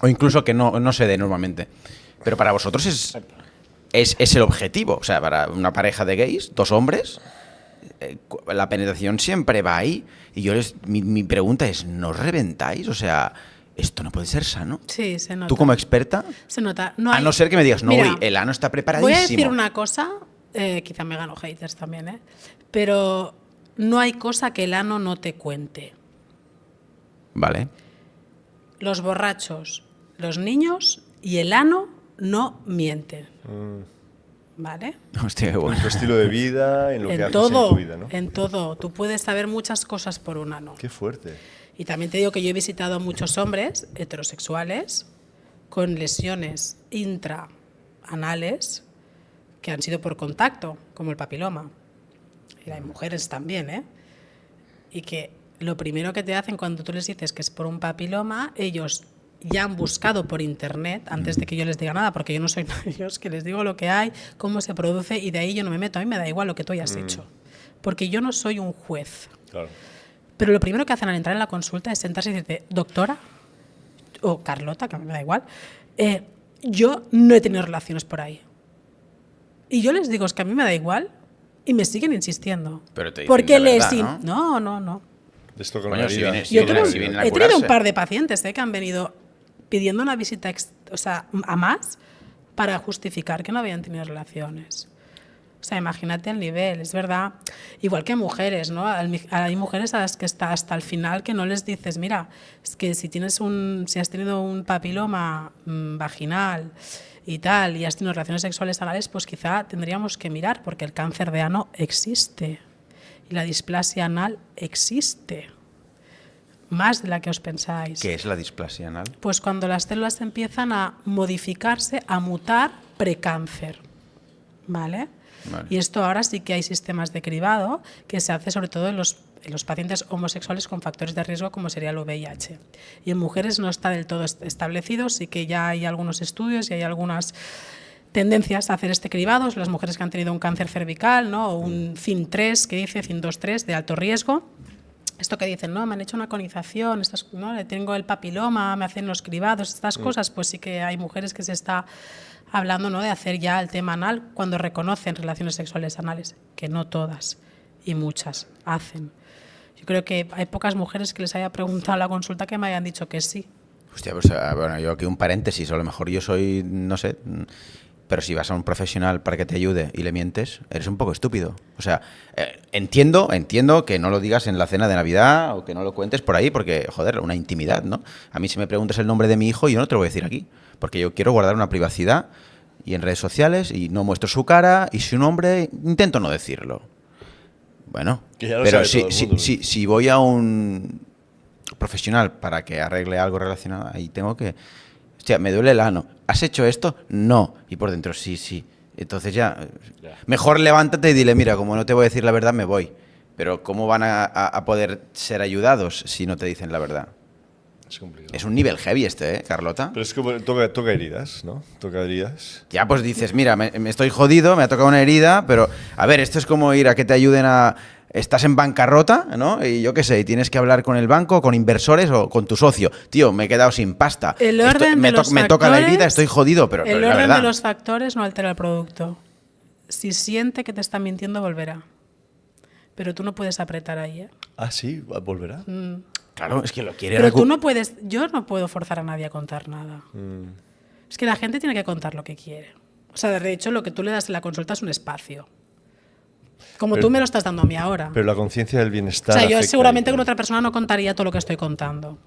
A: O incluso que no se dé normalmente. Pero para vosotros es el objetivo. O sea, para una pareja de gays, dos hombres, la penetración siempre va ahí. Y mi pregunta es, ¿no os reventáis? O sea, esto no puede ser sano.
B: Sí, se nota.
A: Tú como experta,
B: Se nota.
A: a no ser que me digas, no,
B: Mira,
A: uy, el ano está preparadísimo.
B: Voy a decir una cosa, quizá me gano haters también, ¿eh? Pero no hay cosa que el ano no te cuente.
A: Vale.
B: los borrachos, los niños y el ano no mienten. ¿Vale?
A: Hostia, qué
C: En
A: bueno.
C: tu estilo de vida, en lo que
B: En
C: haces
B: todo,
C: en tu vida, ¿no?
B: en todo. Tú puedes saber muchas cosas por un ano.
C: Qué fuerte.
B: Y también te digo que yo he visitado a muchos hombres heterosexuales con lesiones intraanales que han sido por contacto, como el papiloma. Y hay mujeres también, ¿eh? Y que lo primero que te hacen cuando tú les dices que es por un papiloma, ellos ya han buscado por internet, antes de que yo les diga nada, porque yo no soy ellos, que les digo lo que hay, cómo se produce, y de ahí yo no me meto. A mí me da igual lo que tú hayas hecho, porque yo no soy un juez.
C: Claro.
B: Pero lo primero que hacen al entrar en la consulta es sentarse y decirte, doctora, o Carlota, que a mí me da igual, yo no he tenido relaciones por ahí. Y yo les digo, es que a mí me da igual, y me siguen insistiendo.
A: Pero te dicen
B: porque
A: la verdad,
B: No.
C: De esto con
A: Coño,
C: la
A: si
C: herida.
A: vienes-
B: Yo
A: Sí,
B: tengo-
A: si vienen a
B: he tenido un
A: curarse.
B: par de pacientes que han venido pidiendo una visita a más para justificar que no habían tenido relaciones. O sea, imagínate el nivel, es verdad. Igual que mujeres, ¿no? Hay mujeres a las que está hasta el final que no les dices, mira, es que si has tenido un papiloma vaginal y tal, y has tenido relaciones sexuales anales, pues quizá tendríamos que mirar, porque el cáncer de ano existe y la displasia anal existe. Más de la que os pensáis.
A: ¿Qué es la displasia anal?
B: Pues cuando las células empiezan a modificarse, a mutar precáncer. ¿Vale?
A: Vale.
B: Y esto ahora sí que hay sistemas de cribado que se hace sobre todo en los pacientes homosexuales con factores de riesgo como sería el VIH. Y en mujeres no está del todo establecido, sí que ya hay algunos estudios y hay algunas tendencias a hacer este cribado. Las mujeres que han tenido un cáncer cervical, ¿no? O un CIN3, que dice CIN2-3 de alto riesgo. Esto que dicen, no, me han hecho una conización, ¿no? Tengo el papiloma, me hacen los cribados, estas cosas, pues sí que hay mujeres que se está hablando, ¿no? De hacer ya el tema anal cuando reconocen relaciones sexuales anales, que no todas y muchas hacen. Yo creo que hay pocas mujeres que les haya preguntado en la consulta que me hayan dicho que sí.
A: Hostia, pues bueno, yo aquí un paréntesis, a lo mejor yo soy, no sé, pero si vas a un profesional para que te ayude y le mientes, eres un poco estúpido. O sea, entiendo que no lo digas en la cena de Navidad o que no lo cuentes por ahí porque, joder, una intimidad, ¿no? A mí si me preguntas el nombre de mi hijo, yo no te lo voy a decir aquí, porque yo quiero guardar una privacidad y en redes sociales y no muestro su cara y su nombre intento no decirlo. Bueno,
C: Que ya lo
A: pero
C: sabe todo el mundo.
A: si voy a un profesional para que arregle algo relacionado, ahí tengo que... Hostia, me duele el ano. ¿Has hecho esto? No. Y por dentro, sí. Entonces ya... Mejor levántate y dile, mira, como no te voy a decir la verdad, me voy. Pero ¿cómo van a poder ser ayudados si no te dicen la verdad?
C: Es complicado.
A: Es un nivel heavy este, ¿eh, Carlota?
C: Pero es como toca heridas, ¿no? Toca heridas.
A: Ya pues dices, mira, me estoy jodido, me ha tocado una herida, pero a ver, esto es como ir a que te ayuden a... Estás en bancarrota, ¿no? Y yo qué sé, y tienes que hablar con el banco, con inversores o con tu socio. Tío, me he quedado sin pasta.
B: El orden de los
A: me toca la
B: factores-
A: herida, estoy jodido, pero
B: El
A: la
B: orden
A: verdad.
B: de los factores no altera el producto. Si siente que te está mintiendo, volverá. Pero tú no puedes apretar ahí, ¿eh?
C: Ah, sí, volverá.
A: Claro, es que lo quiere
B: Pero tú no puedes... Yo no puedo forzar a nadie a contar nada.
C: Mm.
B: Es que la gente tiene que contar lo que quiere. O sea, de hecho, lo que tú le das en la consulta es un espacio. Como
C: Pero-
B: tú me lo estás dando a mí ahora.
C: Pero la conciencia del bienestar.
B: O sea, yo
C: afecta
B: seguramente
C: ahí,
B: con
C: ¿no?
B: otra persona no contaría todo lo que estoy contando.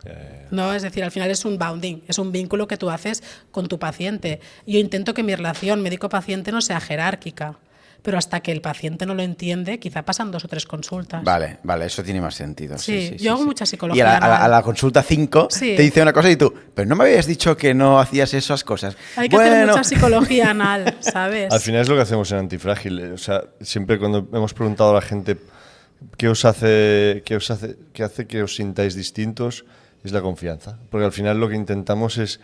B: No, es decir, al final es un bounding, es un vínculo que tú haces con tu paciente. Yo intento que mi relación médico-paciente no sea jerárquica, pero hasta que el paciente no lo entiende, quizá pasan 2 o 3 consultas.
A: Vale, eso tiene más sentido.
B: Sí, yo hago mucha psicología
A: Y a la
B: anal.
A: consulta 5
B: Sí.
A: te dice una cosa y tú, pero no me habías dicho que no hacías esas cosas.
B: Hay que hacer mucha psicología anal, ¿sabes?
C: Al final es lo que hacemos en Antifrágil. O sea, siempre cuando hemos preguntado a la gente qué hace que os sintáis distintos, es la confianza. Porque al final lo que intentamos es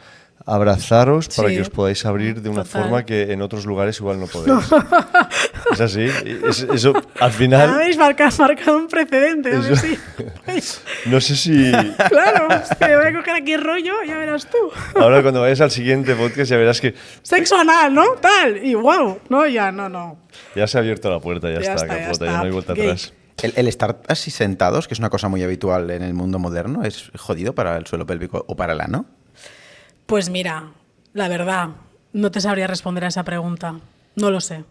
C: abrazaros para
B: Sí,
C: que os podáis abrir de una
B: total.
C: forma que en otros lugares igual no podéis. Es así. Eso al final.
B: Habéis marcado un precedente, ¿no?
C: Eso-
B: Sí.
C: No sé si
B: Claro, es que voy a coger aquí rollo, ya verás tú.
C: ahora cuando vayas al siguiente podcast ya verás que
B: Sexo anal, ¿no? Tal, y wow, no, ya, no.
C: ya se ha abierto la puerta, ya está,
B: ya
C: capota,
B: está.
C: ya no hay vuelta
B: Gay.
C: atrás.
A: El estar así sentados, que es una cosa muy habitual en el mundo moderno, ¿es jodido para el suelo pélvico o para el ano?
B: Pues mira, la verdad, no te sabría responder a esa pregunta. No lo sé.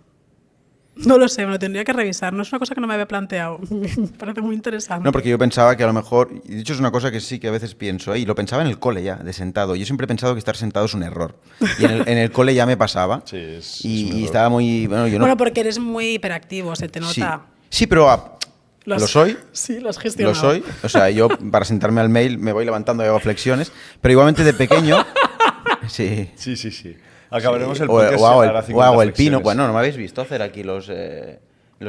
B: No lo sé, me lo tendría que revisar. No es una cosa que no me había planteado. Me parece muy interesante.
A: No, porque yo pensaba que a lo mejor, y de hecho es una cosa que sí que a veces pienso, y lo pensaba en el cole ya, de sentado. Yo siempre he pensado que estar sentado es un error. Y en el cole ya me pasaba.
C: Sí, es
A: y,
C: un
A: y
C: error.
A: estaba muy... Bueno, yo no...
B: Bueno, porque eres muy hiperactivo, se te
A: sí,
B: nota.
A: sí, pero lo soy.
B: Sí, lo has
A: Lo
B: gestionado.
A: soy. O sea, yo para sentarme al mail me voy levantando y hago flexiones. Pero igualmente de pequeño... Sí.
C: Sí. Acabaremos
A: Sí.
C: el podcast
A: o hago
C: y hará
A: o
C: 50
A: hago el pino.
C: flexiones.
A: Bueno, no me habéis visto hacer aquí los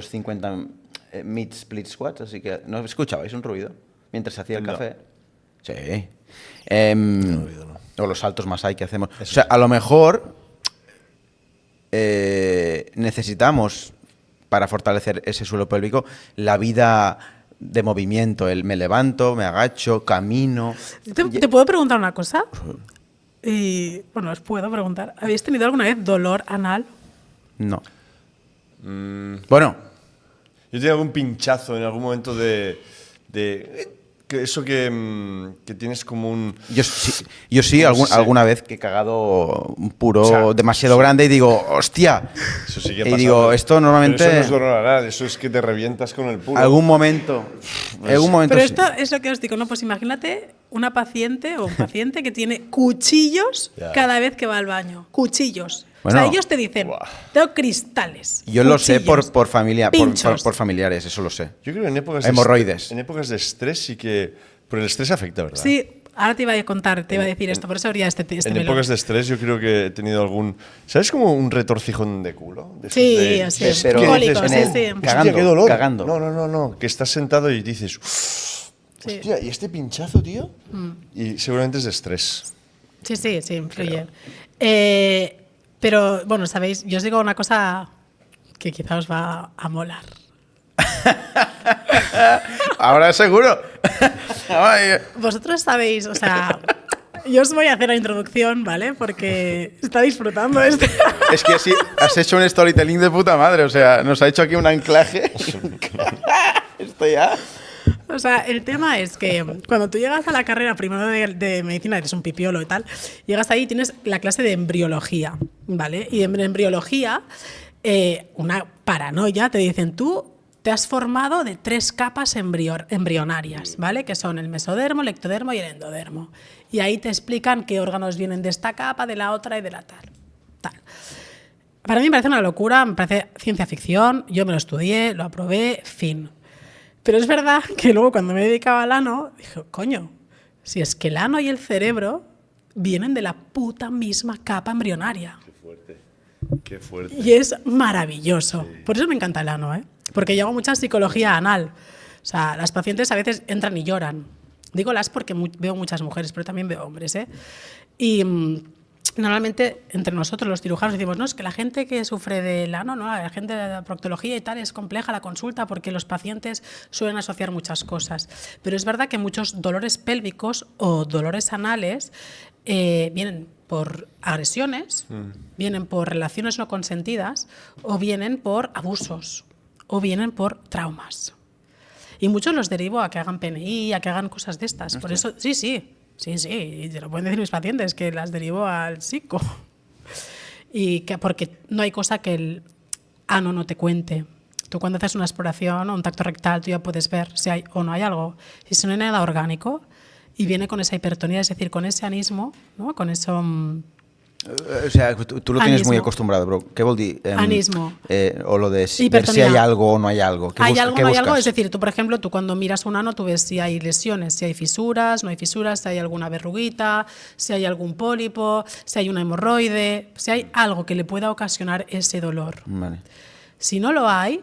A: 50 mid split squats, así que no escuchabais un ruido mientras hacía el
C: No.
A: café. Sí. O los saltos más hay que hacemos. O sea, a lo mejor necesitamos, para fortalecer ese suelo pélvico, la vida de movimiento. Me levanto, me agacho, camino.
B: ¿Te puedo preguntar una cosa? Y, bueno, os puedo preguntar. ¿Habéis tenido alguna vez dolor anal?
A: No. Bueno,
C: Yo tengo algún pinchazo en algún momento que eso que tienes como un...
A: yo sí
C: ¿Cómo se-
A: alguna vez que he cagado un puro
C: O sea,
A: demasiado grande y digo, hostia.
C: Eso sí que
A: Y
C: pasa,
A: digo,
C: pero-
A: esto normalmente...
C: Pero eso no es dolor anal, eso es que te revientas con el puro.
A: Algún momento
B: Pero
A: sí.
B: esto es lo que os digo, ¿no? Pues imagínate una paciente o un paciente que tiene cuchillos
C: Ya.
B: cada vez que va al baño. Cuchillos.
A: Bueno.
B: O sea, ellos te dicen,
C: Buah.
B: tengo cristales.
A: Yo lo sé
B: cuchillos,
A: por familia,
B: pinchos.
A: por familiares, eso lo sé.
C: Yo creo que en épocas
A: Hemorroides.
C: En épocas de estrés sí que... Pero el estrés afecta, ¿verdad?
B: Sí, ahora te iba a contar, te iba a decir esto, por eso habría este
C: En
B: melón.
C: épocas de estrés yo creo que he tenido algún... ¿Sabes como un retorcijón de culo? De esos
B: Sí,
C: de-
B: así,
C: de-
A: pero
C: que
B: cólicos,
C: dices,
B: sí,
C: "Oh,
B: sí.
C: hostia, qué dolor".
A: Cagando.
C: No, que estás sentado y dices...
B: Sí.
C: Hostia, ¿y este pinchazo, tío? Y seguramente es de estrés.
B: Sí, influye. Pero, bueno, sabéis, yo os digo una cosa que quizá os va a molar.
A: Ahora seguro. Ay,
B: Vosotros sabéis, o sea, yo os voy a hacer la introducción, ¿vale? Porque está disfrutando este.
A: es que sí, has hecho un storytelling de puta madre. O sea, nos ha hecho aquí un anclaje. Esto ya...
B: O sea, el tema es que cuando tú llegas a la carrera primero de medicina, eres un pipiolo y tal, llegas ahí y tienes la clase de embriología, ¿vale? Y en embriología, una paranoia, te dicen, tú te has formado de 3 capas embrionarias, ¿vale? Que son el mesodermo, el ectodermo y el endodermo. Y ahí te explican qué órganos vienen de esta capa, de la otra y de la tal. Para mí me parece una locura, me parece ciencia ficción, yo me lo estudié, lo aprobé, fin. Pero es verdad que luego cuando me dedicaba al ano, dije, coño, si es que el ano y el cerebro vienen de la puta misma capa embrionaria.
C: Qué fuerte.
B: Y es maravilloso. Por eso me encanta el ano, ¿eh? Porque yo hago mucha psicología anal. O sea, las pacientes a veces entran y lloran. Digo las porque veo muchas mujeres, pero también veo hombres, ¿eh? Y normalmente entre nosotros los cirujanos decimos, no, es que la gente que sufre del ano, ¿no? La gente de la proctología y tal, es compleja la consulta porque los pacientes suelen asociar muchas cosas. Pero es verdad que muchos dolores pélvicos o dolores anales vienen por agresiones, vienen por relaciones no consentidas o vienen por abusos o vienen por traumas. Y muchos los derivo a que hagan PNI, a que hagan cosas de estas. Por eso, sí, y te lo pueden decir mis pacientes, que las derivo al psico. Y que porque no hay cosa que el ano no te cuente. Tú cuando haces una exploración o un tacto rectal, tú ya puedes ver si hay o no hay algo. Y si no hay nada orgánico y viene con esa hipertonía, es decir, con ese anismo, ¿no? Con eso...
A: O sea, tú lo tienes
B: Anismo.
A: muy acostumbrado, bro. ¿Qué vol dir?
B: Anismo.
A: O lo de ver si
B: Hipertonía.
A: hay algo o no hay algo.
B: ¿Hay algo o
A: qué
B: no hay
A: buscas?
B: algo? Es decir, tú, por ejemplo, tú cuando miras un ano, tú ves si hay lesiones, si hay fisuras, no hay fisuras, si hay alguna verruguita, si hay algún pólipo, si hay una hemorroide, si hay algo que le pueda ocasionar ese dolor.
A: Vale.
B: Si no lo hay,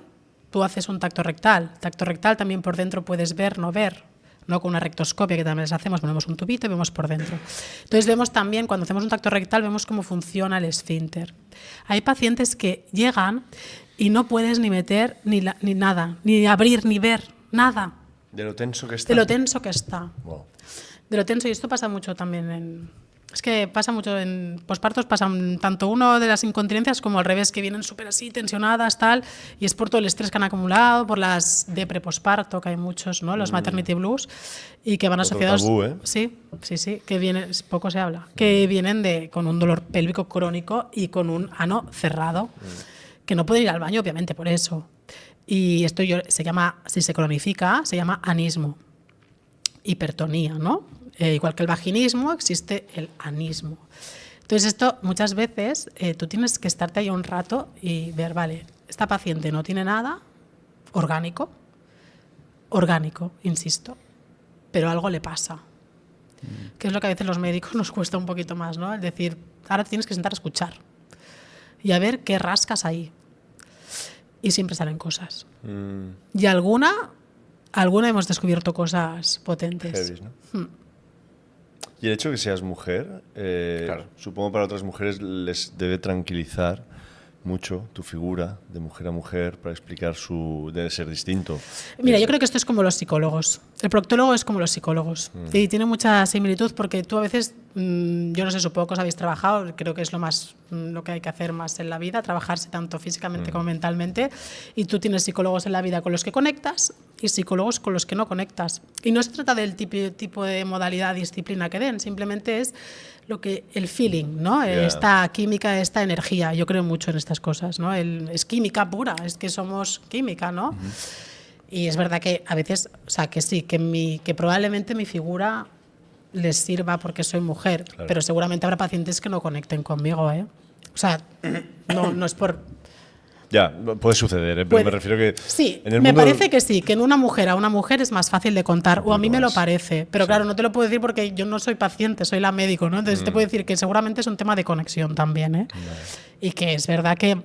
B: tú haces un tacto rectal. Tacto rectal también por dentro puedes ver, no ver. No con una rectoscopia, que también les hacemos, ponemos un tubito y vemos por dentro. Entonces vemos también, cuando hacemos un tacto rectal, vemos cómo funciona el esfínter. Hay pacientes que llegan y no puedes ni meter ni nada, ni abrir, ni ver, nada,
C: De lo tenso que está.
B: de lo tenso que está.
C: Wow.
B: De lo tenso, y esto pasa mucho también es que pasa mucho en pospartos, pasan tanto uno de las incontinencias como al revés, que vienen súper así, tensionadas, tal, y es por todo el estrés que han acumulado, por las depre posparto, que hay muchos, ¿no? Los maternity blues, y que van
C: Otro
B: asociados...
C: tabú, ¿eh?
B: Sí, que vienen, poco se habla, que vienen con un dolor pélvico crónico y con un ano cerrado, que no pueden ir al baño, obviamente, por eso. Y esto se llama, si se cronifica, se llama anismo, hipertonía, ¿no? Igual que el vaginismo, existe el anismo. Entonces esto muchas veces tú tienes que estarte ahí un rato y ver, vale, esta paciente no tiene nada orgánico, insisto, pero algo le pasa. Que es lo que a veces los médicos nos cuesta un poquito más, ¿no? Es decir, ahora tienes que sentar a escuchar y a ver qué rascas ahí. Y siempre salen cosas. Y alguna hemos descubierto cosas potentes.
C: Heavy, ¿no? Y el hecho de que seas mujer,
A: Claro.
C: supongo para otras mujeres les debe tranquilizar mucho tu figura de mujer a mujer para explicar debe ser distinto.
B: Mira, yo creo que esto es como los psicólogos. El proctólogo es como los psicólogos. Y tiene mucha similitud porque tú a veces, yo no sé, supongo que os habéis trabajado, creo que es lo que hay que hacer más en la vida, trabajarse tanto físicamente como mentalmente. Y tú tienes psicólogos en la vida con los que conectas y psicólogos con los que no conectas. Y no se trata del tipo de modalidad, disciplina que den, simplemente es el feeling, ¿no?
C: Yeah.
B: Esta química, esta energía. Yo creo mucho en estas cosas, ¿no? Es química pura, es que somos química, ¿no? Y es verdad que a veces, o sea, que sí, que probablemente mi figura les sirva porque soy mujer,
C: Claro.
B: pero seguramente habrá pacientes que no conecten conmigo, ¿eh? O sea, no es por...
C: Ya, puede suceder, pero
B: Puede.
C: me refiero que...
B: Sí,
C: en el
B: me
C: mundo-
B: parece que sí, que en una mujer a una mujer es más fácil de contar, o a mí me lo
C: más.
B: parece, pero claro, no te lo puedo decir porque yo no soy paciente, soy la médico, ¿no? Entonces te puedo decir que seguramente es un tema de conexión también, ¿eh? Y que es verdad que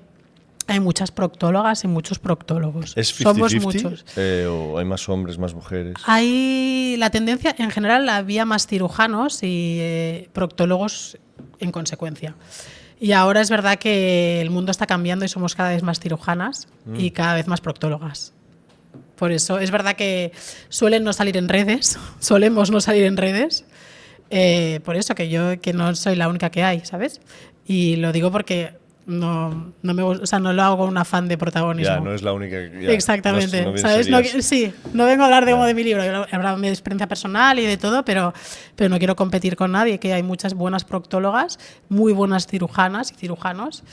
B: hay muchas proctólogas y muchos proctólogos.
C: ¿Es 50-50?
B: Somos muchos.
C: ¿O hay más hombres, más mujeres?
B: Hay la tendencia, en general, había más cirujanos y proctólogos en consecuencia. Y ahora es verdad que el mundo está cambiando y somos cada vez más cirujanas y cada vez más proctólogas. Por eso es verdad que suelen no salir en redes, solemos no salir en redes, por eso que no soy la única que hay, ¿sabes? Y lo digo porque no lo hago con un afán de protagonismo.
C: Ya, no es la única que... ya,
B: Exactamente,
C: no
B: ¿sabes?
C: serías-
B: Sí, no vengo a hablar de mi libro, habrá mi experiencia personal y de todo, pero no quiero competir con nadie, que hay muchas buenas proctólogas, muy buenas cirujanas y cirujanos,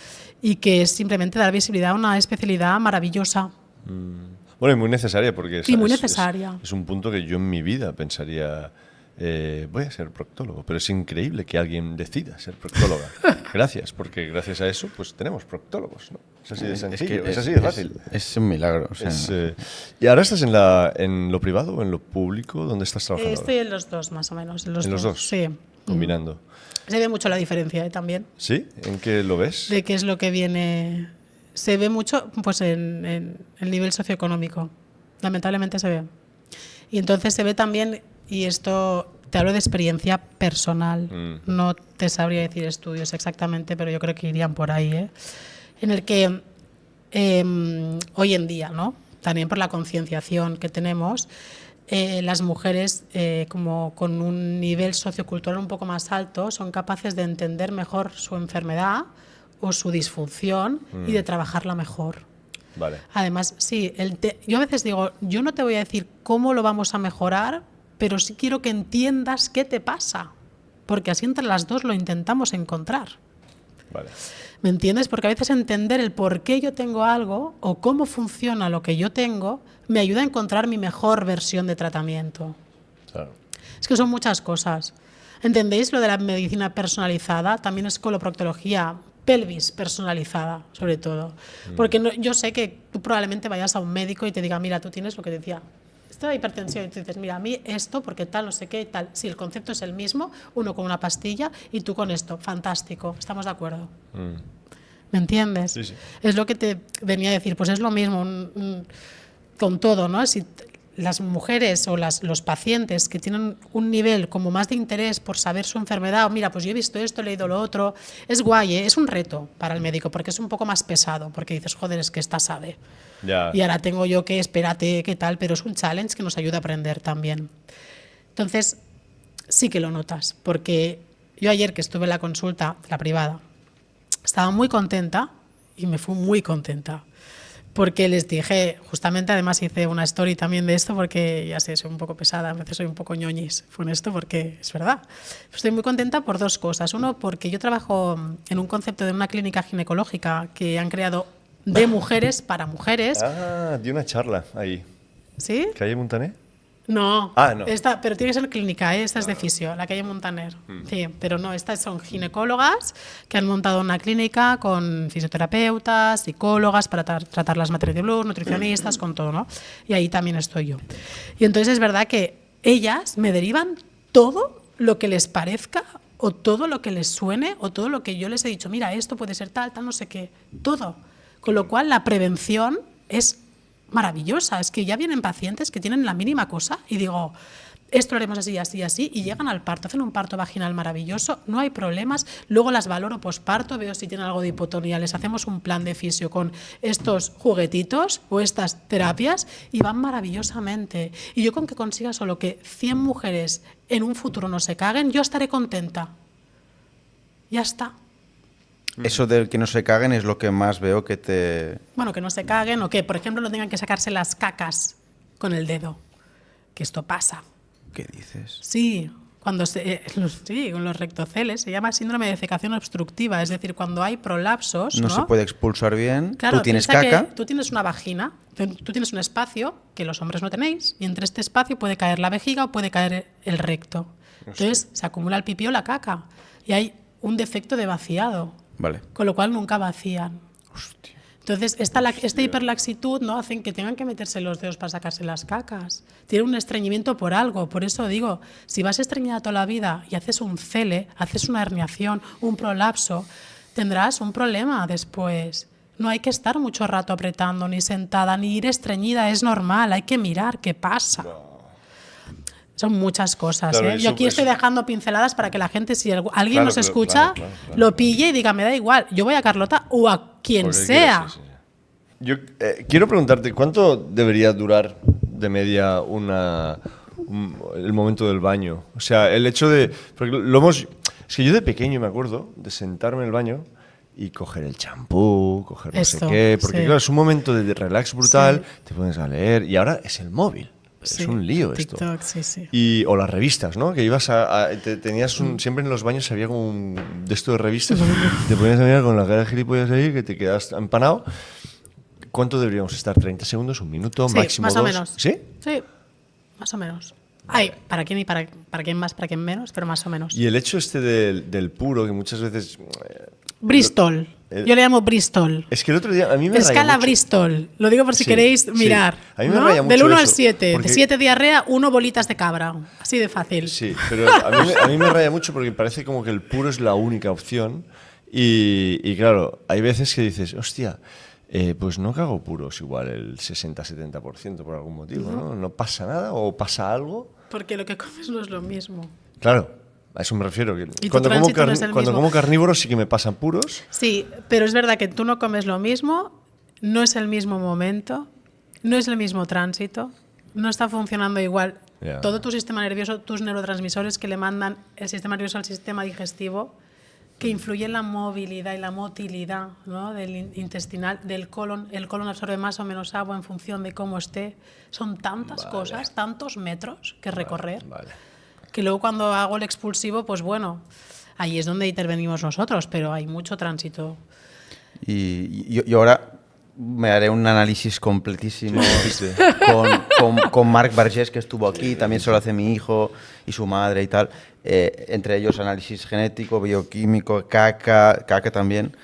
B: y que es simplemente dar visibilidad a una especialidad maravillosa.
C: Bueno, y muy necesaria porque
B: Y muy necesaria.
C: Es un punto que yo en mi vida pensaría, voy a ser proctólogo, pero es increíble que alguien decida ser proctóloga. Gracias, porque gracias a eso pues tenemos proctólogos, ¿no? Es así de sencillo, es así de fácil.
A: Es un milagro. O sea,
C: ¿Y ahora estás en lo privado o en lo público? ¿Dónde estás trabajando?
B: Estoy
C: ahora?
B: en los dos, más o menos.
C: ¿En los dos?
B: Sí.
C: Combinando.
B: Se ve mucho la diferencia también.
C: ¿Sí? ¿En qué lo ves?
B: De qué es lo que viene. Se ve mucho pues en el nivel socioeconómico. Lamentablemente se ve. Y entonces se ve también, y esto te hablo de experiencia personal, no te sabría decir estudios exactamente, pero yo creo que irían por ahí, ¿eh? En el que hoy en día, ¿no? También por la concienciación que tenemos, las mujeres, como con un nivel sociocultural un poco más alto, son capaces de entender mejor su enfermedad o su disfunción y de trabajarla mejor.
C: Vale.
B: Además, sí, yo a veces digo, yo no te voy a decir cómo lo vamos a mejorar, pero sí quiero que entiendas qué te pasa, porque así entre las dos lo intentamos encontrar.
C: Vale.
B: ¿Me entiendes? Porque a veces entender el por qué yo tengo algo o cómo funciona lo que yo tengo me ayuda a encontrar mi mejor versión de tratamiento.
C: Claro.
B: Es que son muchas cosas. ¿Entendéis lo de la medicina personalizada? También es coloproctología, pelvis personalizada, sobre todo. Porque yo sé que tú probablemente vayas a un médico y te diga, mira, tú tienes lo que decía, esta hipertensión, y tú dices, mira, a mí esto, porque tal, no sé qué, tal. Si el concepto es el mismo, uno con una pastilla y tú con esto, fantástico, estamos de acuerdo. ¿Me entiendes?
C: Sí, sí.
B: Es lo que te venía a decir, pues es lo mismo con todo, ¿no? Si las mujeres o los pacientes que tienen un nivel como más de interés por saber su enfermedad, o mira, pues yo he visto esto, he leído lo otro, es guay, ¿eh? Es un reto para el médico porque es un poco más pesado, porque dices, joder, es que esta sabe.
C: Ya.
B: Y ahora tengo yo que, espérate, qué tal, pero es un challenge que nos ayuda a aprender también. Entonces, sí que lo notas, porque yo ayer que estuve en la consulta, la privada, estaba muy contenta y me fui muy contenta. Porque les dije, justamente además hice una story también de esto, porque ya sé, soy un poco pesada, a veces soy un poco ñoñis con esto, porque es verdad. Estoy muy contenta por dos cosas. Uno, porque yo trabajo en un concepto de una clínica ginecológica que han creado de mujeres para mujeres.
C: Ah, di una charla ahí.
B: ¿Sí?
C: ¿Calle Montané?
B: No,
C: Ah, no.
B: pero tiene que ser clínica, esta es de fisio, la calle Montaner. Sí, pero no, estas son ginecólogas que han montado una clínica con fisioterapeutas, psicólogas para tratar las maternity blues, nutricionistas, con todo, ¿no? Y ahí también estoy yo. Y entonces es verdad que ellas me derivan todo lo que les parezca o todo lo que les suene o todo lo que yo les he dicho, mira, esto puede ser tal, no sé qué, todo. Con lo cual la prevención es maravillosa. Es que ya vienen pacientes que tienen la mínima cosa y digo, esto lo haremos así, así, así, y llegan al parto, hacen un parto vaginal maravilloso, no hay problemas, luego las valoro posparto, veo si tienen algo de hipotonía, les hacemos un plan de fisio con estos juguetitos o estas terapias y van maravillosamente. Y yo con que consiga solo que 100 mujeres en un futuro no se caguen, yo estaré contenta. Ya está.
A: Eso de que no se caguen es lo que más veo que te...
B: Bueno, que no se caguen o que, por ejemplo, no tengan que sacarse las cacas con el dedo, que esto pasa.
A: ¿Qué dices?
B: Sí, con los rectoceles se llama síndrome de defecación obstructiva, es decir, cuando hay prolapsos,
A: No se puede expulsar bien,
B: Claro,
A: tú tienes
B: piensa
A: caca.
B: que tú tienes una vagina, tú tienes un espacio que los hombres no tenéis, y entre este espacio puede caer la vejiga o puede caer el recto. Entonces se acumula el pipí o la caca y hay un defecto de vaciado,
A: Vale.
B: con lo cual nunca vacían.
A: Hostia.
B: Entonces, esta hiperlaxitud no hacen que tengan que meterse los dedos para sacarse las cacas. Tiene un estreñimiento por algo. Por eso digo, si vas estreñida toda la vida y haces un cele, haces una herniación, un prolapso, tendrás un problema después. No hay que estar mucho rato apretando, ni sentada, ni ir estreñida. Es normal, hay que mirar qué pasa. Son muchas cosas.
C: Claro,
B: Yo aquí estoy dejando pinceladas para que la gente, si alguien nos escucha, lo pille y diga, me da igual, yo voy a Carlota o a quien
C: Porque
B: sea.
C: quieras, sí, sí. Yo quiero preguntarte, ¿cuánto debería durar de media el momento del baño? O sea, el hecho de... Porque es que yo de pequeño me acuerdo de sentarme en el baño y coger el champú, coger no sé
B: Esto,
C: qué, porque
B: sí.
C: claro, es un momento de relax brutal,
B: Sí.
C: te pones a leer y ahora es el móvil.
B: Sí,
C: Es un lío esto.
B: TikTok, sí, sí.
C: O las revistas, ¿no? Que ibas tenías siempre en los baños había como un de esto de revistas, te ponías a mirar con la cara de gilipollas ahí que te quedas empanado. ¿Cuánto deberíamos estar? ¿30 segundos? ¿Un minuto?
B: Sí,
C: ¿Máximo
B: más
C: 2?
B: o menos.
C: ¿Sí?
B: Sí, más o menos. Hay para quién y para quién más, para quién menos, pero más o menos.
C: Y el hecho del puro, que muchas veces...
B: Bristol. Yo le llamo Bristol.
C: Es que el otro día a mí me raya
B: Escala
C: mucho.
B: Bristol. Lo digo por si
C: Sí,
B: queréis
C: sí.
B: mirar.
C: A mí me
B: ¿no?
C: raya mucho
B: Del 1 al
C: eso,
B: 7.
C: porque-
B: De 7 diarrea, 1 bolitas de cabra. Así de fácil.
C: Sí, pero a mí me raya mucho porque parece como que el puro es la única opción y claro, hay veces que dices, hostia, pues no cago puros igual el 60-70% por algún motivo, ¿no? No pasa nada o pasa algo.
B: Porque lo que comes no es lo mismo.
C: Claro, a eso me refiero. Que
B: Y tu
C: cuando
B: tránsito no es el
C: cuando
B: mismo.
C: como carnívoros sí que me pasan puros.
B: Sí, pero es verdad que tú no comes lo mismo, no es el mismo momento, no es el mismo tránsito, no está funcionando igual.
C: Ya.
B: Todo tu sistema nervioso, tus neurotransmisores que le mandan el sistema nervioso al sistema digestivo, que influye en la movilidad y la motilidad, ¿no? Del intestinal, del colon. El colon absorbe más o menos agua en función de cómo esté. Son tantas cosas, tantos metros que recorrer,
C: Vale.
B: que luego cuando hago el expulsivo, pues bueno, ahí es donde intervenimos nosotros, pero hay mucho tránsito.
A: Y yo ahora me haré un análisis completísimo con Marc Vergés, que estuvo aquí, también se lo hace mi hijo y su madre y tal. Entre ellos análisis genético, bioquímico, caca también,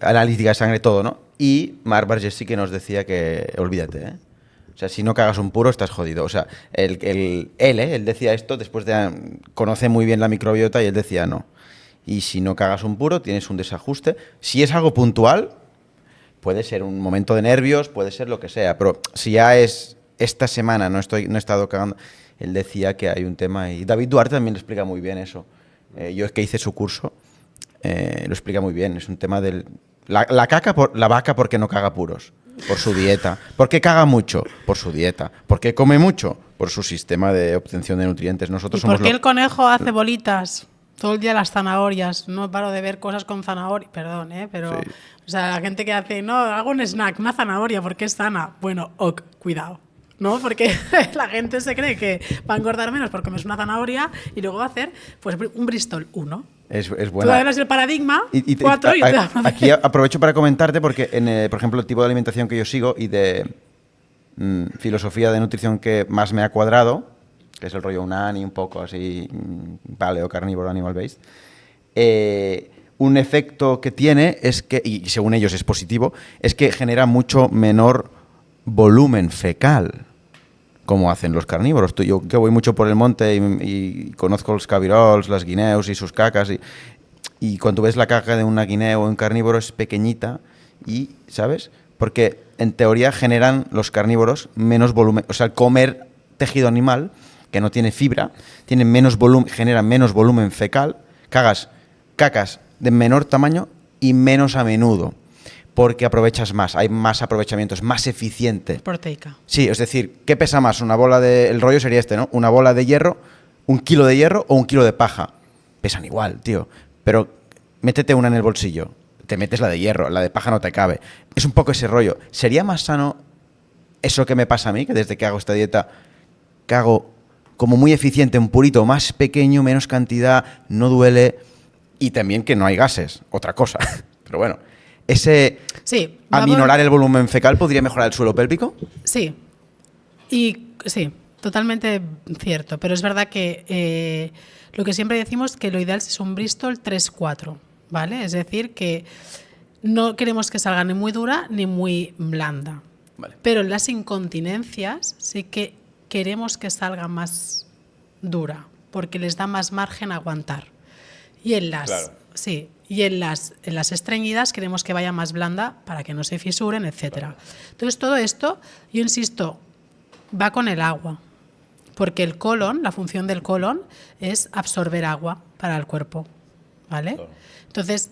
A: analítica de sangre, todo, ¿no? Y Marc Vergés sí que nos decía que olvídate, ¿eh? O sea, si no cagas un puro, estás jodido. O sea, él decía esto después de... Conoce muy bien la microbiota y él decía no. Y si no cagas un puro, tienes un desajuste. Si es algo puntual, puede ser un momento de nervios, puede ser lo que sea. Pero si ya es esta semana, no he estado cagando, él decía que hay un tema. Y David Duarte también lo explica muy bien eso. Yo es que hice su curso, lo explica muy bien. Es un tema del... La vaca, ¿por qué no caga puros? Por su dieta. ¿Por qué caga mucho? Por su dieta. ¿Por qué come mucho? Por su sistema de obtención de nutrientes. Nosotros
B: ¿Y por
A: somos
B: qué el conejo hace bolitas? Todo el día las zanahorias. No paro de ver cosas con zanahoria. Perdón, pero...
A: Sí.
B: O sea, la gente que hace, no, hago un snack, una zanahoria, porque es sana. Bueno, ok, cuidado. ¿no? Porque la gente se cree que va a engordar menos por comerse una zanahoria y luego va a hacer pues un Bristol 1.
A: Es
B: Tú
A: buena.
B: eres el paradigma 4 y te va a
A: Aquí aprovecho para comentarte porque, por ejemplo, el tipo de alimentación que yo sigo y de filosofía de nutrición que más me ha cuadrado, que es el rollo Unani, un poco así, paleo, carnívoro, animal based, un efecto que tiene es que, y según ellos es positivo, es que genera mucho menor volumen fecal, como hacen los carnívoros. Yo que voy mucho por el monte y conozco los cabirols, las guineos y sus cacas, y cuando ves la caca de una guineo o un carnívoro es pequeñita y, ¿sabes? Porque en teoría generan los carnívoros menos volumen, o sea, al comer tejido animal que no tiene fibra, tiene menos volumen, generan menos volumen fecal, cacas de menor tamaño y menos a menudo, porque aprovechas más, hay más aprovechamiento, es más eficiente.
B: proteica.
A: Sí, es decir, ¿qué pesa más? Una bola de... El rollo sería este, ¿no? Una bola de hierro, 1 kilo de hierro o 1 kilo de paja. Pesan igual, tío. Pero métete una en el bolsillo. Te metes la de hierro, la de paja no te cabe. Es un poco ese rollo. ¿Sería más sano eso que me pasa a mí, que desde que hago esta dieta, que hago como muy eficiente, un purito más pequeño, menos cantidad, no duele y también que no hay gases? Otra cosa. Pero bueno,
B: Sí,
A: aminorar el volumen fecal podría mejorar el suelo pélvico.
B: Sí, y sí, totalmente cierto, pero es verdad que lo que siempre decimos que lo ideal es un Bristol 3-4, ¿vale? Es decir, que no queremos que salga ni muy dura ni muy blanda,
A: Vale.
B: pero en las incontinencias sí que queremos que salga más dura, porque les da más margen a aguantar. Y en las...
C: Claro.
B: Sí, y en las estreñidas queremos que vaya más blanda para que no se fisuren, etcétera. Entonces, todo esto, yo insisto, va con el agua, porque el colon, la función del colon es absorber agua para el cuerpo, ¿vale?
C: Claro.
B: Entonces,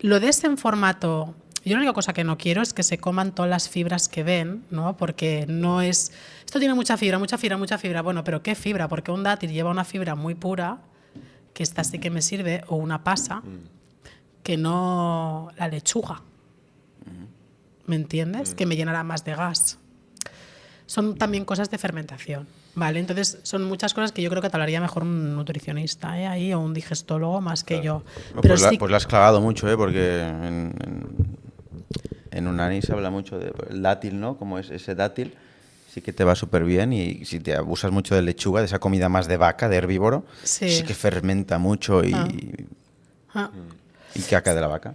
B: lo des en formato... Yo la única cosa que no quiero es que se coman todas las fibras que ven, ¿no? Porque no es... Esto tiene mucha fibra, mucha fibra, mucha fibra. Bueno, pero ¿qué fibra? Porque un dátil lleva una fibra muy pura, que esta sí que me sirve, o una pasa, que no la lechuga. ¿Me entiendes? Que me llenará más de gas. Son también cosas de fermentación, ¿vale? Entonces, son muchas cosas que yo creo que te hablaría mejor un nutricionista, ahí, o un digestólogo más que yo.
A: No,
B: Pero
A: pues,
B: sí,
A: pues la has clavado mucho, porque en Unani se habla mucho del dátil, ¿no? Como es ese dátil, sí que te va súper bien, y si te abusas mucho de lechuga, de esa comida más de vaca, de herbívoro,
B: Sí.
A: que fermenta mucho y caca de la vaca.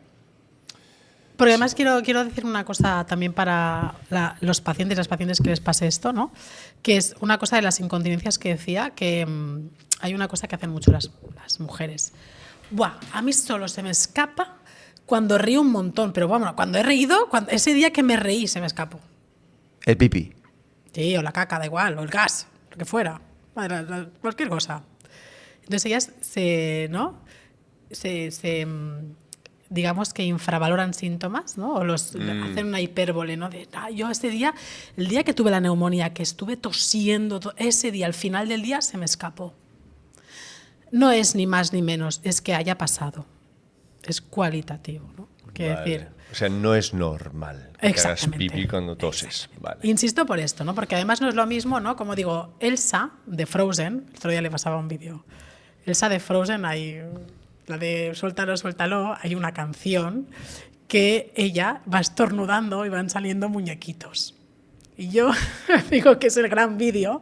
B: porque además quiero decir una cosa también para los pacientes y las pacientes que les pase esto, ¿no? Que es una cosa de las incontinencias que decía, que hay una cosa que hacen mucho las mujeres. Buah, a mí solo se me escapa cuando río un montón, pero vamos, cuando he reído, ese día que me reí se me escapó.
A: El pipí.
B: Sí, o la caca, da igual, o el gas, lo que fuera, cualquier cosa. Entonces ellas digamos que infravaloran síntomas, ¿no? O hacen una hipérbole, ¿no? De, yo ese día, el día que tuve la neumonía, que estuve tosiendo, ese día, al final del día, se me escapó. No es ni más ni menos, es que haya pasado. Es cualitativo, ¿no? Quiero decir...
C: O sea, no es normal que hagas
B: Exactamente.
C: pipí cuando toses. Vale.
B: Insisto por esto, ¿no? Porque además no es lo mismo, ¿no? Como digo, Elsa de Frozen, el otro día le pasaba un vídeo. Elsa de Frozen, hay la de Suéltalo, suéltalo, hay una canción que ella va estornudando y van saliendo muñequitos. Y yo digo que es el gran vídeo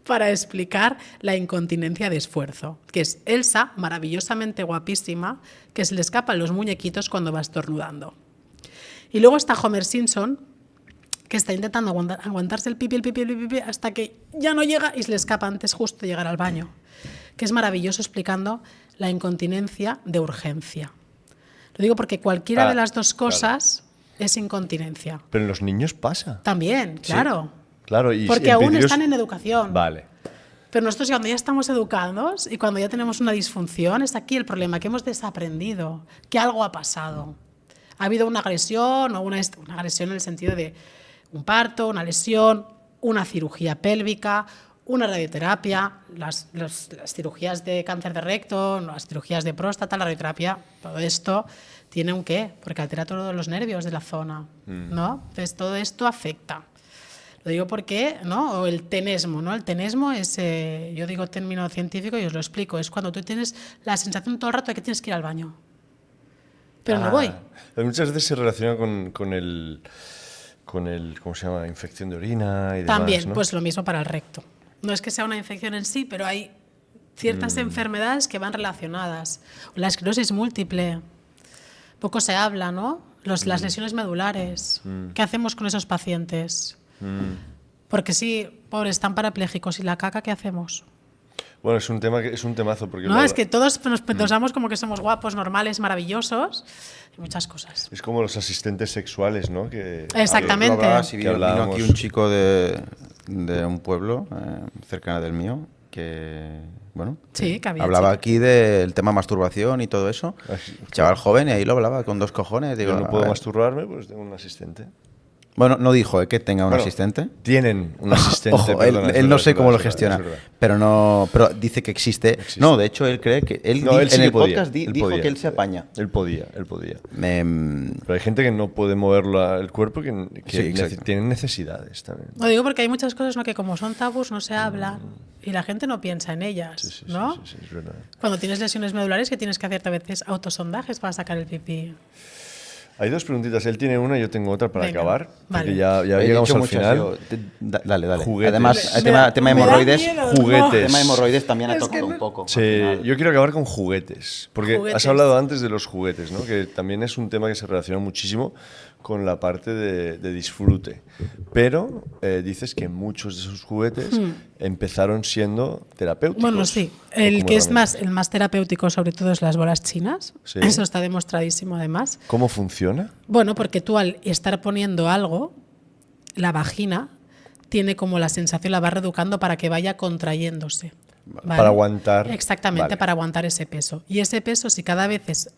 B: para explicar la incontinencia de esfuerzo, que es Elsa, maravillosamente guapísima, que se le escapan los muñequitos cuando va estornudando. Y luego está Homer Simpson, que está intentando aguantarse el pipi hasta que ya no llega y se le escapa antes justo de llegar al baño, que es maravilloso explicando la incontinencia de urgencia. Lo digo porque cualquiera de las dos cosas es incontinencia.
C: Pero en los niños pasa.
B: También, claro.
C: Sí. Claro, y
B: porque
C: en
B: aún
C: pedidos-
B: están en educación.
C: Vale.
B: Pero nosotros cuando ya estamos educados y cuando ya tenemos una disfunción, es aquí el problema, que hemos desaprendido, que algo ha pasado. Ha habido una agresión, o una agresión en el sentido de un parto, una lesión, una cirugía pélvica, una radioterapia, las cirugías de cáncer de recto, las cirugías de próstata, la radioterapia, todo esto tiene un qué, porque altera todos los nervios de la zona, ¿no? Entonces todo esto afecta. Lo digo porque, ¿no? O el tenesmo, ¿no? El tenesmo es, yo digo término científico y os lo explico, es cuando tú tienes la sensación todo el rato de que tienes que ir al baño. Pero no voy.
C: Muchas veces se relaciona con el, ¿cómo se llama? Infección de orina y demás,
B: También,
C: ¿no?
B: pues lo mismo para el recto. No es que sea una infección en sí, pero hay ciertas enfermedades que van relacionadas. La esclerosis múltiple, poco se habla, ¿no? Las lesiones medulares. ¿Qué hacemos con esos pacientes? Porque sí, pobres, están parapléjicos. ¿Y la caca qué hacemos?
C: Bueno, es un temazo. Porque
B: No, es que todos nos pensamos como que somos guapos, normales, maravillosos y muchas cosas.
C: Es como los asistentes sexuales, ¿no? Que,
B: Exactamente.
A: Lo hablaba, sí,
C: Que
A: vino
C: hablábamos.
A: aquí un chico de un pueblo cercano del mío que, bueno,
B: Sí, que había
A: hablaba
B: chicas.
A: aquí del tema masturbación y todo eso. Chaval joven, y ahí lo hablaba con 2 cojones. Digo,
C: Yo no
A: a
C: puedo
A: ver.
C: masturbarme, pues tengo un asistente.
A: Bueno, no dijo que tenga un
C: Bueno,
A: asistente.
C: Tienen un asistente.
A: Ojo,
C: perdona, es
A: él no
C: verdad,
A: sé
C: es
A: cómo lo
C: verdad, es
A: gestiona,
C: verdad.
A: pero dice que existe. No, de hecho él cree que
C: No, él sí
A: en
C: que
A: el
C: podía,
A: podcast dijo
C: podía.
A: que él se apaña.
C: Él podía.
A: Me-
C: Pero hay gente que no puede mover el cuerpo que
A: Sí, exacto.
C: tienen necesidades también.
B: Lo digo porque hay muchas cosas, ¿no? Que como son tabús no se habla y la gente no piensa en ellas,
C: Sí,
B: ¿no?
C: sí, es verdad.
B: Cuando tienes lesiones medulares que tienes que hacerte a veces autosondajes para sacar el pipí.
C: Hay 2 preguntitas. Él tiene una, yo tengo otra para
B: Venga,
C: acabar. Porque
B: vale.
C: ya
A: he
C: llegamos
A: dicho
C: al
A: muchas,
C: final.
A: yo. Dale.
C: Juguetes.
A: Además, el
B: Me da-
A: tema de
B: me da
A: hemorroides.
B: miedo,
C: Juguetes.
A: El tema de hemorroides también ha
B: Es
A: tocado
B: que
A: un poco.
C: Sí,
A: al final.
C: yo quiero acabar con juguetes, porque
B: Juguetes.
C: has hablado antes de los juguetes, ¿no? Que también es un tema que se relaciona muchísimo con la parte de disfrute. Pero dices que muchos de esos juguetes empezaron siendo terapéuticos.
B: Bueno, sí.
C: o
B: El
C: como
B: que es
C: herramientas.
B: el más terapéutico sobre todo es las bolas chinas.
C: Sí.
B: Eso está demostradísimo además.
C: ¿Cómo funciona?
B: Bueno, porque tú al estar poniendo algo, la vagina tiene como la sensación, la va reeducando para que vaya contrayéndose. ¿vale?
C: Para aguantar.
B: Exactamente,
C: Vale.
B: para aguantar ese peso. Y ese peso, si cada vez es,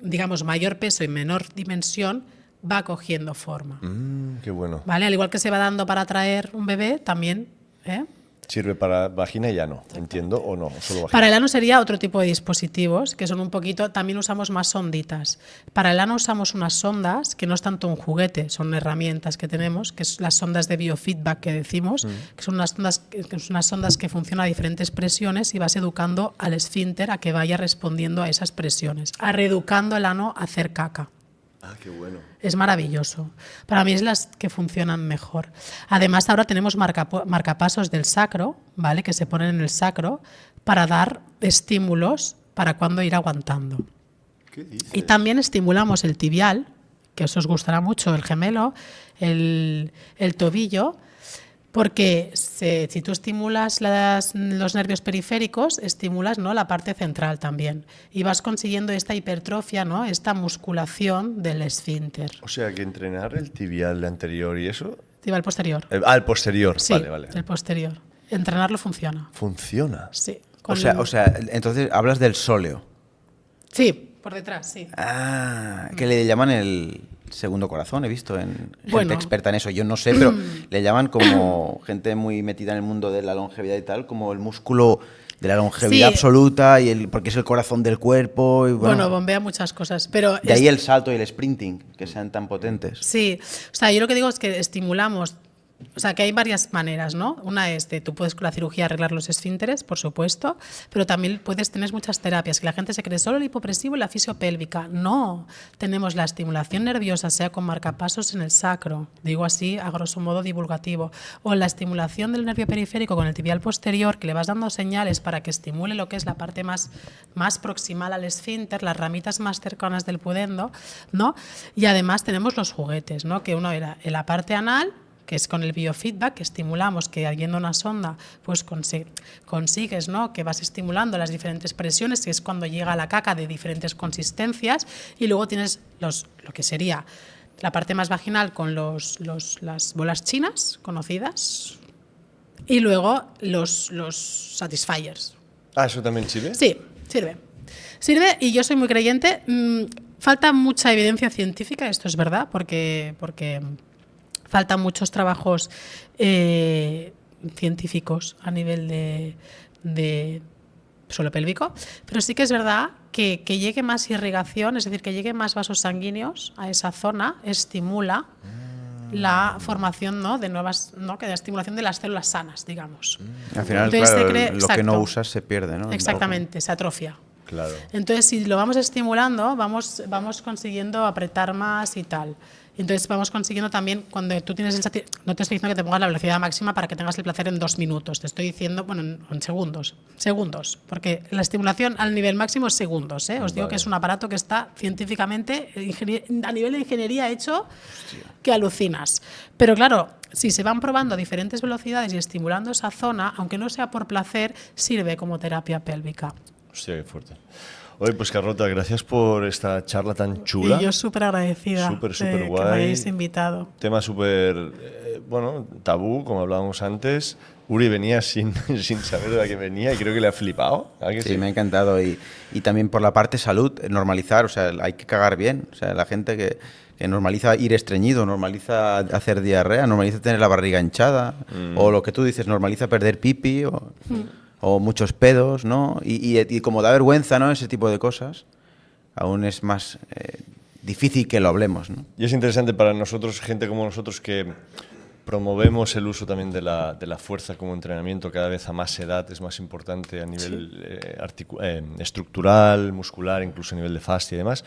B: digamos, mayor peso y menor dimensión, va cogiendo forma.
C: Qué bueno.
B: ¿Vale? Al igual que se va dando para traer un bebé, también. ¿eh?
C: Sirve para vagina y ano, entiendo, o no, solo vagina.
B: Para el ano sería otro tipo de dispositivos, que son un poquito, también usamos más sonditas. Para el ano usamos unas sondas, que no es tanto un juguete, son herramientas que tenemos, que son las sondas de biofeedback que decimos, que son unas sondas que funcionan a diferentes presiones y vas educando al esfínter a que vaya respondiendo a esas presiones, a reeducando el ano a hacer caca.
C: Ah, qué bueno.
B: Es maravilloso. Para mí es las que funcionan mejor. Además, ahora tenemos marcapasos del sacro, ¿vale? Que se ponen en el sacro para dar estímulos para cuando ir aguantando.
C: ¿Qué dices?
B: Y también estimulamos el tibial, que eso os gustará mucho, el gemelo, el tobillo, porque si tú estimulas los nervios periféricos, estimulas, ¿no?, la parte central también. Y vas consiguiendo esta hipertrofia, ¿no?, esta musculación del esfínter.
C: O sea, que entrenar el tibial anterior y eso...
B: Tibial posterior.
C: El posterior,
B: Sí,
C: vale.
B: el posterior. Entrenarlo funciona.
C: Funciona.
B: Sí.
A: O sea, entonces hablas del sóleo.
B: Sí, por detrás, sí.
A: Que le llaman el segundo corazón, he visto en gente
B: Bueno.
A: experta en eso. Yo no sé, pero le llaman como gente muy metida en el mundo de la longevidad y tal, como el músculo de la longevidad
B: Sí.
A: absoluta y porque es el corazón del cuerpo. Y
B: Bueno, bombea muchas cosas, pero...
A: de ahí el salto y el sprinting, que sean tan potentes.
B: Sí, o sea, yo lo que digo es que estimulamos, o sea, que hay varias maneras, ¿no? Una es de, tú puedes con la cirugía arreglar los esfínteres, por supuesto, pero también tener muchas terapias, que la gente se cree solo el hipopresivo y la fisiopélvica. No, tenemos la estimulación nerviosa, sea con marcapasos en el sacro, digo así a grosso modo divulgativo, o la estimulación del nervio periférico con el tibial posterior, que le vas dando señales para que estimule lo que es la parte más proximal al esfínter, las ramitas más cercanas del pudendo, ¿no? Y además tenemos los juguetes, ¿no? Que uno era en la parte anal, que es con el biofeedback, que estimulamos, que yendo una sonda, pues consigues, ¿no?, que vas estimulando las diferentes presiones, que es cuando llega la caca de diferentes consistencias, y luego tienes lo que sería la parte más vaginal con las bolas chinas conocidas, y luego los satisfiers.
C: Ah, ¿eso también sirve?
B: Sí, sirve. Sirve, y yo soy muy creyente. Falta mucha evidencia científica, esto es verdad, porque faltan muchos trabajos científicos a nivel de suelo pélvico, pero sí que es verdad que llegue más irrigación, es decir, que lleguen más vasos sanguíneos a esa zona, estimula la formación, ¿no?, de nuevas, ¿no?, que de estimulación de las células sanas, digamos.
E: Al final,
B: Entonces,
E: claro,
B: se cree-
E: lo que no
B: exacto.
E: usas se pierde, ¿no?
B: Exactamente, se atrofia.
C: Claro.
B: Entonces, si lo vamos estimulando, vamos consiguiendo apretar más y tal. Entonces, vamos consiguiendo también, cuando tú tienes no te estoy diciendo que te pongas la velocidad máxima para que tengas el placer en 2 minutos, te estoy diciendo, bueno, en segundos, porque la estimulación al nivel máximo es segundos, ¿eh? Os digo que es un aparato que está científicamente, a nivel de ingeniería hecho, que alucinas. Pero claro, si se van probando a diferentes velocidades y estimulando esa zona, aunque no sea por placer, sirve como terapia pélvica.
C: Hostia, qué fuerte. Oye, pues Carlota, gracias por esta charla tan chula.
B: Y yo súper agradecida
C: Súper
B: de
C: guay.
B: que me hayáis invitado.
C: Tema súper, bueno, tabú, como hablábamos antes. Uri venía sin saber de la que venía y creo que le ha flipado. ¿A que
E: Sí, me ha encantado. Y también por la parte salud, normalizar, o sea, hay que cagar bien. O sea, la gente que normaliza ir estreñido, normaliza hacer diarrea, normaliza tener la barriga hinchada, o lo que tú dices, normaliza perder pipi, o muchos pedos, ¿no? Y como da vergüenza, ¿no?, ese tipo de cosas, aún es más difícil que lo hablemos, ¿no?
C: Y es interesante para nosotros, gente como nosotros, que promovemos el uso también de la fuerza como entrenamiento cada vez a más edad, es más importante a nivel estructural, muscular, incluso a nivel de fascia y demás.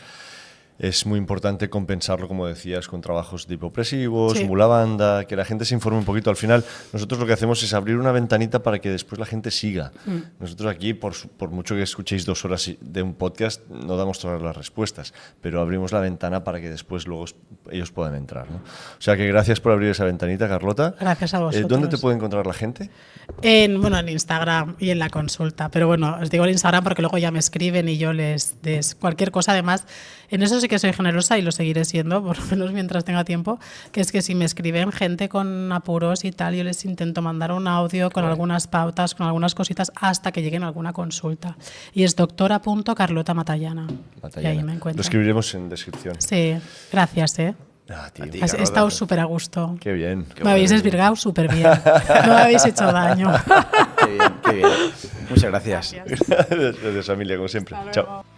C: Es muy importante compensarlo, como decías, con trabajos de hipopresivos,
B: Sí.
C: mula banda, que la gente se informe un poquito. Al final, nosotros lo que hacemos es abrir una ventanita para que después la gente siga. Nosotros aquí, por mucho que escuchéis 2 horas de un podcast, no damos todas las respuestas, pero abrimos la ventana para que después luego ellos puedan entrar, ¿no? O sea que gracias por abrir esa ventanita, Carlota.
B: Gracias a vosotros.
C: ¿Dónde te puede encontrar la gente?
B: En Instagram y en la consulta. Pero bueno, os digo el Instagram porque luego ya me escriben y yo les cualquier cosa. Además, en eso sí que soy generosa y lo seguiré siendo, por lo menos mientras tenga tiempo, que es que si me escriben gente con apuros y tal, yo les intento mandar un audio con algunas pautas, con algunas cositas, hasta que lleguen a alguna consulta. Y es doctora.carlotamatallana. Y ahí me
C: Lo
B: encuentran.
C: escribiremos en descripción.
B: Sí, gracias, ¿eh?
C: Ah, tío.
E: ti.
B: He estado súper a gusto.
C: Qué bien.
B: Me habéis desvirgado súper bien. No me habéis hecho daño.
E: Qué bien, qué bien. Muchas gracias.
C: Gracias, familia, como siempre.
B: Hasta
C: Chao.
B: luego.